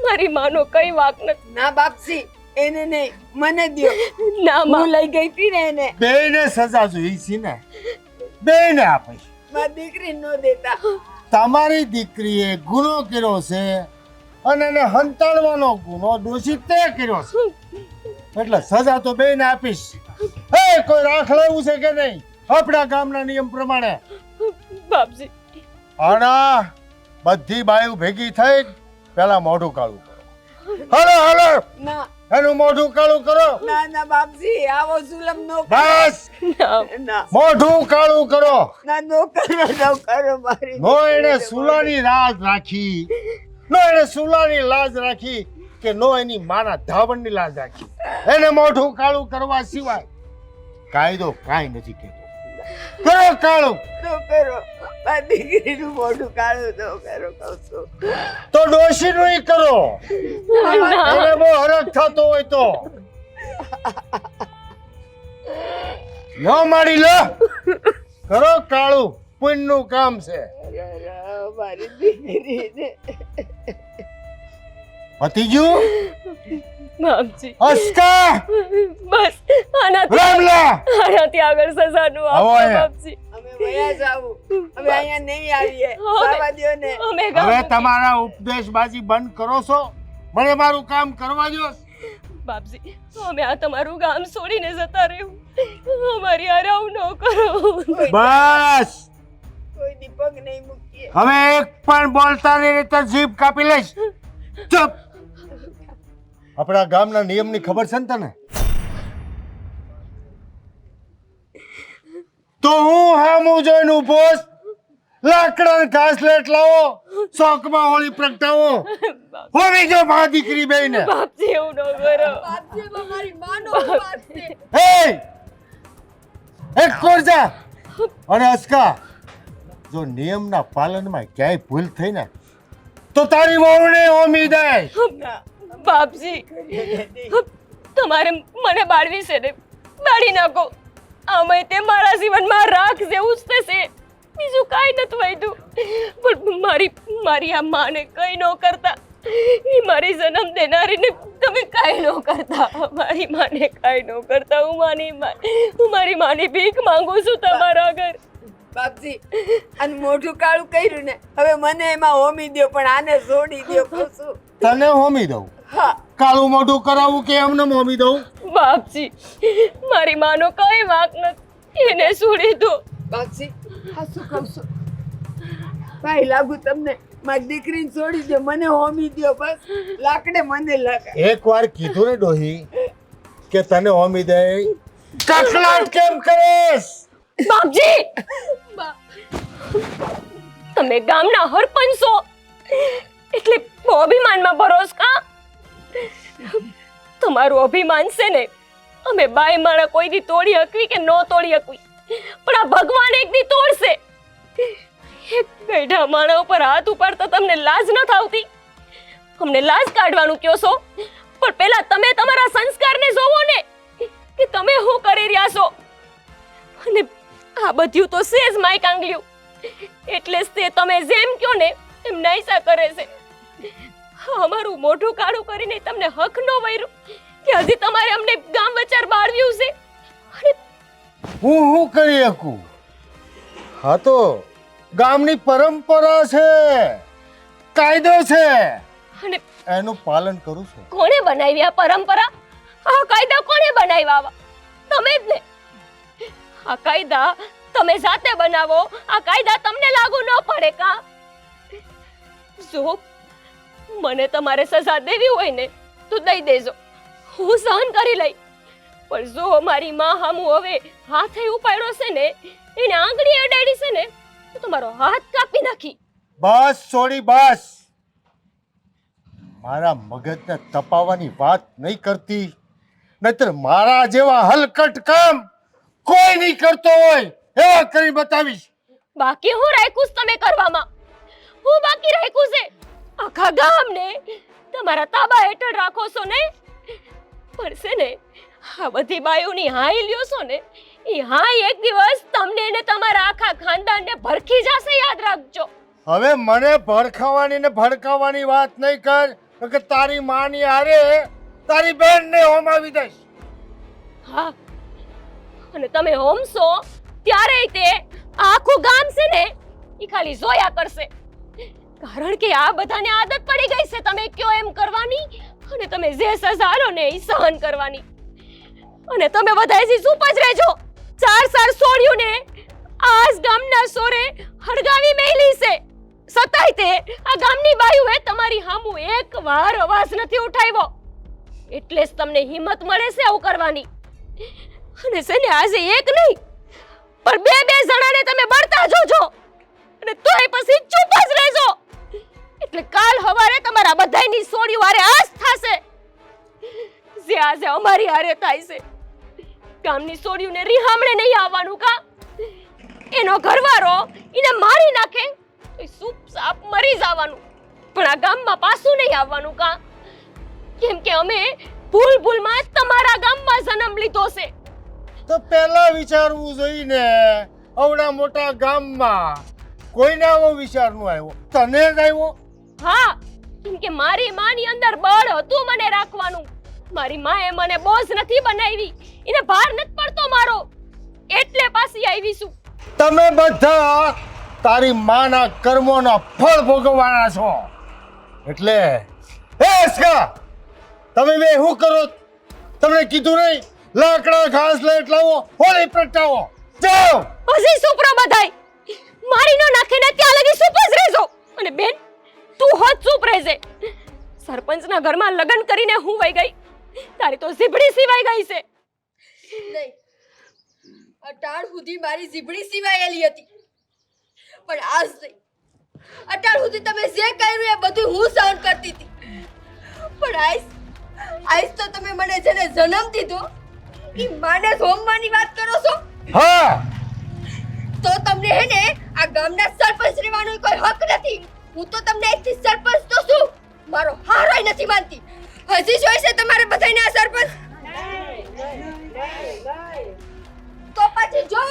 મારી માનો કઈ વાક નથી. ના બાપસી, એને નહીં, મને દ્યો. ના માં, હું લઈ ગઈ હતી ને એને. બેયને સજા જોઈ છે ને, બેયને આપે. મારી દીકરી નો દેતા. તમારી દીકરીએ ગુનો કર્યો છે અને એને હંતાડવાનો ગુનો દોષિત તે કર્યો છે, એટલે સજા તો બેયને આપીશ. એ કોઈ રાખ લેવું છે કે નહીં આપણા ગામના નિયમ પ્રમાણે? બાપજી, આના બધી બાયું ભેગી થઈ પેલા મોઢું કાળું કરો. હાલો હાલો, ના એનું મોઢું કાળું કરો. ના ના બાપજી, આવો જુલમ નો કરો. બસ ના ના મોઢું કાળું કરો. ના નો કરો મારી. નો એને સુલાની લાજ રાખી, નો એને સુલાની લાજ રાખી કે નો એની માના ધાવણની લાજ રાખી. એને મોઢું કાળું કરવા સિવાય કાયદો કાંઈ નથી કહેતો. કરો કાળું. નો કરો, મારી દીકરીનું મોઢું કાળું નો કરો કહું છું. તો ડોશીનું કરો. એને બહુ હરખ થતો હોય તો ન મારી લો. કરો કાળું, પુણ્યનું કામ છે. મારી દીકરીને પતી ગયું? બાપજી, અસ્કા બસ આનાથી આગળ સજા નો આવો આપો અહીંયા. બાપજી. અમે વયા જાવું, અમે અહીંયા નહીં આવીએ. હવે- જવા દ્યો ને. અમે હવે ગામ તમારા ઉપદેશબાજી બંધ કરો છો, મને મારું કામ કરવા દો. બાપજી, અમે આ તમારું ગામ છોડીને જતા રહ્યું. અમારી હારે આવું ન કરો. બસ કોઈ દી પગ નહીં મૂકીએ. હવે એક પણ બોલતા નહીં, નહીં તો જીભ કાપી લઈશ. ચૂપ. આપણા ગામના નિયમની ખબર છે ને તને? તો હું હામું જોઈને ઊભો છું. લાકડા ને ઘાસ લેટ લાવો, શોખમાં હોળી પ્રગટાવો. હોવી જો મા દીકરી બેયને. બાપજી, એવું ન કરો. બાપજી એમાં મારી માનો વાત છે. એ એક કોરજા અને અસ્કા, જો નિયમના પાલનમાં ક્યાંય ભૂલ થઈ ને તો તારી વહુને હોમી દે. બાપજી, તમારે મને બાળવી છે ને, બાળી નાખો. આમે તે મારા જીવનમાં રાખ જેવું જ થશે, બીજું કાંઈ નથી વધ્યું. પણ મારી આ માને કંઈ ન કરતા, એ મારી જન્મ દેનારીને તમે કાંઈ ન કરતા. મારી માને કાંઈ ન કરતા. હું મારી માની ભીખ માંગુ છું તમારા આગળ. બાપજી, આનું મોઢું કાળું કર્યું ને, હવે મને એમાં હોમી દ્યો, પણ આને છોડી દ્યો કહું છું. તને હોમી દઉં? હા, કાળું મોઢું કરાવું કે એમને હોમી દઉં? બાપજી, મારી માનો કઈ વાંક નથી, એને છોડી દો. બાપજી, આ શું કહું છું? ભાઈ લાગુ તમને, મારી દીકરીને છોડી દો, મને હોમી દ્યો. બસ લાકડે મને લગાય. એક વાર કીધું ને ડોહી કે તને હોમી દે, કકલાટ કેમ કરેશ? બાપજી, તમે ગામના હરપંચ છો એટલે અભિમાનમાં ભરોસ કા? તમારું અભિમાન છે ને, અમે બાઈ માણા કોઈ દી તોડી હકવી કે ન તોડી હકવી, પણ આ ભગવાન એક દી તોડશે. એક ગઈઢા માણા ઉપર હાથ ઉપાડતા તમને લાજ ન થાવતી? અમને લાજ કાઢવાનું કયો છો, પણ પહેલા તમે તમારા સંસ્કારને જોવો ને કે તમે શું કરી રહ્યા છો. અને આ બધું તો સેજ માઈક આંગલ્યું, એટલે જ તે તમે જેમ કયો ને એમ નાઈસા કરે છે. અમારું મોઢું કાળું કરીને તમને હક ન વર્યું કે હજી તમારે અમને ગામ વચાર બાળવ્યું છે. અને હું કરી શકું? હા તો ગામની પરંપરા છે, કાયદો છે, અને એનું પાલન કરું છું. કોણે બનાવી આ પરંપરા? આ કાયદા કોણે બનાવ્યા? આવા તમે જ ને. આ કાયદા તમે જાતે બનાવો, આ કાયદા તમને લાગુ ન પડે કા? જો મને તમારે સજા દેવી હોય ને તો દઈ દેજો, હું સહન કરી લઈ. પણ જો મારી માં હામું હવે હાથે ઉપાડ્યો છે ને, એને આંગળી અડાડી છે ને, મારો હાથ કાપી નાખી. બસ સોરી બસ. મારા મગજને તપાવવાની વાત નહીં કરતી, નહીતર મારા જેવા હલકટ કામ કોઈ નહીં કરતો હોય એવા કરી બતાવીશ. બાકી હું રાખ્યું છે તમે કરવામાં? હું બાકી રાખ્યું છે? આખા ગામને તમારા તાબા હેઠળ રાખો છો ને? પણ છે ને આ બધી બાયુની હાઈ લ્યો છો ને, એ હાઈ એક દિવસ તમને ને તમારા આખા ખાનદાનને ભરખી જશે, યાદ રાખજો. હવે મને ભડકાવાની ને ભડકાવાની વાત નહીં કર, કે તારી માની હારે તારી બહેનને હોમાવી દઈશ. હા, અને તમે હોમશો ત્યારે તે આખું ગામ છે ને એ ખાલી જોયા કરશે. કારણ કે આ બધાને આદત પડી ગઈ છે તમે કયો એમ કરવાની, અને તમે જે સજા લો ને એ સહન કરવાની. અને તમે બધા હજી ચૂપ જ રહેજો. ચાર સોળ્યું ને આજ ગામના સોરે હળગાવી મેલી છે, સતાય તે આ ગામની બાયુએ તમારી હામું એક વાર અવાજ નથી ઉઠાવ્યો. એટલે જ તમને હિંમત મળે છે આવું કરવાની. અને છે ને આજે એક નહીં પણ બે જણાને તમે બળતા જોજો, અને તોય પછી ચૂપ જ રહેજો. એટલે કાલ સવારે તમારા બધાયની સોડી વારે આજ થાશે જે આજે અમારી હારે થાય છે. ગામની સોડીઓને રિહામણે નહીં આવવાનું કા? એનો ઘરવાળો એને મારી નાખે તો ચૂપચાપ મરી જવાનું, પણ આ ગામમાં પાછું નહીં આવવાનું કા? કેમ કે અમે ભૂલમાં તમારા ગામમાં જન્મ લીધો છે. તો પહેલા વિચારવું જોઈએ ને. આવડા મોટા ગામમાં કોઈને આવો વિચાર ન આવ્યો, તને જ આવ્યો. હા, કેમ કે મારી માની અંદર બળ હતું મને રાખવાનું. મારી માએ મને બોજ નથી બનાવી, એને ભાર નથી પડતો મારો, એટલે પાછી આવી છું. તમે બધા તારી માના કર્મોના ફળ ભોગવવાના છો. એટલે હે અસ્કા, તમે બે શું કરો? તમને કીધું નહીં લાકડા ઘાસ લઈ લાવો, હોળી પ્રગટાવો. જાઓ. હજી સુપરો બધાય મારી નો નાખે ને ત્યાં લગી સુપ જ રહેજો. અને બેન તું હોત ચૂપ રહેજે. સરપંચના ઘરમાં લગ્ન કરીને હું વઈ ગઈ, તારી તો ઝીબડી સિવાય ગઈ છે. નહીં, અટાણ સુધી મારી જીભડી સિવાયેલી હતી, પણ આજ નહીં. અટાણ સુધી તમે જે કર્યું એ બધું હું સહન કરતી હતી, પણ આજ તો તમે મને જેને જન્મ દીધો એ માને હોમવાની વાત કરો છો. હા, તો તમને હે ને આ ગામના સરપંચ રહેવાનો કોઈ હક નથી. હું તો તમને એકથી સરપંચ તો છું, મારો હારોય નથી માનતી. હજી જોઈ છે તમારે બધાને આ સરપંચ? તો પછી જો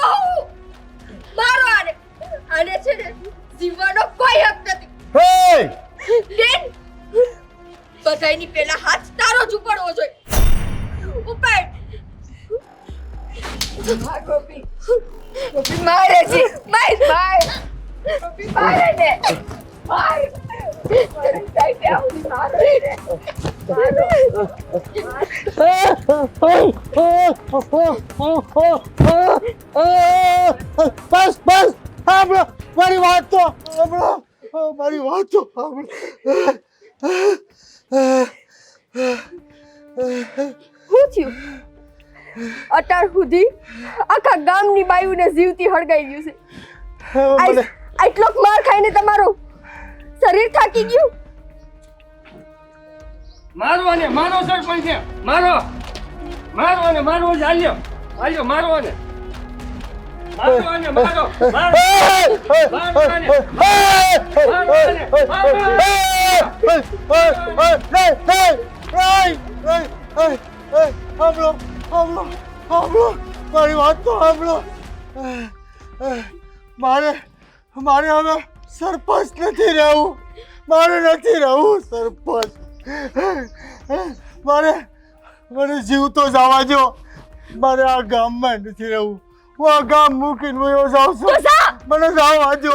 મારો આને છે ને જીવવાનો કોઈ હક નથી. હે બેન, બધાયની પહેલા હાથ તારો જ ઉપાડવો જોઈએ. ઉપાડ. ગોપી મારે છે, માર. ગોપી મારે ને, માર. બસ બસ, સાંભળો મારી વાત તો સાંભળો, મારી વાત તો સાંભળો. શું થયું? અટાર સુધી આખા ગામની બાયુને જીવતી હળગાઈ ગયું છે. આટલો માર ખાઈને તમારું શરીર થાકી ગયું. મારો અને મારો સરપંચ છે, મારો અને મારો જ હાલ્યો મારો અને મારો. મારી વાત તો સાંભળો. મારે હવે સરપંચ નથી રહેવું. મારે નથી રહેવું સરપંચ. મને જીવતો જવા દો. મારે આ ગામમાં નથી રહેવું. હું આ ગામ મૂકીને વયો જાઉં છું. મને જવા દો.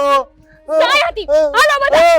હાલો બધા,